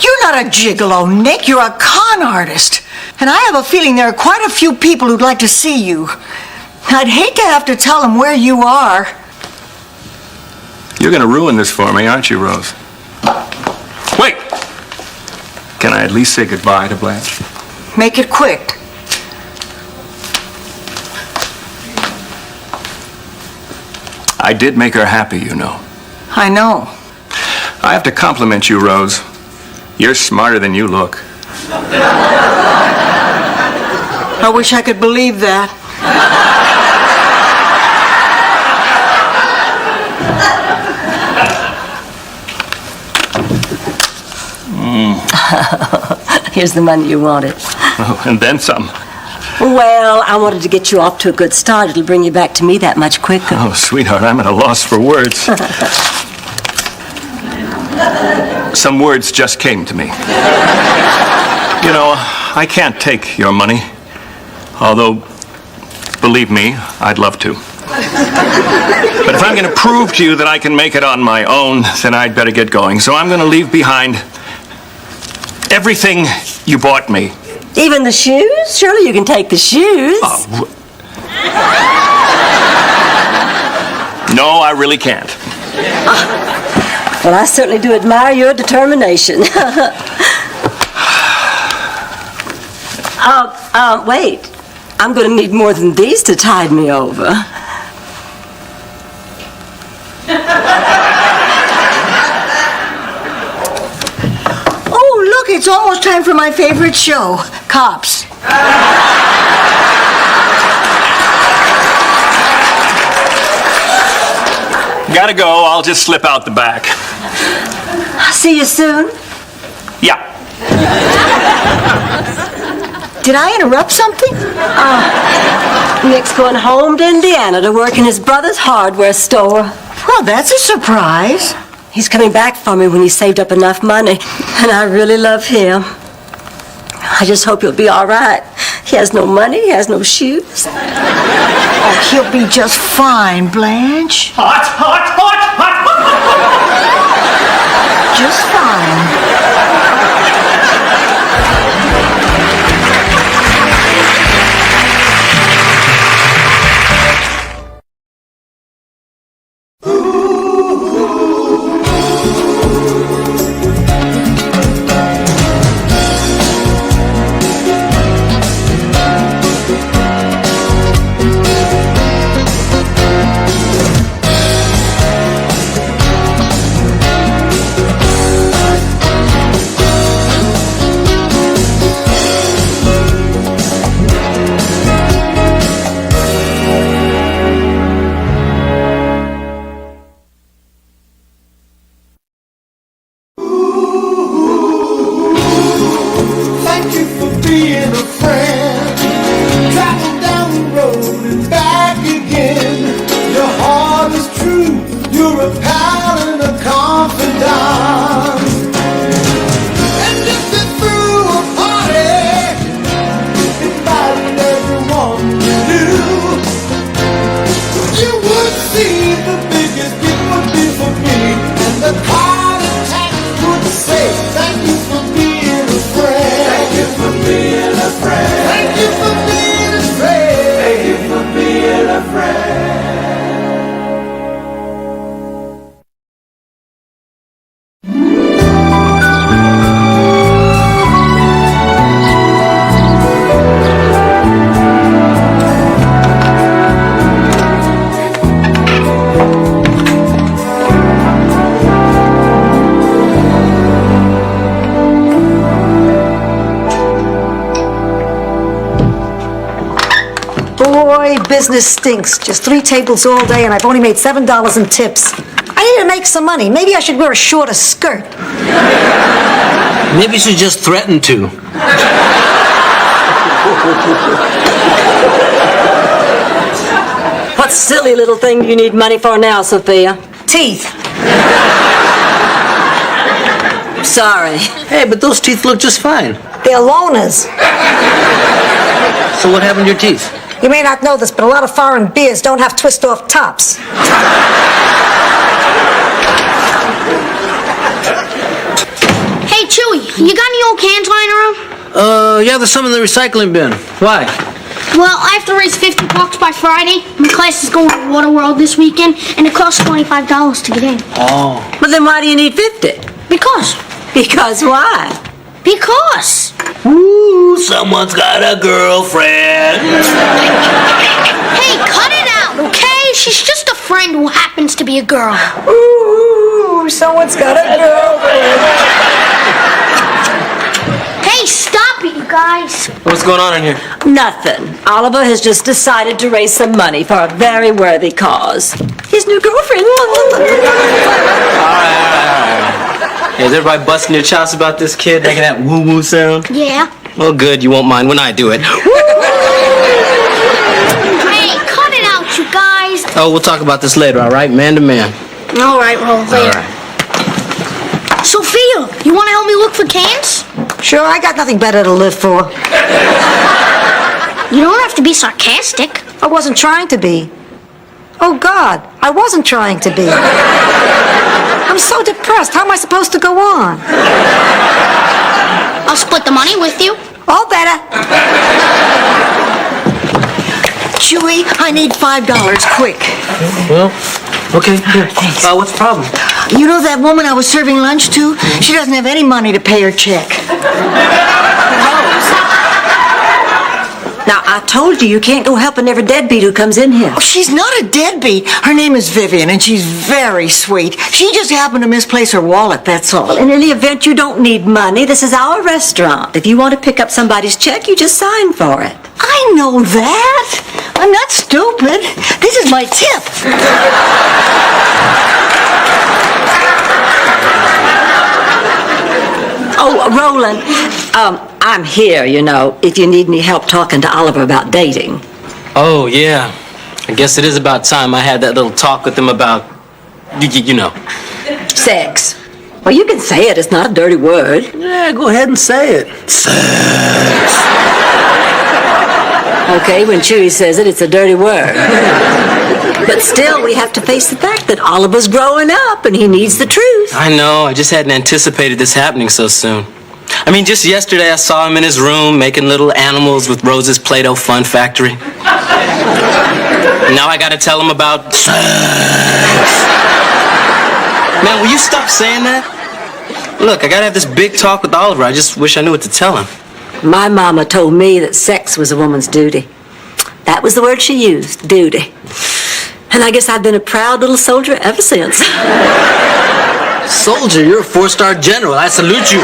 Speaker 1: You're not a gigolo, Nick. You're a con artist. And I have a feeling there are quite a few people who'd like to see you. I'd hate to have to tell them where you are.
Speaker 16: You're going to ruin this for me, aren't you, Rose? Wait! Can I at least say goodbye to Blanche?
Speaker 1: Make it quick.
Speaker 16: I did make her happy, you know.
Speaker 1: I know.
Speaker 16: I have to compliment you, Rose. You're smarter than you look.
Speaker 1: I wish I could believe that.
Speaker 3: Here's the money you wanted.
Speaker 16: Oh, and then some.
Speaker 3: Well, I wanted to get you off to a good start. It'll bring you back to me that much quicker.
Speaker 16: Oh, sweetheart, I'm at a loss for words. Some words just came to me. You know, I can't take your money. Although, believe me, I'd love to. But if I'm going to prove to you that I can make it on my own, then I'd better get going. So I'm going to leave behind everything you bought me.
Speaker 3: Even the shoes? Surely you can take the shoes.
Speaker 16: No, I really can't.
Speaker 3: Well, I certainly do admire your determination. Wait. I'm going to need more than these to tide me over.
Speaker 1: Oh, look, it's almost time for my favorite show, Cops.
Speaker 16: Gotta go. I'll just slip out the back.
Speaker 3: See you soon.
Speaker 16: Yeah.
Speaker 1: Did I interrupt something?
Speaker 3: Nick's going home to Indiana to work in his brother's hardware store.
Speaker 1: Well, that's a surprise.
Speaker 3: He's coming back for me when he's saved up enough money, and I really love him. I just hope he'll be all right. He has no money, he has no shoes.
Speaker 1: Oh, he'll be just fine, Blanche.
Speaker 9: Hot, hot, hot, hot, hot.
Speaker 1: Just fine.
Speaker 11: Thank you for being a friend. Travel down the road and back again. Your heart is true. You're a pal and a confidant. And if you threw a party, invited everyone you knew, you would see the biggest gift would be for me. And the card attack would say, thank you for being a friend. Thank you for being a friend. Thank you for being a friend. Thank you for being a friend.
Speaker 2: Boy, business stinks. Just 3 tables all day, and I've only made $7 in tips. I need to make some money. Maybe I should wear a shorter skirt.
Speaker 4: Maybe you should just threaten to.
Speaker 3: What silly little thing do you need money for now, Sophia?
Speaker 2: Teeth.
Speaker 3: Sorry.
Speaker 4: Hey, but those teeth look just fine.
Speaker 2: They're loners.
Speaker 4: So what happened to your teeth?
Speaker 2: You may not know this, but a lot of foreign beers don't have twist-off tops.
Speaker 7: Hey, Chewy, you got any old cans lying around?
Speaker 4: Yeah, there's some in the recycling bin. Why?
Speaker 7: Well, I have to raise $50 by Friday. My class is going to Waterworld this weekend, and it costs $25 to get in.
Speaker 4: Oh.
Speaker 3: Well, then why do you need 50?
Speaker 7: Because.
Speaker 3: Because why?
Speaker 7: Because.
Speaker 4: Ooh, someone's got a girlfriend.
Speaker 7: Hey, cut it out, okay? She's just a friend who happens to be a girl.
Speaker 2: Ooh, someone's got a girlfriend.
Speaker 7: Hey, stop it, you guys.
Speaker 4: What's going on in here?
Speaker 3: Nothing. Oliver has just decided to raise some money for a very worthy cause. his new girlfriend.
Speaker 5: All right. Is everybody busting their chops about this kid making that woo-woo sound?
Speaker 7: Yeah.
Speaker 5: Well, good. You won't mind when I do it.
Speaker 7: Hey, cut it out, you guys.
Speaker 5: Oh, we'll talk about this later, all right? Man to man.
Speaker 7: All right, Rosie.
Speaker 5: All right.
Speaker 7: Sophia, you want to help me look for cans?
Speaker 2: Sure, I got nothing better to live for.
Speaker 7: You don't have to be sarcastic.
Speaker 2: I wasn't trying to be. Oh, God, I wasn't trying to be. I'm so depressed. How am I supposed to go on?
Speaker 7: I'll split the money with you.
Speaker 2: All better.
Speaker 1: Chewy, I need $5 quick.
Speaker 5: Well, okay, here. What's the problem?
Speaker 1: You know that woman I was serving lunch to? She doesn't have any money to pay her check.
Speaker 3: Now, I told you can't go helping every deadbeat who comes in here.
Speaker 1: Oh, she's not a deadbeat. Her name is Vivian, and she's very sweet. She just happened to misplace her wallet, that's all.
Speaker 3: Well, in any event, you don't need money. This is our restaurant. If you want to pick up somebody's check, you just sign for it.
Speaker 1: I know that. I'm not stupid. This is my tip.
Speaker 3: Oh, Roland, I'm here, you know, if you need any help talking to Oliver about dating.
Speaker 5: Oh, yeah. I guess it is about time I had that little talk with him about, you know.
Speaker 3: Sex. Well, you can say it. It's not a dirty word.
Speaker 5: Yeah, go ahead and say it.
Speaker 3: Okay, when Chewy says it, it's a dirty word. But still, we have to face the fact that Oliver's growing up and he needs the truth.
Speaker 5: I know. I just hadn't anticipated this happening so soon. I mean, just yesterday I saw him in his room making little animals with Rose's Play-Doh Fun Factory. Now I gotta tell him about sex. Man, will you stop saying that? Look, I gotta have this big talk with Oliver. I just wish I knew what to tell him.
Speaker 3: My mama told me that sex was a woman's duty. That was the word she used, duty. And I guess I've been a proud little soldier ever since.
Speaker 4: Soldier, you're a 4-star general. I salute you.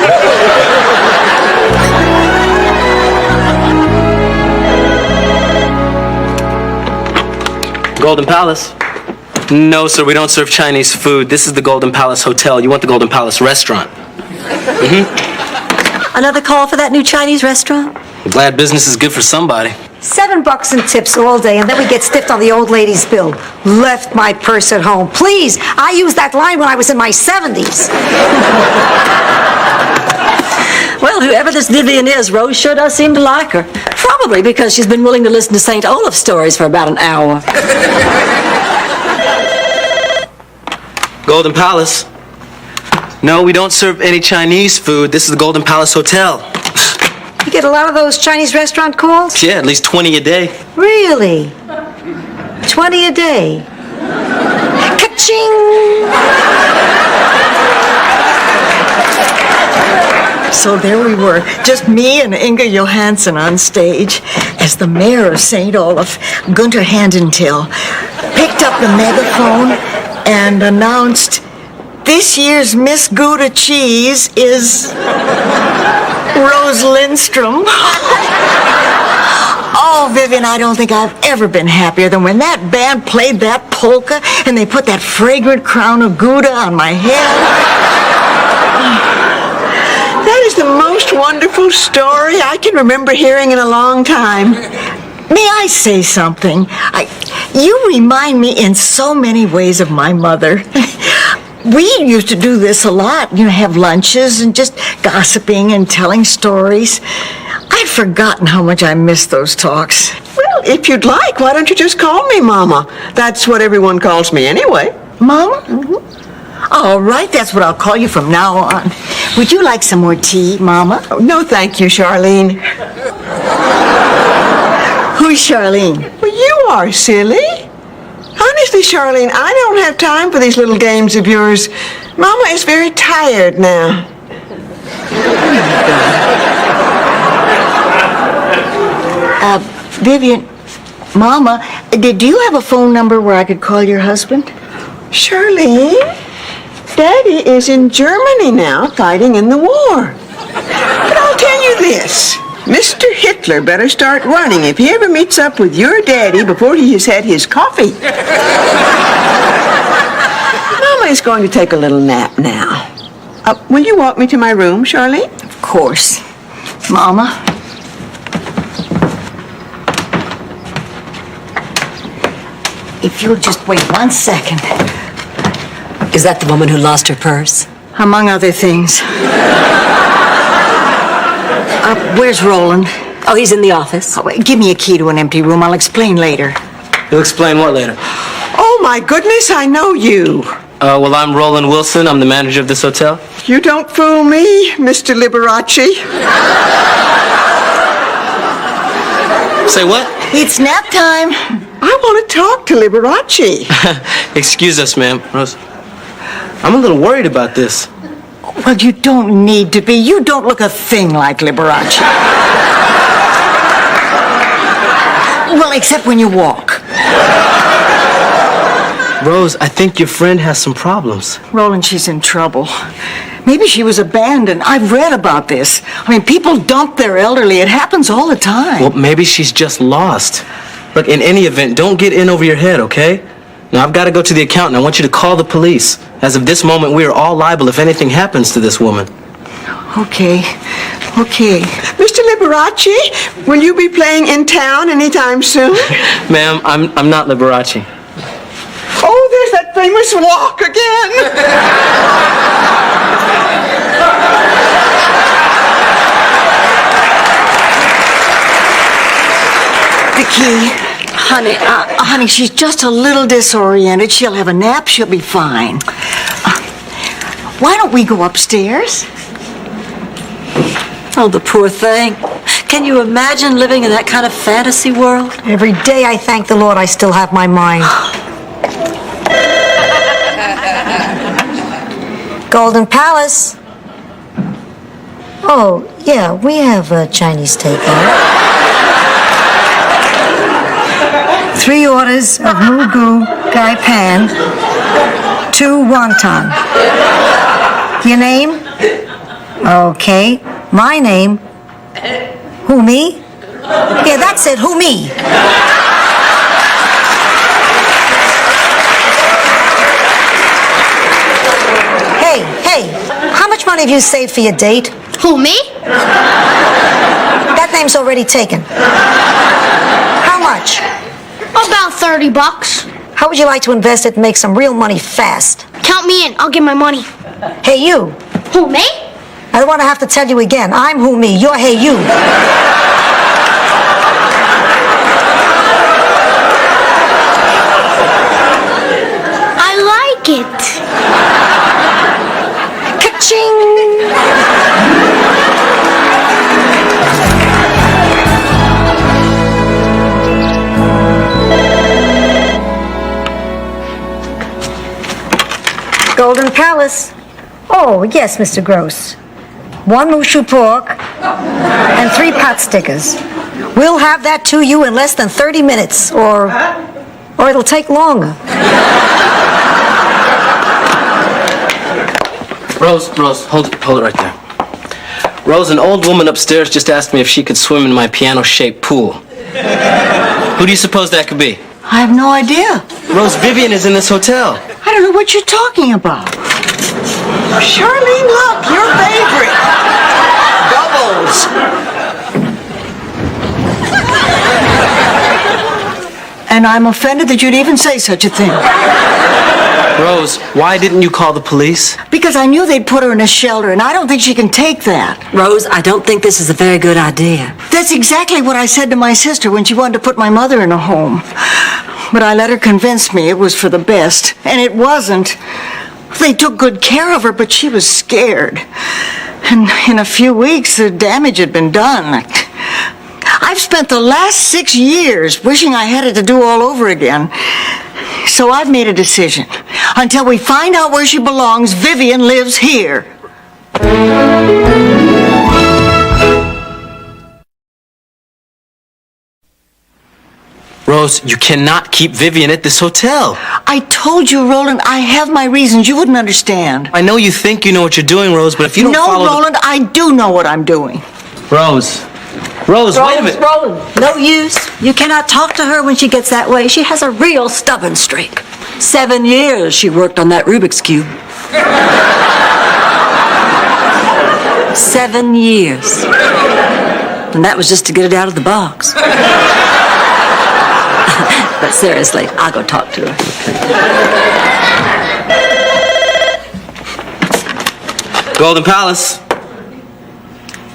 Speaker 5: Golden Palace? No, sir, we don't serve Chinese food. This is the Golden Palace Hotel. You want the Golden Palace restaurant.
Speaker 3: Another call for that new Chinese restaurant?
Speaker 5: I'm glad business is good for somebody.
Speaker 2: $7 in tips all day, and then we get stiffed on the old lady's bill. Left my purse at home. Please, I used that line when I was in my 70s.
Speaker 3: Well, whoever this Vivian is, Rose sure does seem to like her. Probably because she's been willing to listen to St. Olaf stories for about an hour.
Speaker 5: Golden Palace? No, we don't serve any Chinese food. This is the Golden Palace Hotel.
Speaker 2: You get a lot of those Chinese restaurant calls?
Speaker 5: Yeah, at least 20 a day.
Speaker 2: Really? 20 a day? Ka-ching!
Speaker 1: So there we were, just me and Inga Johansson on stage, as the mayor of St. Olaf, Gunter Handentil, picked up the megaphone and announced, "This year's Miss Gouda Cheese is Rose Lindstrom." Oh, Vivian, I don't think I've ever been happier than when that band played that polka and they put that fragrant crown of Gouda on my head. That is the most wonderful story I can remember hearing in a long time. May I say something? You remind me in so many ways of my mother. We used to do this a lot, have lunches and just gossiping and telling stories. I'd forgotten how much I missed those talks.
Speaker 17: Well, if you'd like, why don't you just call me Mama? That's what everyone calls me anyway.
Speaker 1: Mama? Mm-hmm. All right, that's what I'll call you from now on. Would you like some more tea, Mama?
Speaker 17: Oh, no, thank you, Charlene.
Speaker 1: Who's Charlene?
Speaker 17: Well, you are, silly. Honestly, Charlene, I don't have time for these little games of yours. Mama is very tired now.
Speaker 1: Vivian, Mama, did you have a phone number where I could call your husband?
Speaker 17: Charlene, Daddy is in Germany now, fighting in the war. But I'll tell you this. Mr. Hitler better start running if he ever meets up with your daddy before he has had his coffee. Charlie's going to take a little nap now. Will you walk me to my room, Charlie?
Speaker 1: Of course. Mama. If you'll just wait 1 second.
Speaker 2: Is that the woman who lost her purse?
Speaker 1: Among other things. Where's Roland?
Speaker 2: Oh, he's in the office.
Speaker 1: Oh, wait, give me a key to an empty room. I'll explain later.
Speaker 5: You'll explain what later?
Speaker 17: Oh, my goodness, I know you.
Speaker 5: Well, I'm Roland Wilson. I'm the manager of this hotel.
Speaker 17: You don't fool me, Mr. Liberace.
Speaker 5: Say what?
Speaker 1: It's nap time.
Speaker 17: I want to talk to Liberace.
Speaker 5: Excuse us, ma'am. Rose, I'm a little worried about this.
Speaker 1: Well, you don't need to be. You don't look a thing like Liberace. Well, except when you walk.
Speaker 5: Rose, I think your friend has some problems.
Speaker 1: Roland, she's in trouble. Maybe she was abandoned. I've read about this. I mean, people dump their elderly. It happens all the time.
Speaker 5: Well, maybe she's just lost. Look, in any event, don't get in over your head, okay? Now, I've got to go to the accountant. I want you to call the police. As of this moment, we are all liable if anything happens to this woman.
Speaker 1: Okay.
Speaker 17: Mr. Liberace, will you be playing in town anytime soon?
Speaker 5: Ma'am, I'm not Liberace.
Speaker 17: Oh, there's that famous walk again.
Speaker 1: The key. Honey, she's just a little disoriented. She'll have a nap. She'll be fine. Why don't we go upstairs?
Speaker 3: Oh, the poor thing. Can you imagine living in that kind of fantasy world?
Speaker 2: Every day I thank the Lord I still have my mind. Golden Palace. Oh, yeah, we have a Chinese takeout. 3 orders of mugu gai pan, 2 wonton. Your name? Okay. My name? Who, me? Yeah, that's it. Who, me? Hey, how much money have you saved for your date?
Speaker 7: Who, me?
Speaker 2: That name's already taken. How much?
Speaker 7: About $30.
Speaker 2: How would you like to invest it and make some real money fast?
Speaker 7: Count me in. I'll get my money.
Speaker 2: Hey, you.
Speaker 7: Who, me?
Speaker 2: I don't want to have to tell you again. I'm who, me. You're hey, you.
Speaker 7: I like it.
Speaker 2: Ka-ching! Golden Palace. Oh, yes, Mr. Gross. 1 mushu pork and 3 pot stickers. We'll have that to you in less than 30 minutes, or it'll take longer.
Speaker 5: Rose, hold it right there. Rose, an old woman upstairs just asked me if she could swim in my piano-shaped pool. Who do you suppose that could be?
Speaker 1: I have no idea.
Speaker 5: Rose, Vivian is in this hotel.
Speaker 1: I don't know what you're talking about.
Speaker 17: Charlene, look, your favorite. Doubles.
Speaker 1: And I'm offended that you'd even say such a thing.
Speaker 5: Rose, why didn't you call the police?
Speaker 1: Because I knew they'd put her in a shelter, and I don't think she can take that.
Speaker 3: Rose, I don't think this is a very good idea.
Speaker 1: That's exactly what I said to my sister when she wanted to put my mother in a home. But I let her convince me it was for the best, and it wasn't. They took good care of her, but she was scared. And in a few weeks, the damage had been done. I've spent the last 6 years wishing I had it to do all over again. So I've made a decision. Until we find out where she belongs, Vivian lives here.
Speaker 5: Rose, you cannot keep Vivian at this hotel.
Speaker 1: I told you, Roland, I have my reasons. You wouldn't understand.
Speaker 5: I know you think you know what you're doing, Rose, but if you don't follow...
Speaker 1: No, Roland, I do know what I'm doing.
Speaker 5: Rose, wait a minute.
Speaker 3: Roland, no use. You cannot talk to her when she gets that way. She has a real stubborn streak. 7 years she worked on that Rubik's Cube. 7 years. And that was just to get it out of the box. But seriously, I'll go talk to her.
Speaker 5: Golden Palace.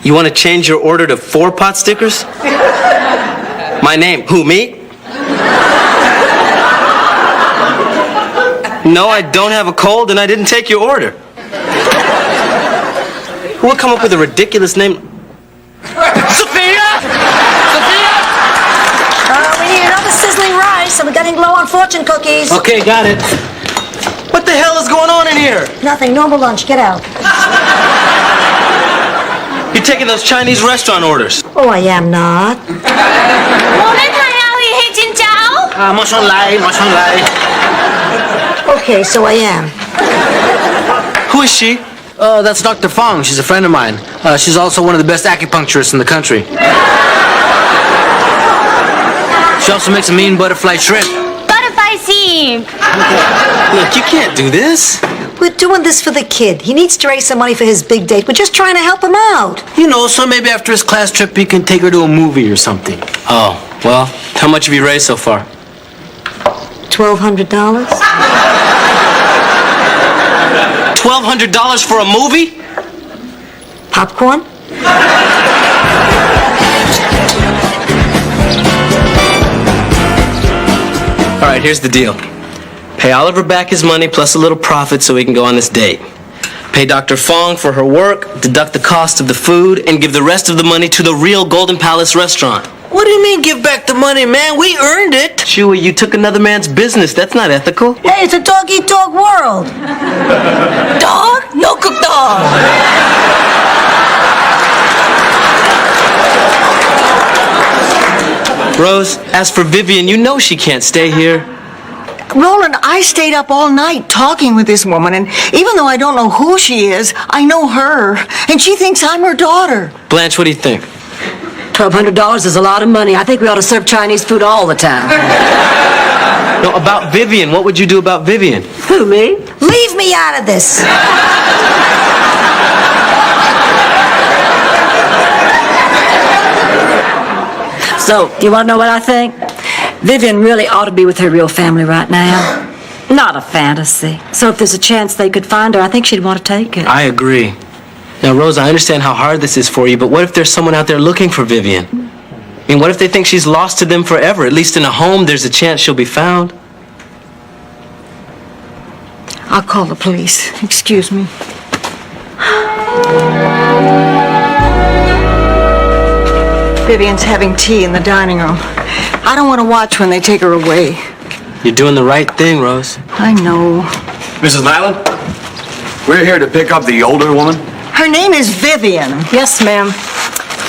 Speaker 5: You want to change your order to 4 pot stickers? My name. Who, me? No, I don't have a cold and I didn't take your order. Who would come up with a ridiculous name? Sophia! Sophia!
Speaker 2: We need another sizzling rice, and we're getting low on fortune cookies.
Speaker 5: Okay, got it. What the hell is going on in here?
Speaker 2: Nothing. Normal lunch. Get out.
Speaker 5: You're taking those Chinese restaurant orders.
Speaker 2: Oh, I am not.
Speaker 7: 我们还要一黑金饺。
Speaker 4: 马上来，马上来。
Speaker 2: Okay, so I am.
Speaker 5: Who is she?
Speaker 4: That's Dr. Fong. She's a friend of mine. She's also one of the best acupuncturists in the country. She also makes a mean butterfly shrimp.
Speaker 7: Butterfly seam.
Speaker 5: Look, you can't do this.
Speaker 2: We're doing this for the kid. He needs to raise some money for his big date. We're just trying to help him out.
Speaker 4: You know, so maybe after his class trip, you can take her to a movie or something.
Speaker 5: Oh, well, how much have you raised so far?
Speaker 2: $1,200?
Speaker 5: $1,200 for a movie?
Speaker 2: Popcorn?
Speaker 5: All right, here's the deal. Pay Oliver back his money plus a little profit so we can go on this date. Pay Dr. Fong for her work, deduct the cost of the food, and give the rest of the money to the real Golden Palace restaurant.
Speaker 4: What do you mean give back the money, man? We earned it.
Speaker 5: Chewy, you took another man's business. That's not ethical.
Speaker 2: Hey, it's a dog-eat-dog world.
Speaker 3: Dog? No cook dog.
Speaker 5: Rose, as for Vivian, you know she can't stay here.
Speaker 1: Roland, I stayed up all night talking with this woman, and even though I don't know who she is, I know her, and she thinks I'm her daughter.
Speaker 5: Blanche, what do you think?
Speaker 3: $1,200 is a lot of money. I think we ought to serve Chinese food all the time.
Speaker 5: No, about Vivian. What would you do about Vivian?
Speaker 3: Who, me?
Speaker 2: Leave me out of this.
Speaker 3: So, you want to know what I think? Vivian really ought to be with her real family right now. Not a fantasy. So if there's a chance they could find her, I think she'd want to take it.
Speaker 5: I agree. Now, Rose, I understand how hard this is for you, but what if there's someone out there looking for Vivian? I mean, what if they think she's lost to them forever? At least in a home, there's a chance she'll be found.
Speaker 1: I'll call the police. Excuse me. Vivian's having tea in the dining room. I don't want to watch when they take her away.
Speaker 5: You're doing the right thing, Rose.
Speaker 1: I know.
Speaker 18: Mrs. Nyland, we're here to pick up the older woman.
Speaker 1: Her name is Vivian.
Speaker 19: Yes, ma'am.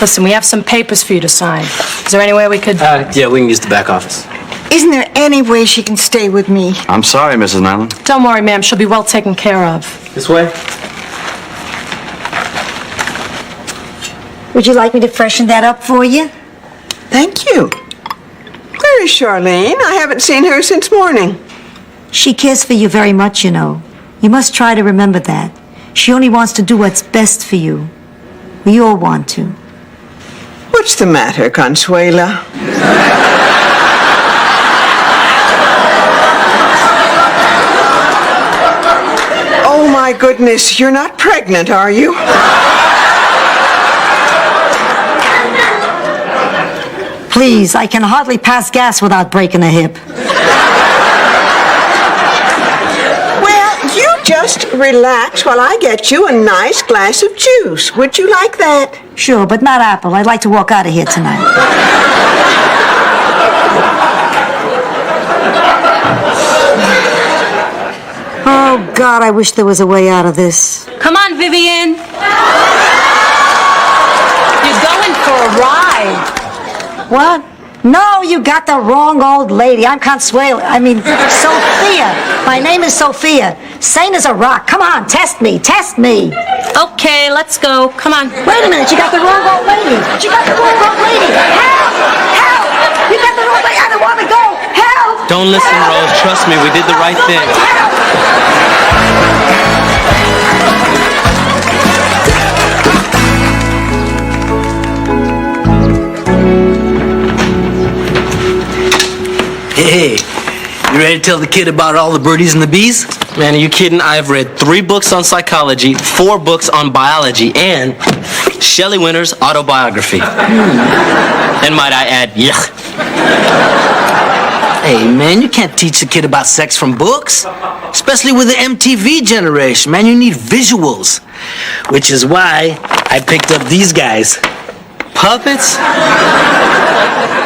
Speaker 19: Listen, we have some papers for you to sign. Is there any way we could...
Speaker 5: Yeah, we can use the back office.
Speaker 1: Isn't there any way she can stay with me?
Speaker 18: I'm sorry, Mrs. Nyland.
Speaker 19: Don't worry, ma'am. She'll be well taken care of.
Speaker 5: This way?
Speaker 2: Would you like me to freshen that up for you?
Speaker 17: Thank you. Where is Charlene? I haven't seen her since morning.
Speaker 2: She cares for you very much, you know. You must try to remember that. She only wants to do what's best for you. We all want to.
Speaker 17: What's the matter, Consuela? Oh, my goodness. You're not pregnant, are you?
Speaker 2: Please, I can hardly pass gas without breaking a hip.
Speaker 17: Well, you just relax while I get you a nice glass of juice. Would you like that?
Speaker 2: Sure, but not apple. I'd like to walk out of here tonight. Oh, God, I wish there was a way out of this.
Speaker 8: Come on, Vivian.
Speaker 19: You're going for a ride.
Speaker 2: What? No, you got the wrong old lady. I'm Consuelo. Sophia. My name is Sophia. Sane as a rock. Come on, test me. Test me.
Speaker 19: Okay, let's go. Come on.
Speaker 2: Wait a minute. You got the wrong old lady. You got the wrong old lady. Help! Help!
Speaker 3: You got the wrong way. I don't want to go. Help!
Speaker 5: Don't listen, Rose. Trust me, we did the right thing.
Speaker 4: Hey, you ready to tell the kid about all the birdies and the bees?
Speaker 5: Man, are you kidding? I've read 3 books on psychology, 4 books on biology, and Shelley Winter's autobiography. And might I add, yuck.
Speaker 4: Hey, man, you can't teach the kid about sex from books. Especially with the MTV generation, man. You need visuals. Which is why I picked up these guys.
Speaker 5: Puppets?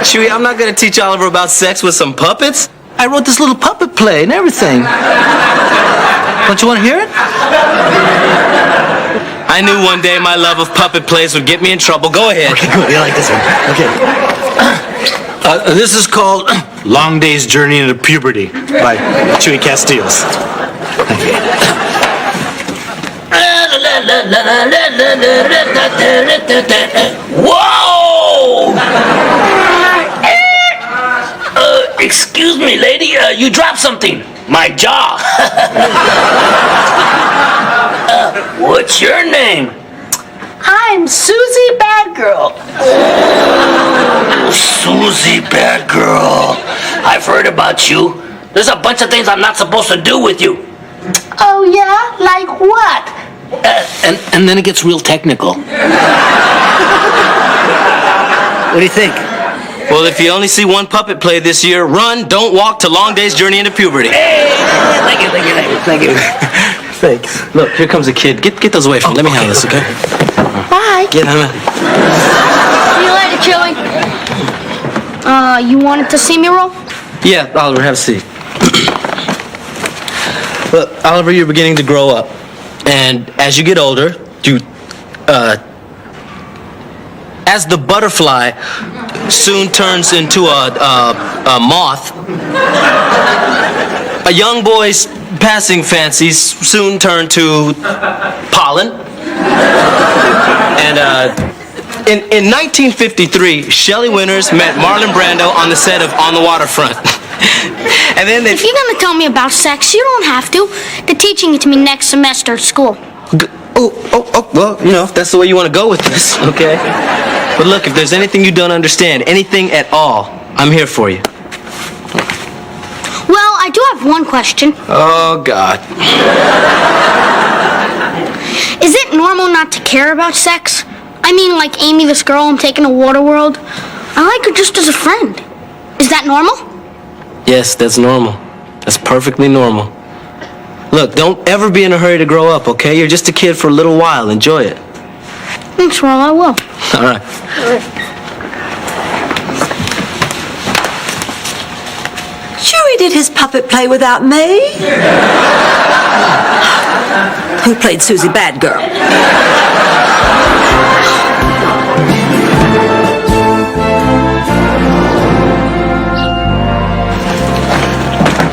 Speaker 5: Chewie, I'm not gonna teach Oliver about sex with some puppets.
Speaker 4: I wrote this little puppet play and everything. Don't you want to hear it?
Speaker 5: I knew one day my love of puppet plays would get me in trouble. Go ahead.
Speaker 4: Okay, good. You like this one? Okay. This is called Long Day's Journey into Puberty by Chewie Castiles.
Speaker 12: Whoa! Excuse me, lady. You dropped something. My jaw. What's your name?
Speaker 3: I'm Susie Badgirl.
Speaker 12: Susie Bad Girl. I've heard about you. There's a bunch of things I'm not supposed to do with you.
Speaker 3: Oh, yeah? Like what?
Speaker 4: And then it gets real technical. What do you think?
Speaker 5: Well, if you only see one puppet play this year, run, don't walk to Long Day's Journey into Puberty.
Speaker 12: Hey, thank you.
Speaker 4: Thanks.
Speaker 5: Look, here comes a kid. Get those away from me. Let me handle this, okay?
Speaker 3: Bye.
Speaker 5: Get him.
Speaker 7: See you later, Chili. You wanted to see me roll?
Speaker 5: Yeah, Oliver, have a seat. Look, Oliver, you're beginning to grow up. And as you get older, as the butterfly soon turns into a moth, a young boy's passing fancies soon turn to pollen. And in 1953, Shelley Winters met Marlon Brando on the set of On the Waterfront. And then
Speaker 7: If you're gonna tell me about sex, you don't have to. They're teaching it to me next semester at school.
Speaker 5: Well, you know, if that's the way you want to go with this, okay? But look, if there's anything you don't understand, anything at all, I'm here for you.
Speaker 7: Well, I do have one question.
Speaker 5: Oh, God.
Speaker 7: Is it normal not to care about sex? I mean, like Amy, this girl I'm taking to Waterworld. I like her just as a friend. Is that normal?
Speaker 5: Yes, that's normal. That's perfectly normal. Look, don't ever be in a hurry to grow up, okay? You're just a kid for a little while. Enjoy it.
Speaker 7: Thanks, Ron, I will.
Speaker 5: All right.
Speaker 3: Chewie did his puppet play without me. Who played Susie Badgirl?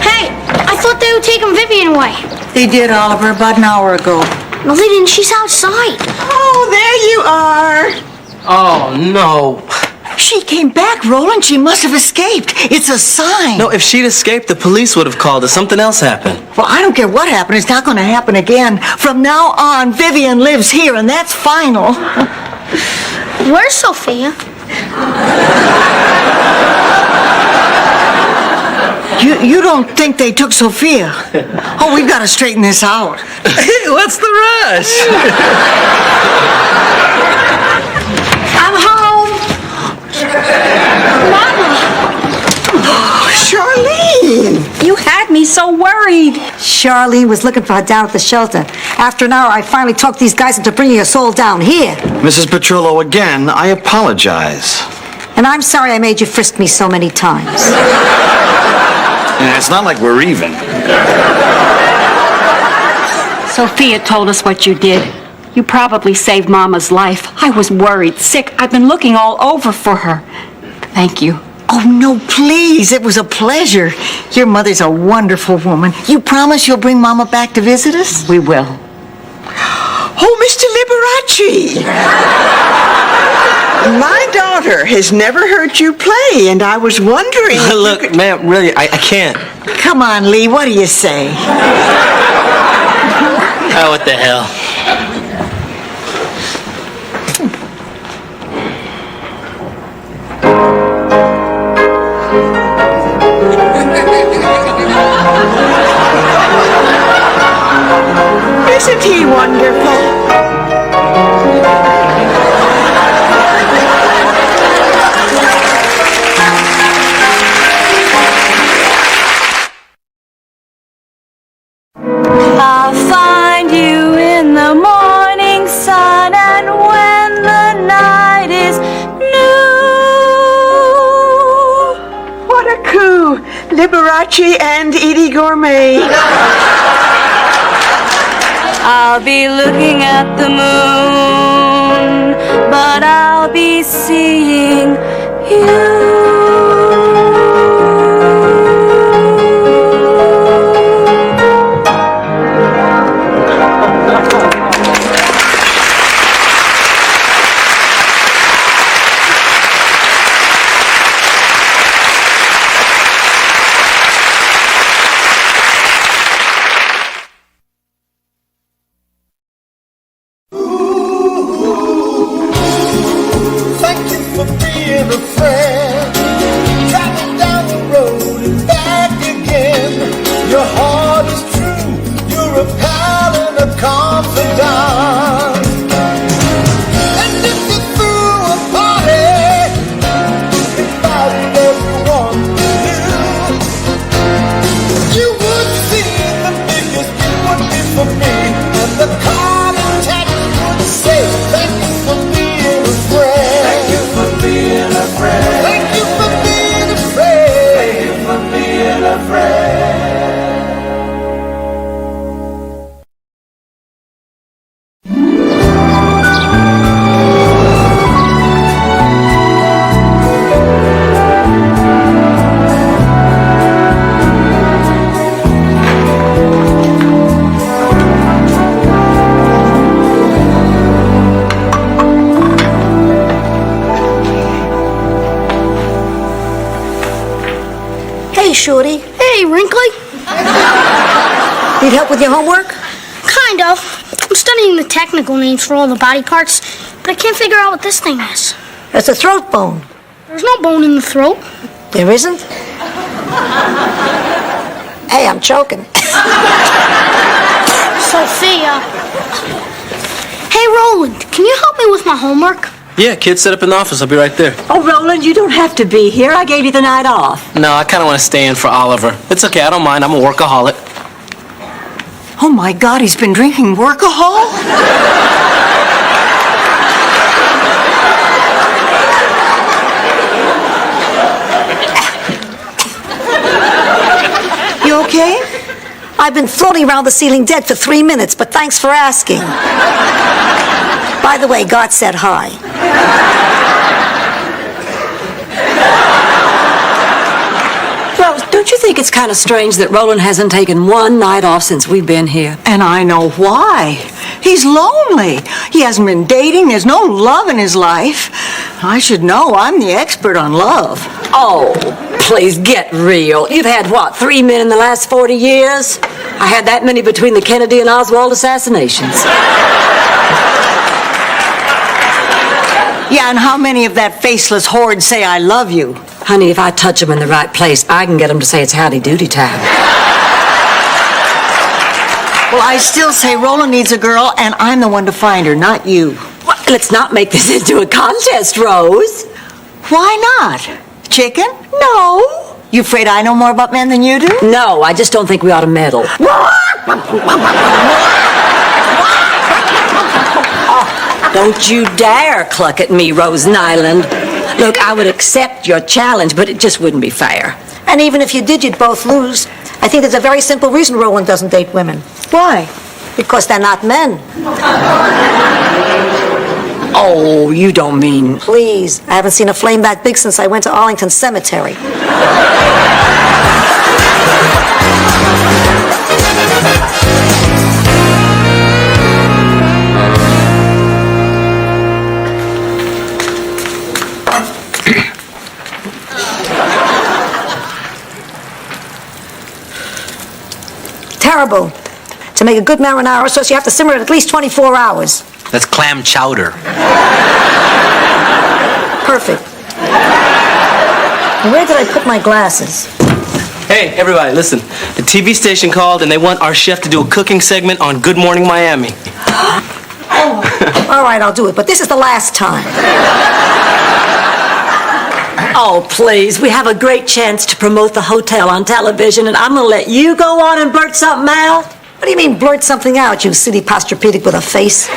Speaker 7: Hey, I thought they were taking Vivian away.
Speaker 1: They did, Oliver, about an hour ago.
Speaker 7: No, they didn't. She's outside.
Speaker 17: Oh, there you are.
Speaker 5: Oh, no.
Speaker 1: She came back, Roland. She must have escaped. It's a sign.
Speaker 5: No, if she'd escaped, the police would have called us. Something else happened.
Speaker 1: Well, I don't care what happened. It's not going to happen again. From now on, Vivian lives here, and that's final.
Speaker 7: Where's Sophia?
Speaker 1: You don't think they took Sophia? Oh, we've got to straighten this out.
Speaker 5: Hey, what's the rush?
Speaker 3: I'm home.
Speaker 17: Oh, Charlene.
Speaker 3: You had me so worried.
Speaker 2: Charlene was looking for her down at the shelter. After an hour, I finally talked these guys into bringing her soul down here.
Speaker 18: Mrs. Petrillo, again, I apologize.
Speaker 2: And I'm sorry I made you frisk me so many times.
Speaker 18: And it's not like we're even.
Speaker 20: Sophia told us what you did. You probably saved Mama's life. I was worried, sick. I've been looking all over for her. Thank you.
Speaker 1: Oh, no, please. It was a pleasure. Your mother's a wonderful woman. You promise you'll bring Mama back to visit us?
Speaker 20: We will.
Speaker 17: Oh, Mr. Liberace. My daughter has never heard you play, and I was wondering... if you
Speaker 5: Look,
Speaker 17: could-
Speaker 5: ma'am, really, I can't.
Speaker 1: Come on, Lee, what do you say?
Speaker 5: Oh, what the hell?
Speaker 17: Isn't he wonderful?
Speaker 10: I'll find you in the morning sun and when the night is new.
Speaker 17: What a coup! Liberace and Edie Gourmet.
Speaker 10: I'll be looking at the moon, but I'll be seeing you.
Speaker 11: Thank you for being a friend. Traveling down the road and back again. Your heart is true. You're a pal and a confidant. And if you threw a party, invited everyone you knew, you would see the biggest it would be for me. And the card attack would say, thank you for being a friend. Thank you for being a friend. Thank you for being a friend. Thank you for being a friend.
Speaker 2: Hey, Shorty.
Speaker 7: Hey, Wrinkly.
Speaker 2: Need help with your homework?
Speaker 7: Kind of. I'm studying the technical names for all the body parts, but I can't figure out what this thing is.
Speaker 2: That's a throat bone.
Speaker 7: There's no bone in the throat.
Speaker 2: There isn't? Hey, I'm choking.
Speaker 7: Sophia. Hey, Roland, can you help me with my homework?
Speaker 5: Yeah, kid, set up in the office. I'll be right there.
Speaker 3: Oh, Roland, you don't have to be here. I gave you the night off.
Speaker 5: No, I kind of want to stay in for Oliver. It's okay. I don't mind. I'm a workaholic.
Speaker 1: Oh my God, he's been drinking workahol? You okay?
Speaker 2: I've been floating around the ceiling dead for 3 minutes, but thanks for asking. By the way, God said hi.
Speaker 3: Rose, don't you think it's kind of strange that Roland hasn't taken one night off since we've been here?
Speaker 1: And I know why. He's lonely. He hasn't been dating. There's no love in his life. I should know. I'm the expert on love.
Speaker 3: Oh, please get real. You've had, what, 3 men in the last 40 years? I had that many between the Kennedy and Oswald assassinations.
Speaker 1: Yeah, and how many of that faceless horde say I love you?
Speaker 3: Honey, if I touch them in the right place, I can get them to say it's howdy doody time.
Speaker 1: Well, I still say Roland needs a girl, and I'm the one to find her, not you.
Speaker 3: Well, let's not make this into a contest, Rose.
Speaker 1: Why not? Chicken?
Speaker 3: No.
Speaker 1: You afraid I know more about men than you do?
Speaker 3: No, I just don't think we ought to meddle. Don't you dare cluck at me, Rose Nyland. Look, I would accept your challenge, but it just wouldn't be fair.
Speaker 2: And even if you did, you'd both lose. I think there's a very simple reason Roland doesn't date women.
Speaker 1: Why?
Speaker 2: Because they're not men.
Speaker 3: Oh, you don't mean...
Speaker 2: Please, I haven't seen a flame that big since I went to Arlington Cemetery. marble. To make a good marinara sauce, you have to simmer it at least 24 hours.
Speaker 4: That's clam chowder.
Speaker 2: Perfect. Where did I put my glasses?
Speaker 5: Hey, everybody, listen. The TV station called and they want our chef to do a cooking segment on Good Morning Miami.
Speaker 2: All right, I'll do it, but this is the last time.
Speaker 3: Oh, please. We have a great chance to promote the hotel on television, and I'm going to let you go on and blurt something out?
Speaker 2: What do you mean, blurt something out, you silly posturepedic with a face?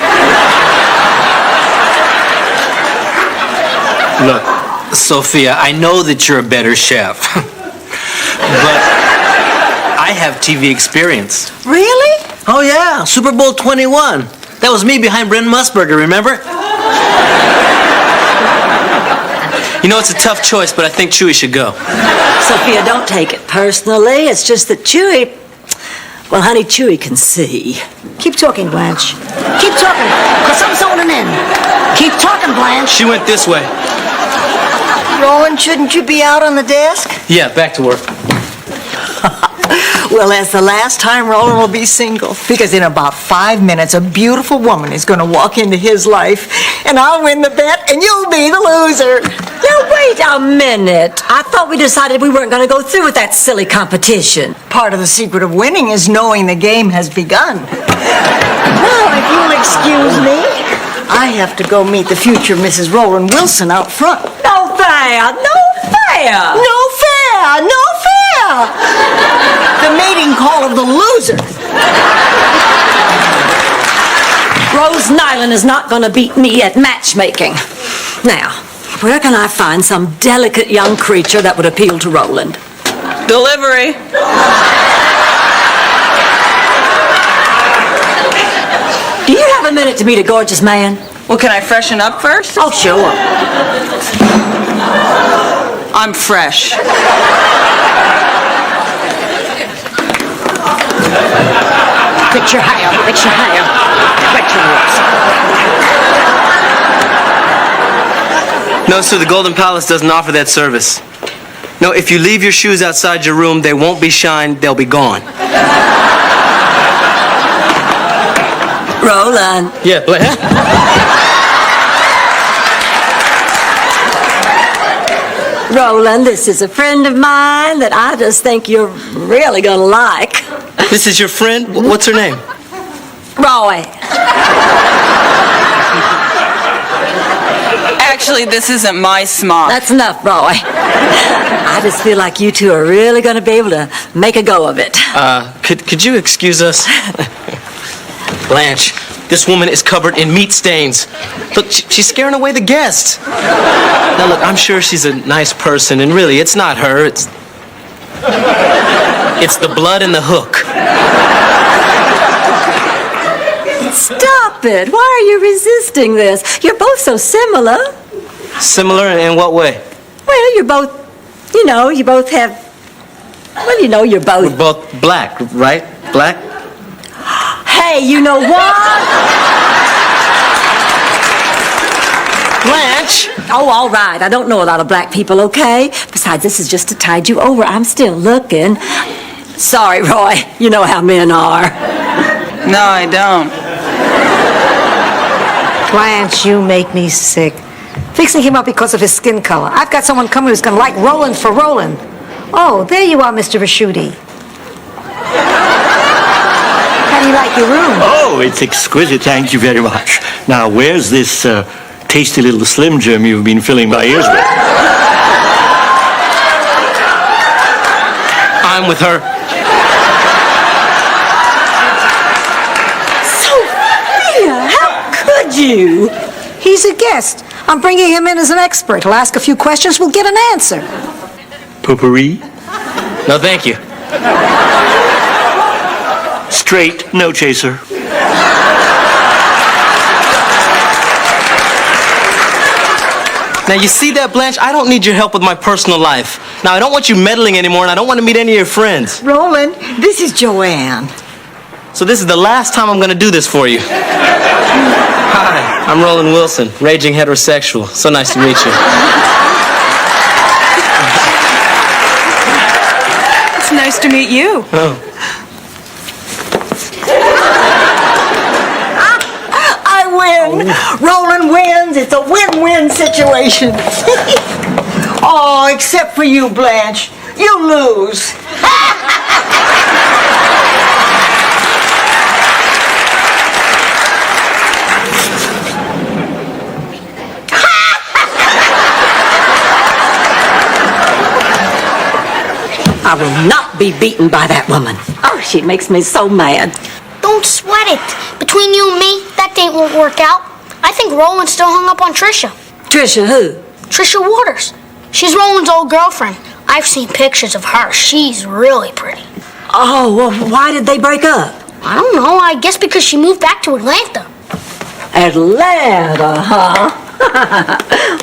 Speaker 4: Look, Sophia, I know that you're a better chef. But I have TV experience.
Speaker 3: Really?
Speaker 4: Oh, yeah. Super Bowl 21. That was me behind Brent Musburger, remember?
Speaker 5: You know, it's a tough choice, but I think Chewy should go.
Speaker 3: Sophia, don't take it personally. It's just that Chewy... Well, honey, Chewy can see.
Speaker 2: Keep talking, Blanche. Keep talking, because I'm zoning in. Keep talking, Blanche.
Speaker 5: She went this way.
Speaker 1: Roland, shouldn't you be out on the desk?
Speaker 5: Yeah, back to work.
Speaker 1: Well, that's the last time Roland will be single. Because in about 5 minutes, a beautiful woman is going to walk into his life, and I'll win the bet, and you'll be the loser.
Speaker 3: Now, wait a minute. I thought we decided we weren't going to go through with that silly competition.
Speaker 1: Part of the secret of winning is knowing the game has begun. Now, if you'll excuse me, I have to go meet the future Mrs. Roland Wilson out front.
Speaker 3: No fair! No fair!
Speaker 1: No fair! No fair! The mating call of the loser.
Speaker 3: Rose Nyland is not going to beat me at matchmaking. Now, where can I find some delicate young creature that would appeal to Roland?
Speaker 8: Delivery.
Speaker 3: Do you have a minute to meet a gorgeous man?
Speaker 8: Well, can I freshen up first?
Speaker 3: Oh, sure.
Speaker 8: I'm fresh.
Speaker 20: Fix your hair, fix your hair, fix your lips.
Speaker 5: No, sir, the Golden Palace doesn't offer that service. No, if you leave your shoes outside your room, they won't be shined, they'll be gone.
Speaker 3: Roland.
Speaker 5: Yeah, what?
Speaker 3: Roland, this is a friend of mine that I just think you're really going to like.
Speaker 5: This is your friend? What's her name?
Speaker 3: Roy.
Speaker 8: Actually, this isn't my smock.
Speaker 3: That's enough, Roy. I just feel like you two are really going to be able to make a go of it.
Speaker 5: Could you excuse us? Blanche, this woman is covered in meat stains. Look, she's scaring away the guests. Now, look, I'm sure she's a nice person, and really, it's not her. It's the blood and the hook.
Speaker 3: Stop it. Why are you resisting this? You're both so similar.
Speaker 5: Similar in what way?
Speaker 3: Well, you're both, you both have, you're both.
Speaker 5: We're both black, right? Black?
Speaker 3: Hey, you know what?
Speaker 5: Blanche!
Speaker 3: Oh, all right. I don't know a lot of black people, okay? Besides, this is just to tide you over. I'm still looking. Sorry, Roy. You know how men are.
Speaker 8: No, I don't.
Speaker 2: Blanche, you make me sick. Fixing him up because of his skin color. I've got someone coming who's going to like Roland for Roland. Oh, there you are, Mr. Raschuti. How do you like your room?
Speaker 21: Oh, it's exquisite. Thank you very much. Now, where's this tasty little Slim Jim you've been filling my ears with?
Speaker 5: I'm with her.
Speaker 3: Sophia, how could you?
Speaker 2: He's a guest. I'm bringing him in as an expert. He'll ask a few questions. We'll get an answer.
Speaker 21: Potpourri?
Speaker 5: No, thank you.
Speaker 21: Straight, no chaser.
Speaker 5: Now, you see that, Blanche? I don't need your help with my personal life. Now, I don't want you meddling anymore, and I don't want to meet any of your friends.
Speaker 1: Roland, this is Joanne.
Speaker 5: So this is the last time I'm going to do this for you. Hi, I'm Roland Wilson, raging heterosexual. So nice to meet you.
Speaker 8: It's nice to meet you.
Speaker 5: Oh.
Speaker 1: Roland wins. It's a win-win situation. Oh, except for you, Blanche. You lose.
Speaker 3: I will not be beaten by that woman. Oh, she makes me so mad.
Speaker 7: Don't sweat it. Between you and me, that date won't work out. I think Roland's still hung up on Trisha.
Speaker 3: Trisha who?
Speaker 7: Trisha Waters. She's Roland's old girlfriend. I've seen pictures of her. She's really pretty.
Speaker 3: Oh, well, why did they break up?
Speaker 7: I don't know. I guess because she moved back to Atlanta.
Speaker 3: Atlanta, huh?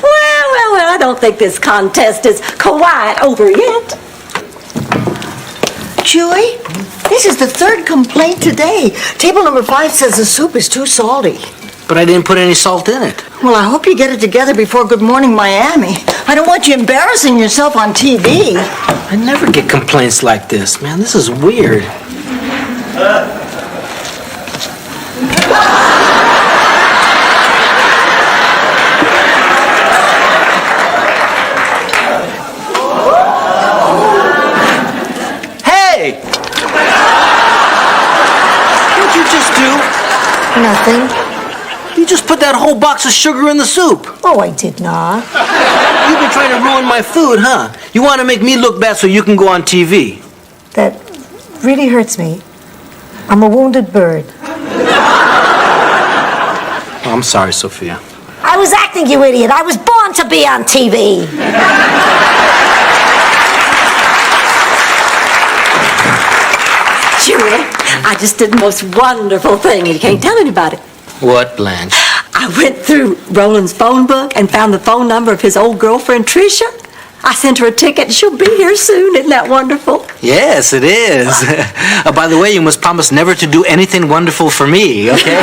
Speaker 3: Well, I don't think this contest is quite over yet.
Speaker 1: Chewy, this is the third complaint today. Table number 5 says the soup is too salty.
Speaker 4: But I didn't put any salt in it.
Speaker 1: Well, I hope you get it together before Good Morning Miami. I don't want you embarrassing yourself on TV.
Speaker 4: I never get complaints like this, man. This is weird. Hey! What'd you just do?
Speaker 2: Nothing.
Speaker 4: You just put that whole box of sugar in the soup.
Speaker 2: Oh, I did not.
Speaker 4: You've been trying to ruin my food, huh? You want to make me look bad so you can go on TV.
Speaker 2: That really hurts me. I'm a wounded bird.
Speaker 4: Oh, I'm sorry, Sophia.
Speaker 2: I was acting, you idiot. I was born to be on TV.
Speaker 3: Chewy, I just did the most wonderful thing, and you can't tell anybody.
Speaker 4: What, Blanche?
Speaker 3: I went through Roland's phone book and found the phone number of his old girlfriend, Trisha. I sent her a ticket, and she'll be here soon. Isn't that wonderful?
Speaker 4: Yes, it is. By the way, you must promise never to do anything wonderful for me, okay?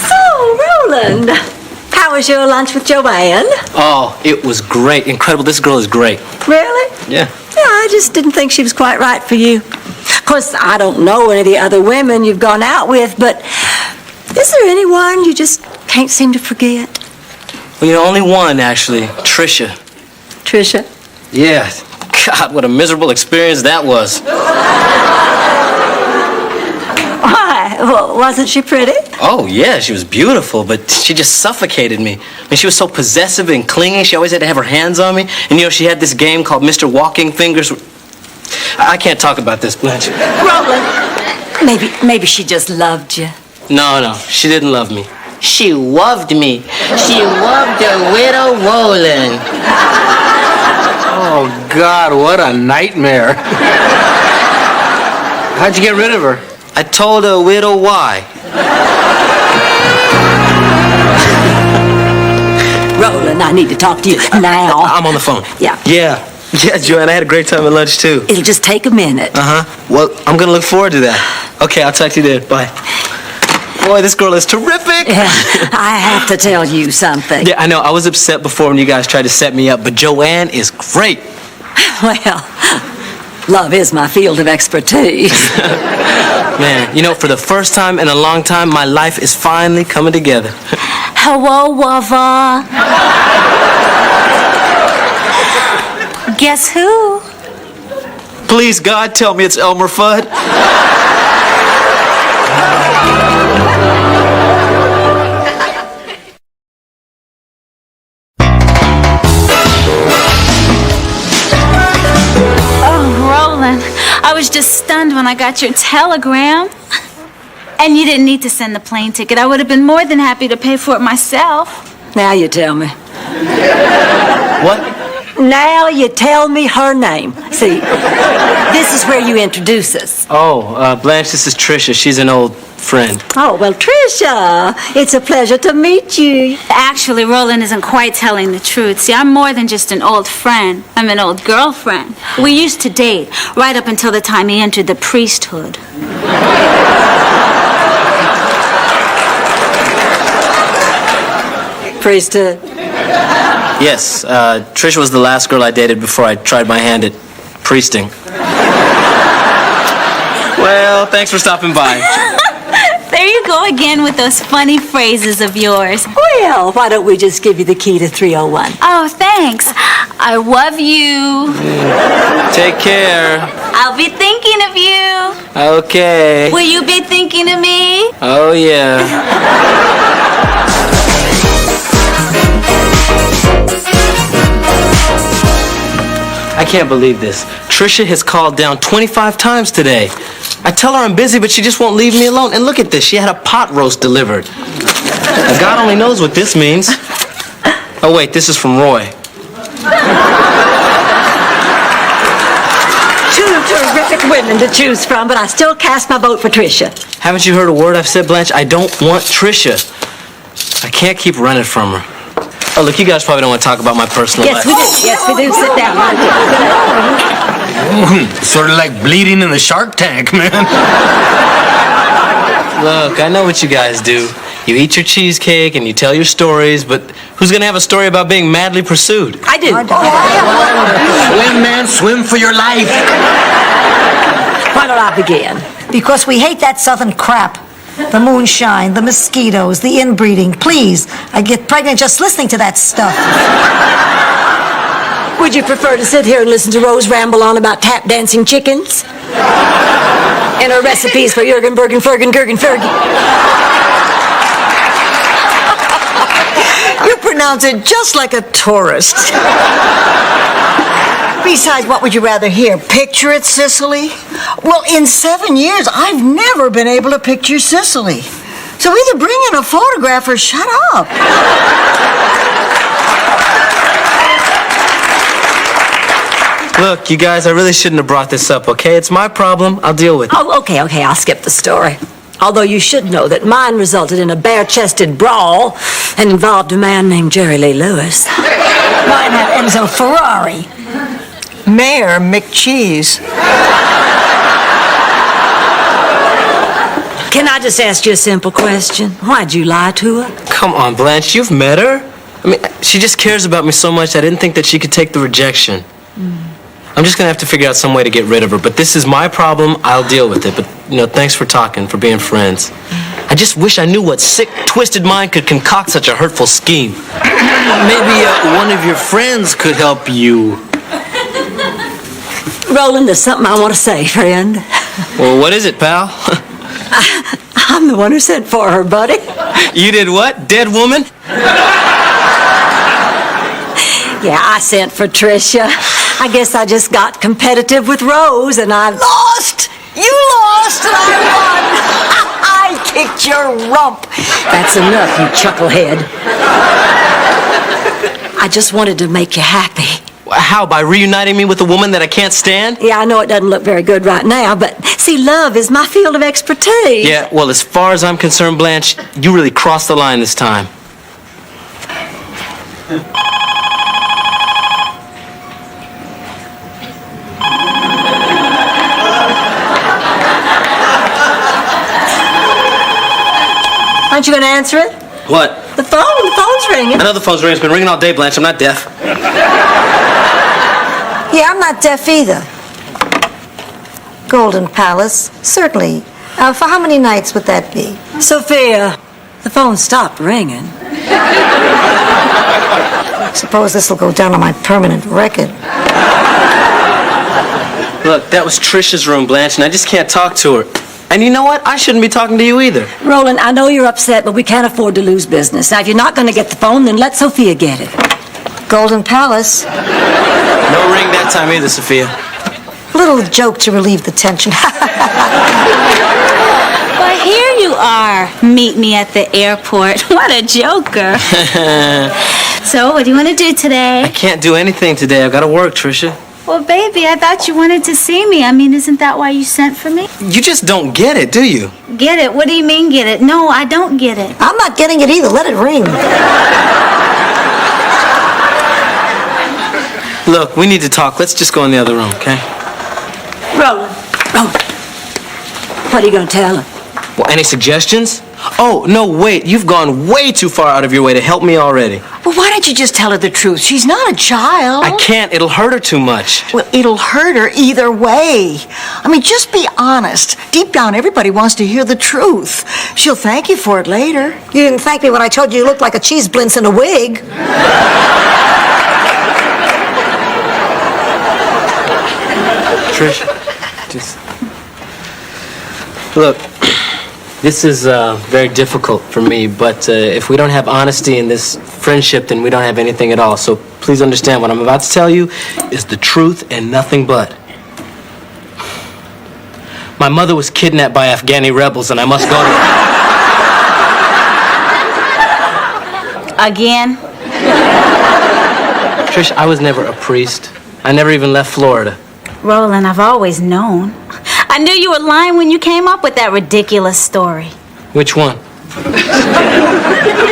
Speaker 3: So, Roland, how was your lunch with Joanne?
Speaker 5: Oh, it was great. Incredible. This girl is great.
Speaker 3: Really?
Speaker 5: Yeah.
Speaker 3: Yeah, I just didn't think she was quite right for you. Of course, I don't know any of the other women you've gone out with, but is there anyone you just can't seem to forget?
Speaker 5: Well, you know, only one, actually. Trisha.
Speaker 3: Trisha?
Speaker 5: Yeah. God, what a miserable experience that was.
Speaker 3: Why? Well, wasn't she pretty?
Speaker 5: Oh, yeah, she was beautiful, but she just suffocated me. I mean, she was so possessive and clingy. She always had to have her hands on me. And, you know, she had this game called Mr. Walking Fingers. I can't talk about this, Blanche.
Speaker 3: Roland, maybe she just loved you.
Speaker 5: No, she didn't love me.
Speaker 14: She loved me. She loved the widow Roland.
Speaker 4: Oh, God, what a nightmare. How'd you get rid of her?
Speaker 5: I told her widow why.
Speaker 3: Roland, I need to talk to you now.
Speaker 5: I'm on the phone.
Speaker 3: Yeah.
Speaker 5: Yeah, Joanne, I had a great time at lunch, too.
Speaker 3: It'll just take a minute.
Speaker 5: Uh-huh. Well, I'm going to look forward to that. Okay, I'll talk to you then. Bye. Boy, this girl is terrific.
Speaker 3: Yeah, I have to tell you something.
Speaker 5: Yeah, I know. I was upset before when you guys tried to set me up, but Joanne is great.
Speaker 3: Well, love is my field of expertise.
Speaker 5: Man, you know, for the first time in a long time, my life is finally coming together.
Speaker 13: Hello, lover. Guess who?
Speaker 5: Please, God, tell me it's Elmer Fudd.
Speaker 13: I was just stunned when I got your telegram. And you didn't need to send the plane ticket. I would have been more than happy to pay for it myself.
Speaker 3: Now you tell me.
Speaker 5: What?
Speaker 3: Now you tell me her name. See, this is where you introduce us.
Speaker 5: Oh, Blanche, this is Trisha. She's an old friend.
Speaker 3: Oh, well, Trisha, it's a pleasure to meet you.
Speaker 13: Actually, Roland isn't quite telling the truth. See, I'm more than just an old friend. I'm an old girlfriend. We used to date right up until the time he entered the priesthood.
Speaker 3: Priesthood?
Speaker 5: Yes, Trisha was the last girl I dated before I tried my hand at priesting. Well, thanks for stopping by.
Speaker 13: They There you go again with those funny phrases of yours.
Speaker 3: Well, why don't we just give you the key to 301?
Speaker 13: Oh, thanks. I love you.
Speaker 5: Take care.
Speaker 13: I'll be thinking of you.
Speaker 5: Okay.
Speaker 13: Will you be thinking of me?
Speaker 5: Oh, yeah. I can't believe this. Trisha has called down 25 times today. I tell her I'm busy, but she just won't leave me alone. And look at this. She had a pot roast delivered. Now, God only knows what this means. Oh, wait. This is from Roy.
Speaker 3: Two terrific women to choose from, but I still cast my vote for Tricia.
Speaker 5: Haven't you heard a word I've said, Blanche? I don't want Trisha. I can't keep running from her. Oh, look, you guys probably don't want to talk about my personal life.
Speaker 3: Yes, we do. Yes, we do. Sit down.
Speaker 4: Sort of like bleeding in the Shark Tank, man.
Speaker 5: Look, I know what you guys do. You eat your cheesecake and you tell your stories, but who's going to have a story about being madly pursued?
Speaker 3: I do.
Speaker 4: Swim, man, swim for your life.
Speaker 2: Why don't I begin? Because we hate that southern crap. The moonshine, the mosquitoes, the inbreeding. Please, I get pregnant just listening to that stuff.
Speaker 3: Would you prefer to sit here and listen to Rose ramble on about tap dancing chickens? And her recipes for Jurgen, Bergen, Fergen, Gergen, Fergie?
Speaker 1: You pronounce it just like a tourist. Besides, what would you rather hear? Picture it, Sicily? Well, in 7 years, I've never been able to picture Sicily. So either bring in a photograph or shut up.
Speaker 5: Look, you guys, I really shouldn't have brought this up, okay? It's my problem. I'll deal with it.
Speaker 3: Oh, okay, I'll skip the story. Although you should know that mine resulted in a bare-chested brawl and involved a man named Jerry Lee Lewis.
Speaker 2: Mine had Enzo Ferrari.
Speaker 1: Mayor McCheese.
Speaker 3: Can I just ask you a simple question? Why'd you lie to her?
Speaker 5: Come on, Blanche, you've met her? I mean, she just cares about me so much I didn't think that she could take the rejection. I'm just going to have to figure out some way to get rid of her. But this is my problem. I'll deal with it. But, thanks for talking, for being friends. I just wish I knew what sick, twisted mind could concoct such a hurtful scheme. Maybe one of your friends could help you.
Speaker 3: Roland, there's something I want to say, friend.
Speaker 5: Well, what is it, pal?
Speaker 3: I'm the one who sent for her, buddy.
Speaker 5: You did what? Dead woman?
Speaker 3: Yeah, I sent for Tricia. I guess I just got competitive with Rose, and I
Speaker 1: Lost! You lost and I won! I kicked your rump.
Speaker 3: That's enough, you chucklehead. I just wanted to make you happy.
Speaker 5: How, by reuniting me with a woman that I can't stand?
Speaker 3: Yeah, I know it doesn't look very good right now, but see, love is my field of expertise.
Speaker 5: Yeah, well, as far as I'm concerned, Blanche, you really crossed the line this time.
Speaker 3: Aren't you going to answer it?
Speaker 5: What?
Speaker 3: The phone's ringing.
Speaker 5: I know the phone's ringing. It's been ringing all day, Blanche. I'm not deaf.
Speaker 2: Yeah, I'm not deaf either. Golden Palace, certainly. For how many nights would that be?
Speaker 3: Sophia, the phone stopped ringing.
Speaker 2: Suppose this will go down on my permanent record.
Speaker 5: Look, that was Trisha's room, Blanche, and I just can't talk to her. And you know what? I shouldn't be talking to you either.
Speaker 3: Roland, I know you're upset, but we can't afford to lose business. Now, if you're not going to get the phone, then let Sophia get it.
Speaker 2: Golden Palace.
Speaker 5: No ring that time either, Sophia.
Speaker 2: Little joke to relieve the tension.
Speaker 13: Well, here you are. Meet me at the airport. What a joker. So, what do you want to do today?
Speaker 5: I can't do anything today. I've got to work, Trisha.
Speaker 13: Well, baby, I thought you wanted to see me. I mean, isn't that why you sent for me?
Speaker 5: You just don't get it, do you?
Speaker 13: Get it? What do you mean, get it? No, I don't get it.
Speaker 2: I'm not getting it either. Let it ring.
Speaker 5: Look, we need to talk. Let's just go in the other room, okay?
Speaker 3: Roland. What are you going to tell her?
Speaker 5: Well, any suggestions? Oh, no, wait. You've gone way too far out of your way to help me already.
Speaker 1: Well, why don't you just tell her the truth? She's not a child.
Speaker 5: I can't. It'll hurt her too much.
Speaker 1: Well, it'll hurt her either way. I mean, just be honest. Deep down, everybody wants to hear the truth. She'll thank you for it later.
Speaker 2: You didn't thank me when I told you you looked like a cheese blintz in a wig.
Speaker 5: Trish, just... Look, this is very difficult for me, but if we don't have honesty in this friendship, then we don't have anything at all. So please understand what I'm about to tell you is the truth and nothing but. My mother was kidnapped by Afghani rebels, and I must go to...
Speaker 13: Again?
Speaker 5: Trish, I was never a priest. I never even left Florida.
Speaker 13: Roland, I've always known. I knew you were lying when you came up with that ridiculous story.
Speaker 5: Which one?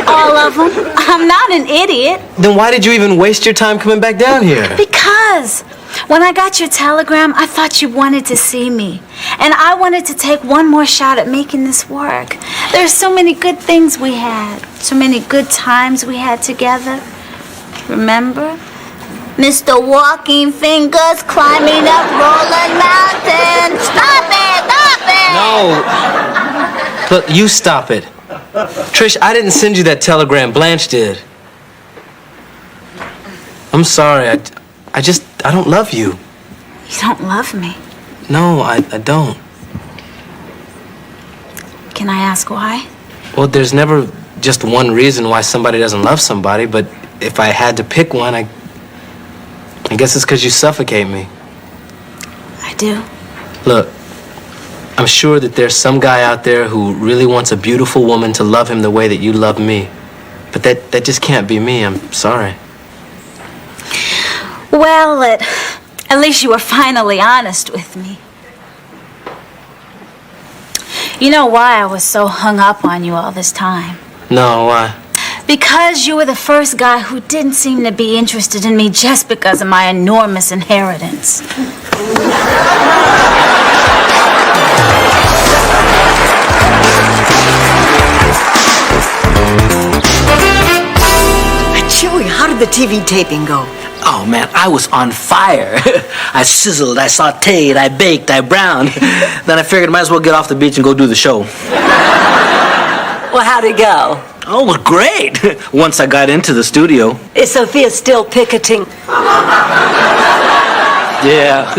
Speaker 13: All of them. I'm not an idiot.
Speaker 5: Then why did you even waste your time coming back down here?
Speaker 13: Because when I got your telegram, I thought you wanted to see me. And I wanted to take one more shot at making this work. There's so many good things we had. So many good times we had together. Remember? Mr. Walking Fingers climbing up Roland Mountain. Stop it! Stop it!
Speaker 5: No. Look, you stop it. Trish, I didn't send you that telegram. Blanche did. I'm sorry. I don't love you.
Speaker 13: You don't love me.
Speaker 5: No, I don't.
Speaker 13: Can I ask why?
Speaker 5: Well, there's never just one reason why somebody doesn't love somebody, but if I had to pick one, I guess it's because you suffocate me.
Speaker 13: I do.
Speaker 5: Look, I'm sure that there's some guy out there who really wants a beautiful woman to love him the way that you love me. But that just can't be me. I'm sorry.
Speaker 13: Well, at least you were finally honest with me. You know why I was so hung up on you all this time?
Speaker 5: No, why?
Speaker 13: Because you were the first guy who didn't seem to be interested in me just because of my enormous inheritance.
Speaker 1: Chewy, how did the TV taping go?
Speaker 4: Oh, man, I was on fire. I sizzled, I sauteed, I baked, I browned. Then I figured I might as well get off the beach and go do the show.
Speaker 3: Well, how'd it go?
Speaker 4: Oh, it was great. Once I got into the studio.
Speaker 3: Is Sophia still picketing?
Speaker 4: Yeah.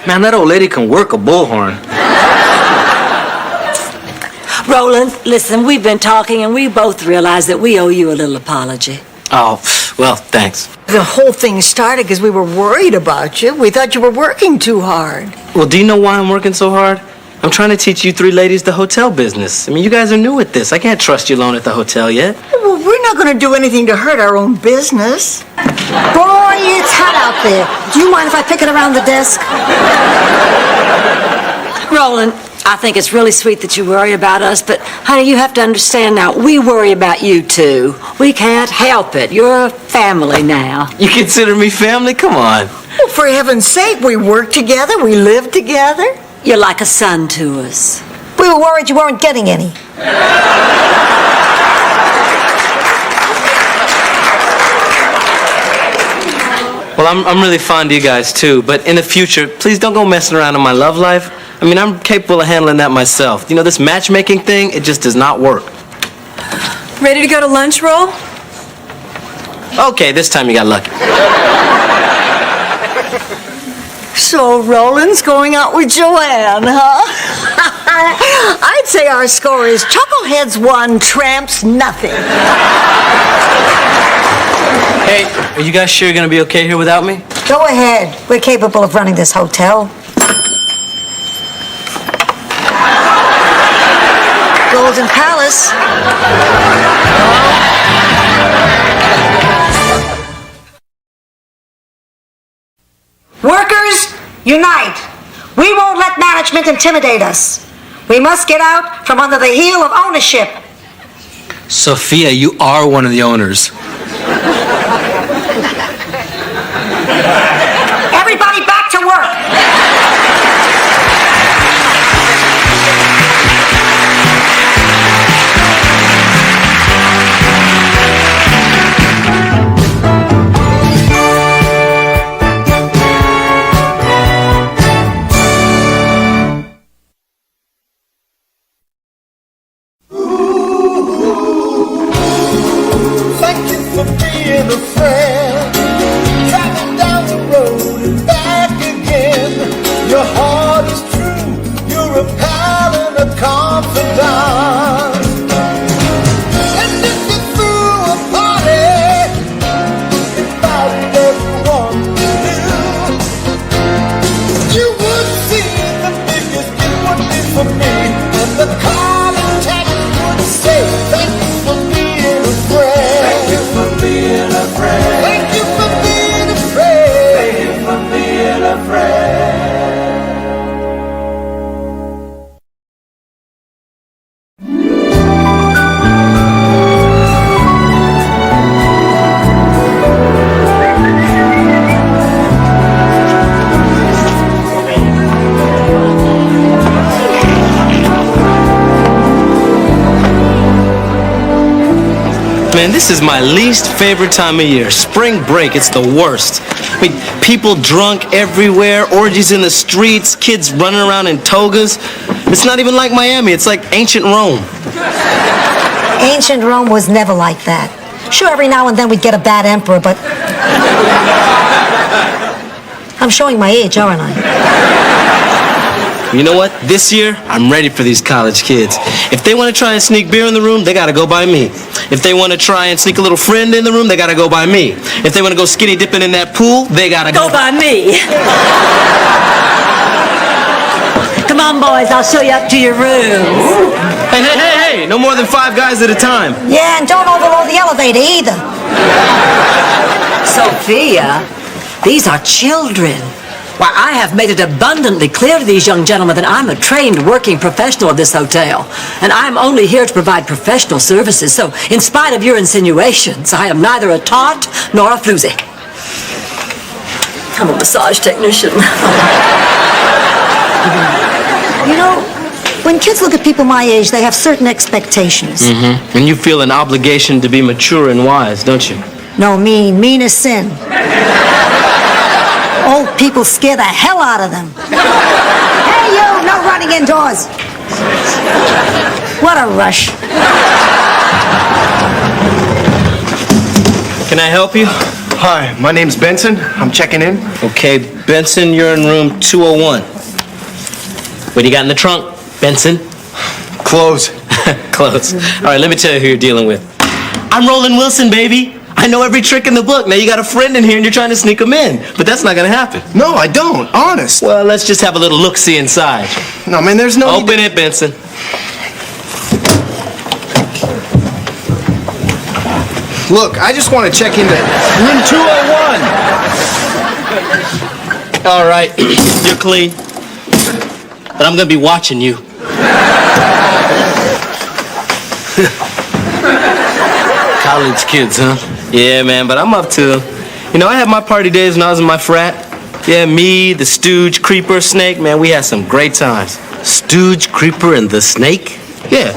Speaker 4: Man, that old lady can work a bullhorn.
Speaker 3: Roland, listen, we've been talking and we both realize that we owe you a little apology.
Speaker 5: Oh, well, thanks.
Speaker 1: The whole thing started because we were worried about you. We thought you were working too hard.
Speaker 5: Well, do you know why I'm working so hard? I'm trying to teach you three ladies the hotel business. I mean, you guys are new at this. I can't trust you alone at the hotel yet.
Speaker 1: Well, we're not going to do anything to hurt our own business.
Speaker 2: Boy, it's hot out there. Do you mind if I pick it around the desk?
Speaker 3: Roland, I think it's really sweet that you worry about us, but honey, you have to understand now, we worry about you too. We can't help it. You're a family now.
Speaker 5: You consider me family? Come on.
Speaker 1: Well, for heaven's sake, we work together, we live together.
Speaker 3: You're like a son to us.
Speaker 2: We were worried you weren't getting any.
Speaker 5: Well, I'm really fond of you guys too, but in the future, please don't go messing around in my love life. I mean, I'm capable of handling that myself. You know, this matchmaking thing, it just does not work.
Speaker 19: Ready to go to lunch, Roll?
Speaker 5: Okay, this time you got lucky.
Speaker 1: So Roland's going out with Joanne, huh? I'd say our score is Chuckleheads 1, Tramps nothing.
Speaker 5: Hey, are you guys sure you're gonna be okay here without me?
Speaker 2: Go ahead. We're capable of running this hotel. Golden Palace. Workers, unite. We won't let management intimidate us. We must get out from under the heel of ownership.
Speaker 5: Sophia, you are one of the owners.
Speaker 2: Everybody back to work.
Speaker 11: done. And if you threw a party, invited everyone you would see the biggest gift would be for me, and the contact would say, thank you for being a friend. Thank you for being a friend. Thank you for being a friend. Thank you for being a friend.
Speaker 5: Man, this is my least favorite time of year. Spring break, it's the worst. I mean, people drunk everywhere, orgies in the streets, kids running around in togas. It's not even like Miami, it's like ancient Rome.
Speaker 2: Ancient Rome was never like that. Sure, every now and then we'd get a bad emperor, but... I'm showing my age, aren't I?
Speaker 5: You know what? This year, I'm ready for these college kids. If they want to try and sneak beer in the room, they gotta go by me. If they want to try and sneak a little friend in the room, they gotta go by me. If they want to go skinny dipping in that pool, they gotta go
Speaker 3: by me. Come on, boys, I'll show you up to your rooms.
Speaker 5: Hey, no more than 5 guys at a time.
Speaker 2: Yeah, and don't overload the elevator either.
Speaker 3: Sophia, these are children. Why, I have made it abundantly clear to these young gentlemen that I'm a trained working professional of this hotel, and I'm only here to provide professional services, so in spite of your insinuations, I am neither a taunt nor a floozy. I'm a massage technician.
Speaker 2: You know, when kids look at people my age, they have certain expectations.
Speaker 5: Mm-hmm. And you feel an obligation to be mature and wise, don't you?
Speaker 2: No, mean as sin. Old people scare the hell out of them. Hey, you, no running indoors. What a rush.
Speaker 5: Can I help you?
Speaker 6: Hi, my name's Benson. I'm checking in.
Speaker 5: Okay, Benson, you're in room 201. What do you got in the trunk, Benson?
Speaker 6: Clothes.
Speaker 5: Clothes. All right, let me tell you who you're dealing with. I'm Roland Wilson, baby. I know every trick in the book. Now you got a friend in here and you're trying to sneak him in. But that's not gonna happen.
Speaker 6: No, I don't. Honest.
Speaker 5: Well, let's just have a little look-see inside.
Speaker 6: No, man, there's no...
Speaker 5: Open it, Benson.
Speaker 6: Look, I just want to check into room 201.
Speaker 5: All right, you're clean. But I'm gonna be watching you. College kids, huh? Yeah, man, but I'm up to... You know, I had my party days when I was in my frat. Yeah, me, the Stooge, Creeper, Snake, man, we had some great times.
Speaker 4: Stooge, Creeper, and the Snake?
Speaker 5: Yeah.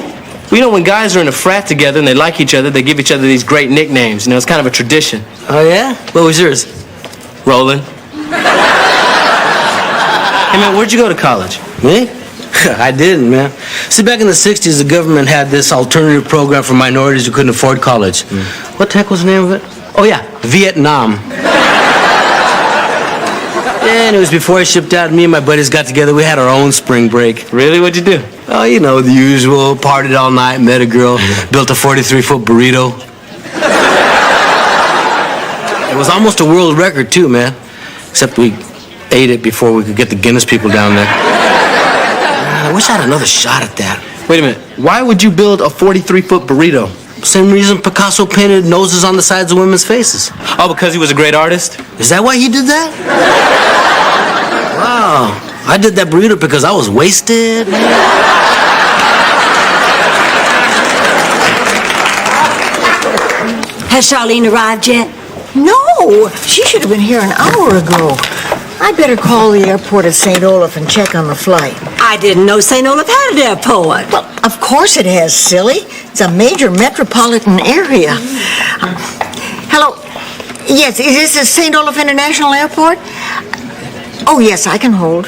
Speaker 5: Well, you know, when guys are in a frat together and they like each other, they give each other these great nicknames. You know, it's kind of a tradition.
Speaker 4: Oh, yeah? What was yours?
Speaker 5: Roland. Hey, man, where'd you go to college?
Speaker 4: Me? I didn't, man. See, back in the 60s, the government had this alternative program for minorities who couldn't afford college. What the heck was the name of it? Oh, yeah, Vietnam. And it was before I shipped out. Me and my buddies got together. We had our own spring break.
Speaker 5: Really? What'd you do?
Speaker 4: Oh, you know, the usual. Partied all night, met a girl, built a 43-foot burrito. It was almost a world record, too, man. Except we ate it before we could get the Guinness people down there. I wish I had another shot at that.
Speaker 5: Wait a minute. Why would you build a 43-foot burrito?
Speaker 4: Same reason Picasso painted noses on the sides of women's faces.
Speaker 5: Oh, because he was a great artist?
Speaker 4: Is that why he did that? Wow. I did that burrito because I was wasted.
Speaker 3: Has Charlene arrived yet?
Speaker 1: No, she should have been here an hour ago. I better call the airport at St. Olaf and check on the flight.
Speaker 3: I didn't know St. Olaf had an airport.
Speaker 1: Well, of course it has, silly. It's a major metropolitan area. Hello. Yes, is this the St. Olaf International Airport? Oh, yes, I can hold.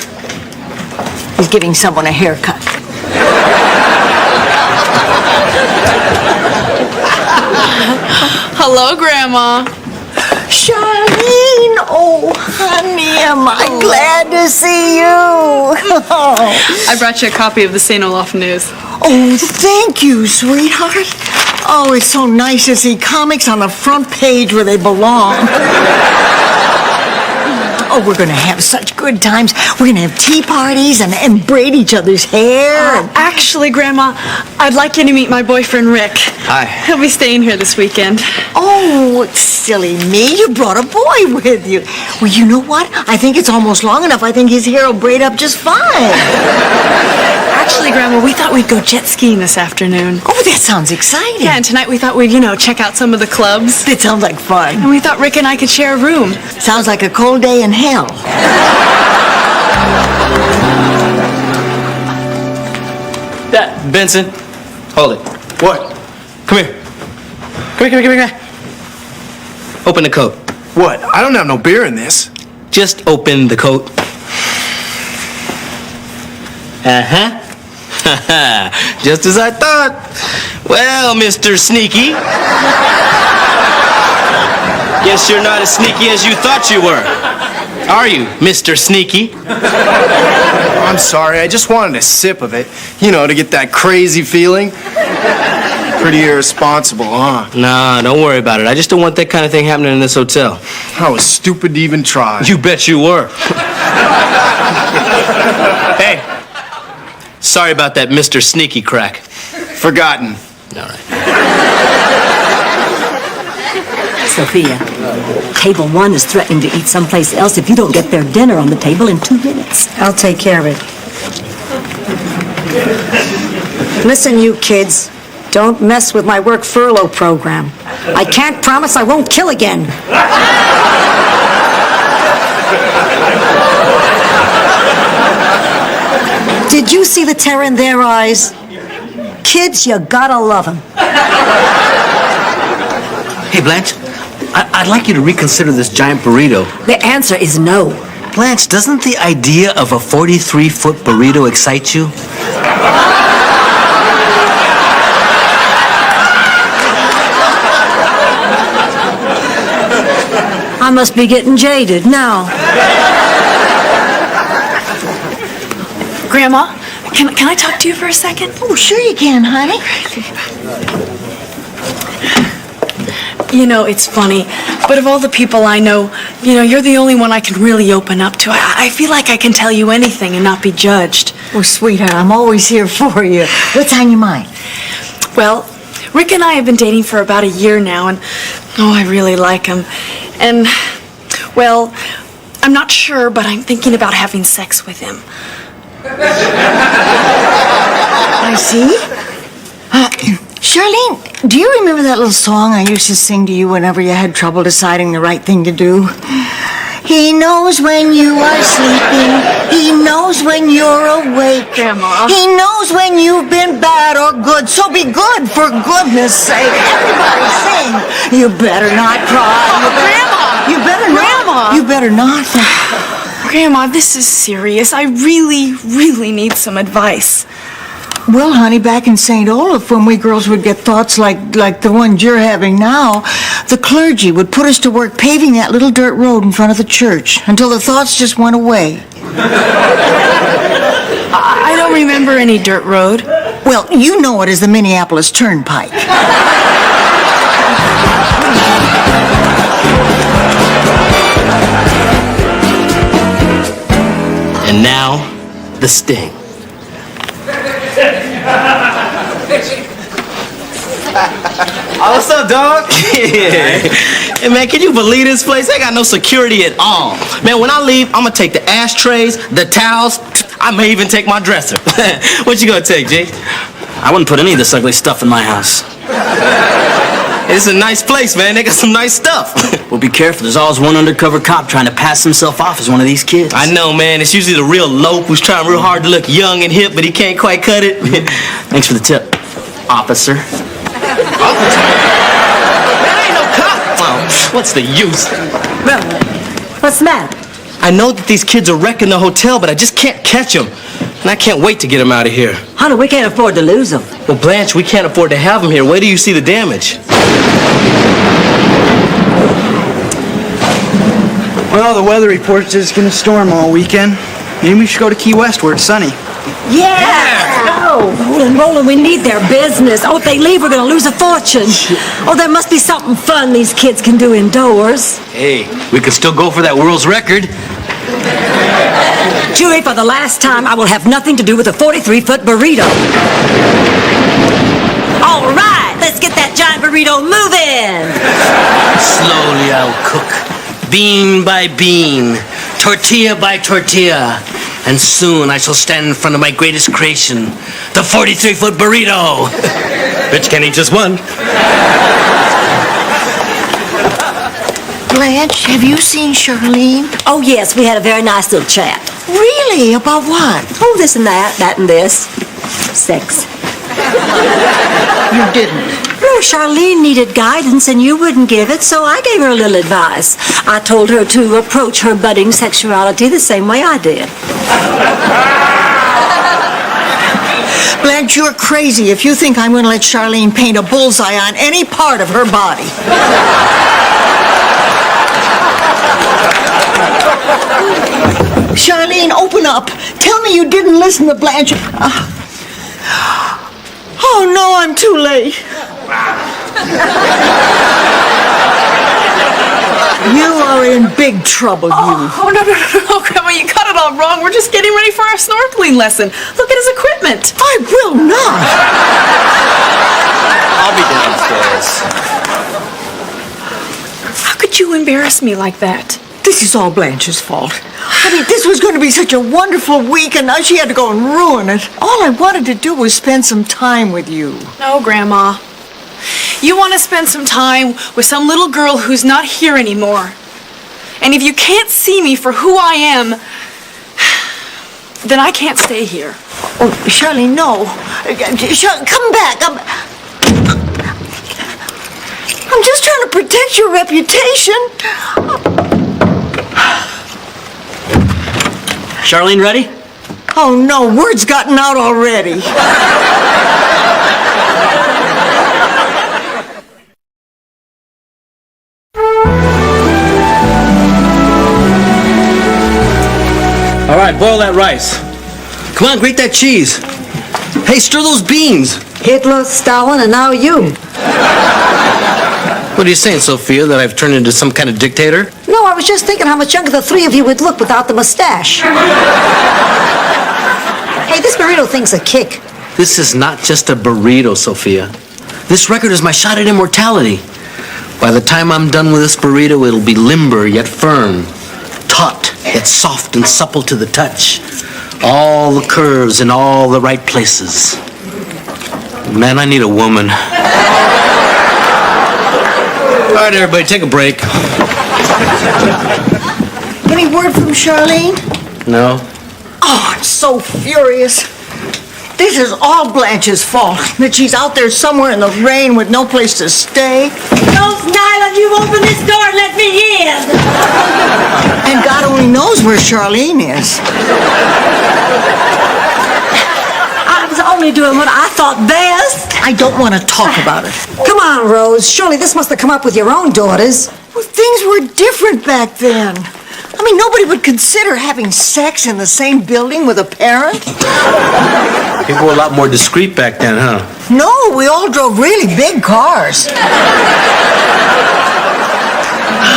Speaker 1: He's giving someone a haircut.
Speaker 22: Hello, Grandma.
Speaker 1: Charlene, oh, Honey, am I glad to see you.
Speaker 15: I brought you a copy of the St. Olaf News.
Speaker 1: Oh, thank you, sweetheart. Oh, it's so nice to see comics on the front page where they belong. Oh, we're going to have such good times. We're going to have tea parties and braid each other's hair.
Speaker 15: Actually, Grandma, I'd like you to meet my boyfriend, Rick.
Speaker 6: Hi.
Speaker 15: He'll be staying here this weekend.
Speaker 1: Oh, silly me. You brought a boy with you. Well, you know what? I think it's almost long enough. I think his hair will braid up just fine.
Speaker 15: Actually, Grandma, we thought we'd go jet skiing this afternoon.
Speaker 1: Oh, that sounds exciting.
Speaker 15: Yeah, and tonight we thought we'd, check out some of the clubs.
Speaker 1: It sounds like fun.
Speaker 15: And we thought Rick and I could share a room.
Speaker 1: Sounds like a cold day in hell.
Speaker 5: Benson, hold it.
Speaker 6: What?
Speaker 5: Come here. Come here. Open the coat.
Speaker 6: What? I don't have no beer in this.
Speaker 5: Just open the coat. Uh-huh. Just as I thought. Well, Mr. Sneaky. Guess you're not as sneaky as you thought you were. Are you, Mr. Sneaky?
Speaker 6: I'm sorry, I just wanted a sip of it. To get that crazy feeling. Pretty irresponsible, huh?
Speaker 5: Nah, don't worry about it. I just don't want that kind of thing happening in this hotel.
Speaker 6: I was stupid to even try.
Speaker 5: You bet you were. Hey, sorry about that Mr. Sneaky crack.
Speaker 6: Forgotten.
Speaker 5: All right.
Speaker 3: Sophia, table 1 is threatening to eat someplace else if you don't get their dinner on the table in 2 minutes.
Speaker 2: I'll take care of it. Listen, you kids. Don't mess with my work furlough program. I can't promise I won't kill again. Did you see the terror in their eyes? Kids, you gotta love them.
Speaker 4: Hey, Blanche, I'd like you to reconsider this giant burrito.
Speaker 3: The answer is no.
Speaker 4: Blanche, doesn't the idea of a 43-foot burrito excite you?
Speaker 2: I must be getting jaded now.
Speaker 15: Grandma, can I talk to you for a second?
Speaker 1: Oh, sure you can, honey.
Speaker 15: It's funny, but of all the people I know, you're the only one I can really open up to. I feel like I can tell you anything and not be judged.
Speaker 1: Oh, sweetheart, I'm always here for you. What's on your mind?
Speaker 15: Well, Rick and I have been dating for about a year now, and I really like him. And, well, I'm not sure, but I'm thinking about having sex with him.
Speaker 1: I see. Charlene, do you remember that little song I used to sing to you whenever you had trouble deciding the right thing to do? He knows when you are sleeping. He knows when you're awake.
Speaker 15: Grandma.
Speaker 1: He knows when you've been bad or good. So be good, for goodness sake. Everybody sing. You better not cry.
Speaker 15: Grandma.
Speaker 1: You better
Speaker 15: Grandma.
Speaker 1: not. You better not.
Speaker 15: Grandma, this is serious. I really, really need some advice.
Speaker 1: Well, honey, back in St. Olaf, when we girls would get thoughts like the ones you're having now, the clergy would put us to work paving that little dirt road in front of the church until the thoughts just went away.
Speaker 15: I don't remember any dirt road.
Speaker 1: Well, you know it as the Minneapolis Turnpike.
Speaker 5: And now, the sting. Oh, what's up, dog? Hey, man, can you believe this place? They got no security at all. Man, when I leave, I'm gonna take the ashtrays, the towels. I may even take my dresser. What you gonna take, G?
Speaker 4: I wouldn't put any of this ugly stuff in my house.
Speaker 5: It's a nice place, man. They got some nice stuff.
Speaker 4: Well, be careful. There's always one undercover cop trying to pass himself off as one of these kids.
Speaker 5: I know, man. It's usually the real lope who's trying real hard to look young and hip, but he can't quite cut it.
Speaker 4: Thanks for the tip, officer.
Speaker 5: That ain't no cop. Oh, what's the use?
Speaker 3: Well, what's the matter?
Speaker 5: I know that these kids are wrecking the hotel, but I just can't catch them. And I can't wait to get them out of here.
Speaker 3: Honey, we can't afford to lose them.
Speaker 5: Well, Blanche, we can't afford to have them here. Wait till you see the damage.
Speaker 16: Well, the weather report says it's gonna storm all weekend. Maybe we should go to Key West where it's sunny.
Speaker 3: Yeah! Oh, Roland, we need their business. Oh, if they leave, we're going to lose a fortune. Oh, there must be something fun these kids can do indoors.
Speaker 4: Hey, we could still go for that world's record.
Speaker 3: Chewie, for the last time, I will have nothing to do with a 43-foot burrito. All right, let's get that giant burrito moving.
Speaker 4: Slowly I'll cook, bean by bean, tortilla by tortilla, and soon I shall stand in front of my greatest creation, the 43-foot burrito.
Speaker 5: Bitch can't eat just one.
Speaker 1: Blanche, have you seen Charlene?
Speaker 3: Oh, yes, we had a very nice little chat.
Speaker 1: Really? About what?
Speaker 3: Oh, this and that and this. Sex.
Speaker 1: You didn't.
Speaker 3: No, Charlene needed guidance and you wouldn't give it, so I gave her a little advice. I told her to approach her budding sexuality the same way I did.
Speaker 1: Blanche, you're crazy if you think I'm going to let Charlene paint a bullseye on any part of her body. Charlene, open up. Tell me you didn't listen to Blanche. Oh, no, I'm too late. You are in big trouble, you.
Speaker 15: Oh, no, Grandma, you got it all wrong. We're just getting ready for our snorkeling lesson. Look at his equipment.
Speaker 1: I will not.
Speaker 5: I'll be downstairs.
Speaker 15: How could you embarrass me like that?
Speaker 1: This is all Blanche's fault. I mean, this was going to be such a wonderful week, and now she had to go and ruin it. All I wanted to do was spend some time with you.
Speaker 15: No, Grandma. You want to spend some time with some little girl who's not here anymore. And if you can't see me for who I am, then I can't stay here.
Speaker 1: Oh, Charlene, no. Come back. I'm just trying to protect your reputation.
Speaker 4: Charlene, ready?
Speaker 1: Oh, no, word's gotten out already.
Speaker 4: All right, boil that rice. Come on, grate that cheese. Hey, stir those beans.
Speaker 2: Hitler, Stalin, and now you.
Speaker 4: What are you saying, Sophia, that I've turned into some kind of dictator?
Speaker 2: No, I was just thinking how much younger the three of you would look without the mustache. Hey, this burrito thing's a kick.
Speaker 4: This is not just a burrito, Sophia. This record is my shot at immortality. By the time I'm done with this burrito, it'll be limber yet firm, taut yet soft and supple to the touch. All the curves in all the right places. Man, I need a woman. All right, everybody, take a break.
Speaker 1: Any word from Charlene?
Speaker 4: No?
Speaker 1: Oh, I'm so furious. This is all Blanche's fault. That she's out there somewhere in the rain with no place to stay.
Speaker 3: No, Nyla, you open this door and let me in.
Speaker 1: And God only knows where Charlene is.
Speaker 3: I was only doing what I thought best.
Speaker 1: I don't want to talk about it.
Speaker 2: Come on, Rose. Surely this must have come up with your own daughters.
Speaker 1: Well, things were different back then. I mean, nobody would consider having sex in the same building with a parent.
Speaker 4: People were a lot more discreet back then, huh?
Speaker 1: No, we all drove really big cars.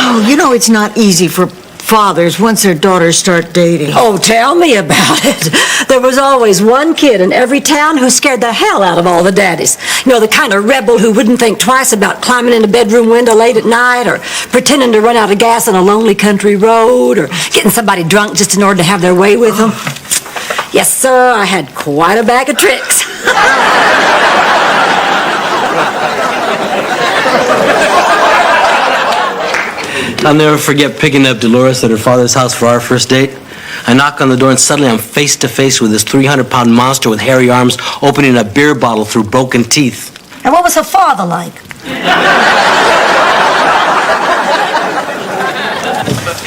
Speaker 1: Oh, you know, it's not easy for fathers once their daughters start dating.
Speaker 3: Oh, tell me about it. There was always one kid in every town who scared the hell out of all the daddies. You know, the kind of rebel who wouldn't think twice about climbing in a bedroom window late at night or pretending to run out of gas on a lonely country road or getting somebody drunk just in order to have their way with them. Yes, sir, I had quite a bag of tricks.
Speaker 4: I'll never forget picking up Dolores at her father's house for our first date. I knock on the door and suddenly I'm face to face with this 300-pound monster with hairy arms opening a beer bottle through broken teeth.
Speaker 2: And what was her father like?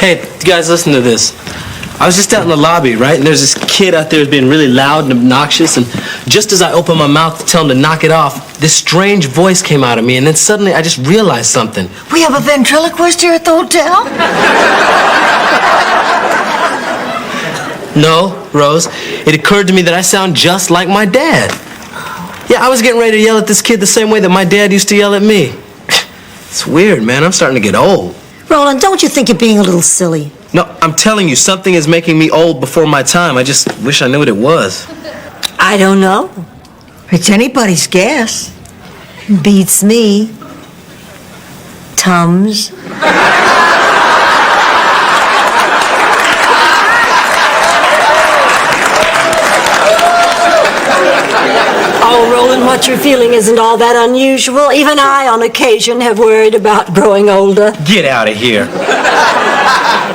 Speaker 5: Hey, you guys, listen to this. I was just out in the lobby, right? And there's this kid out there who's being really loud and obnoxious. And just as I opened my mouth to tell him to knock it off, this strange voice came out of me. And then suddenly I just realized something.
Speaker 1: We have a ventriloquist here at the hotel?
Speaker 5: No, Rose. It occurred to me that I sound just like my dad. Yeah, I was getting ready to yell at this kid the same way that my dad used to yell at me. It's weird, man. I'm starting to get old.
Speaker 2: Roland, don't you think you're being a little silly?
Speaker 5: No, I'm telling you, something is making me old before my time. I just wish I knew what it was.
Speaker 2: I don't know.
Speaker 1: It's anybody's guess.
Speaker 2: Beats me. Tums.
Speaker 3: Oh, Roland, what you're feeling isn't all that unusual. Even I, on occasion, have worried about growing older.
Speaker 5: Get out of here.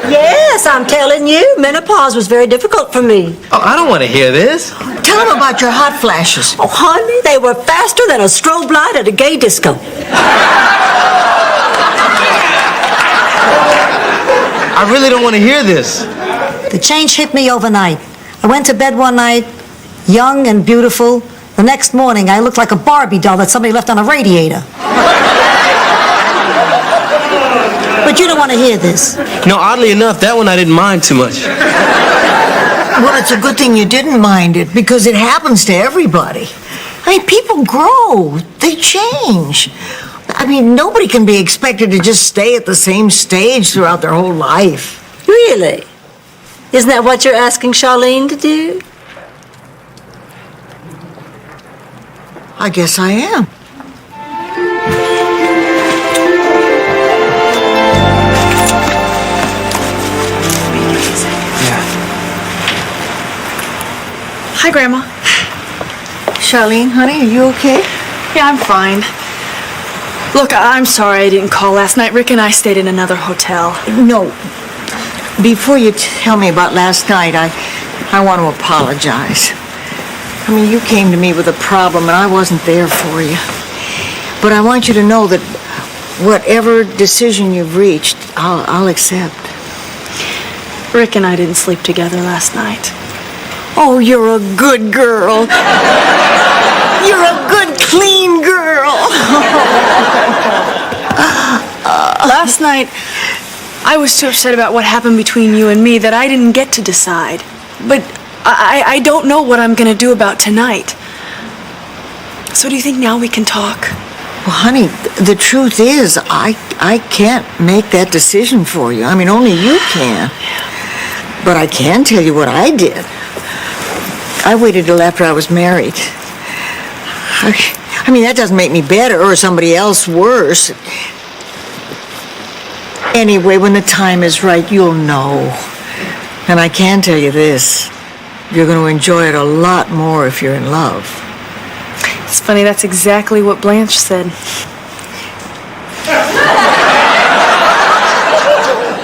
Speaker 3: Yes, I'm telling you, menopause was very difficult for me.
Speaker 5: Oh, I don't want to hear this.
Speaker 1: Tell them about your hot flashes.
Speaker 3: Oh, honey, they were faster than a strobe light at a gay disco.
Speaker 5: I really don't want to hear this.
Speaker 2: The change hit me overnight. I went to bed one night, young and beautiful. The next morning, I looked like a Barbie doll that somebody left on a radiator. But you don't want to hear this.
Speaker 5: No, oddly enough, that one I didn't mind too much.
Speaker 1: Well, it's a good thing you didn't mind it, because it happens to everybody. I mean, people grow. They change. I mean, nobody can be expected to just stay at the same stage throughout their whole life.
Speaker 3: Really? Isn't that what you're asking Charlene to do?
Speaker 1: I guess I am.
Speaker 15: Hi, Grandma.
Speaker 1: Charlene, honey, are you okay?
Speaker 15: Yeah, I'm fine. Look, I'm sorry I didn't call last night. Rick and I stayed in another hotel.
Speaker 1: No. Before you tell me about last night, I want to apologize. I mean, you came to me with a problem, and I wasn't there for you. But I want you to know that whatever decision you've reached, I'll accept.
Speaker 15: Rick and I didn't sleep together last night.
Speaker 1: Oh, you're a good girl. You're a good, clean girl.
Speaker 15: Last night, I was so upset about what happened between you and me that I didn't get to decide. But I don't know what I'm going to do about tonight. So do you think now we can talk?
Speaker 1: Well, honey, the truth is, I can't make that decision for you. I mean, only you can. But I can tell you what I did. I waited till after I was married. I mean, that doesn't make me better or somebody else worse. Anyway, when the time is right, you'll know. And I can tell you this. You're going to enjoy it a lot more if you're in love.
Speaker 15: It's funny, that's exactly what Blanche said.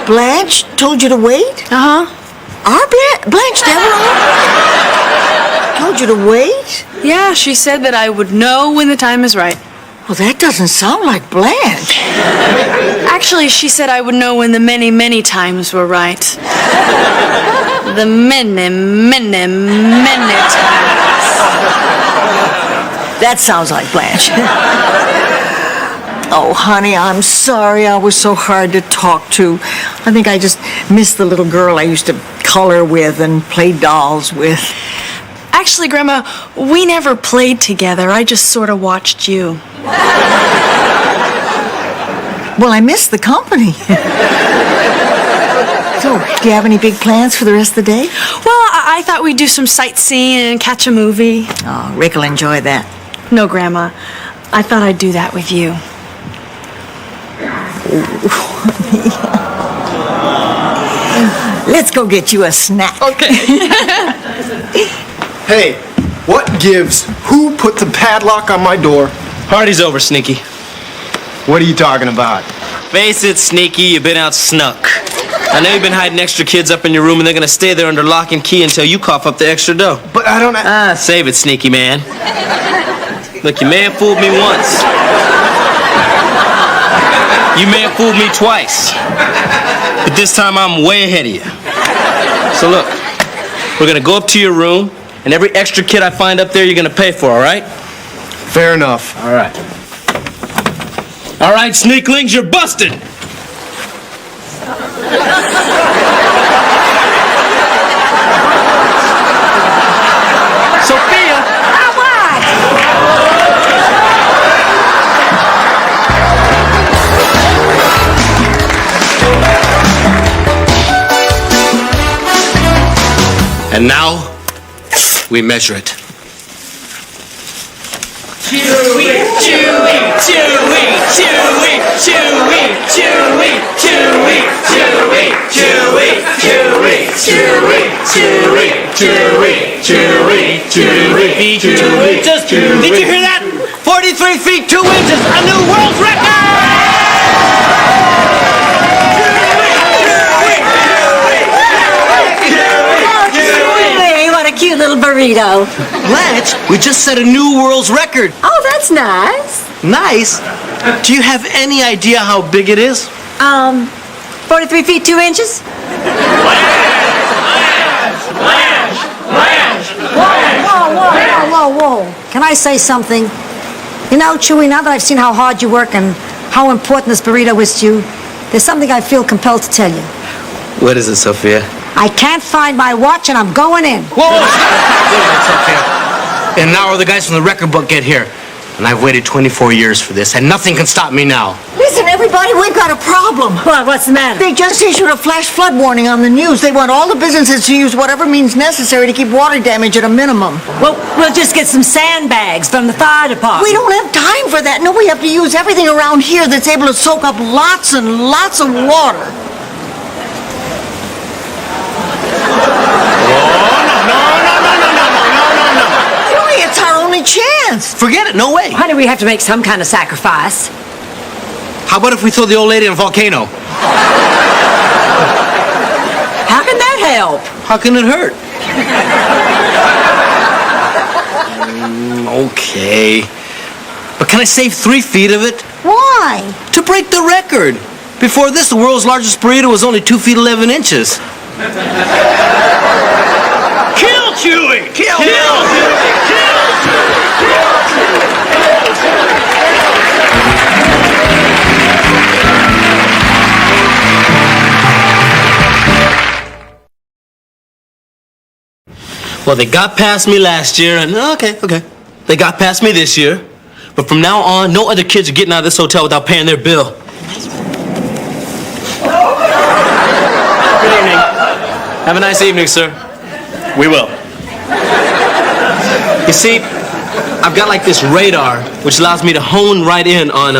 Speaker 1: Blanche told you to wait?
Speaker 15: Uh-huh.
Speaker 1: Our Blanche never told you to wait?
Speaker 15: Yeah, she said that I would know when the time is right.
Speaker 1: Well, that doesn't sound like Blanche.
Speaker 15: Actually, she said I would know when the many, many times were right. The many, many, many times.
Speaker 1: That sounds like Blanche. Oh, honey, I'm sorry I was so hard to talk to. I think I just missed the little girl I used to color with and play dolls with.
Speaker 15: Actually, Grandma, we never played together. I just sort of watched you.
Speaker 1: Well, I missed the company. So, do you have any big plans for the rest of the day?
Speaker 15: Well, I thought we'd do some sightseeing and catch a movie.
Speaker 1: Oh, Rick will enjoy that.
Speaker 15: No, Grandma. I thought I'd do that with you.
Speaker 1: Let's go get you a snack.
Speaker 15: Okay.
Speaker 6: Hey, what gives? Who put the padlock on my door?
Speaker 5: Party's over, Sneaky.
Speaker 6: What are you talking about?
Speaker 5: Face it, Sneaky, you've been out snuck. I know you've been hiding extra kids up in your room, and they're gonna stay there under lock and key until you cough up the extra dough.
Speaker 6: But I don't...
Speaker 5: Save it, Sneaky man. Look, you may have fooled me once. You may have fooled me twice. But this time I'm way ahead of you. So look, we're gonna go up to your room, and every extra kid I find up there, you're gonna pay for, all right?
Speaker 6: Fair enough.
Speaker 5: All right. All right, sneaklings, you're busted. Sophia!
Speaker 4: And now, we measure it.
Speaker 10: Chewy, chewy, chewy, chewy, chewy, chewy, chewy, chewy, chewy, chewy, chewy, chewy, chewy, chewy, chewy,
Speaker 5: Just, did you hear that? 43 feet 2 inches, a new world record!
Speaker 3: What a cute little burrito.
Speaker 4: Blanche, we just set a new world's record.
Speaker 3: Oh, that's nice.
Speaker 4: Nice. Do you have any idea how big it is?
Speaker 3: 43 feet 2 inches? Whoa.
Speaker 2: Can I say something? You know, Chewy, now that I've seen how hard you work and how important this burrito is to you, there's something I feel compelled to tell you.
Speaker 4: What is it, Sophia?
Speaker 2: I can't find my watch and I'm going in.
Speaker 4: Whoa! Wait a minute, Sophia. In an hour, the guys from the record book get here. And I've waited 24 years for this, and nothing can stop me now.
Speaker 1: Listen, everybody, we've got a problem.
Speaker 3: What's the matter?
Speaker 1: They just issued a flash flood warning on the news. They want all the businesses to use whatever means necessary to keep water damage at a minimum.
Speaker 3: Well, we'll just get some sandbags from the fire department.
Speaker 1: We don't have time for that. No, we have to use everything around here that's able to soak up lots and lots of water. It's our only chance.
Speaker 4: Forget it, no way.
Speaker 3: Honey, we have to make some kind of sacrifice.
Speaker 4: How about if we throw the old lady in a volcano?
Speaker 3: How can that help?
Speaker 4: How can it hurt? Okay. But can I save 3 feet of it?
Speaker 1: Why?
Speaker 4: To break the record. Before this, the world's largest burrito was only 2 feet 11 inches.
Speaker 10: Kill Chewy! Kill Chewy!
Speaker 5: Well, they got past me last year, and okay. They got past me this year. But from now on, no other kids are getting out of this hotel without paying their bill. Good evening. Have a nice evening, sir. We will. You see, I've got like this radar, which allows me to hone right in on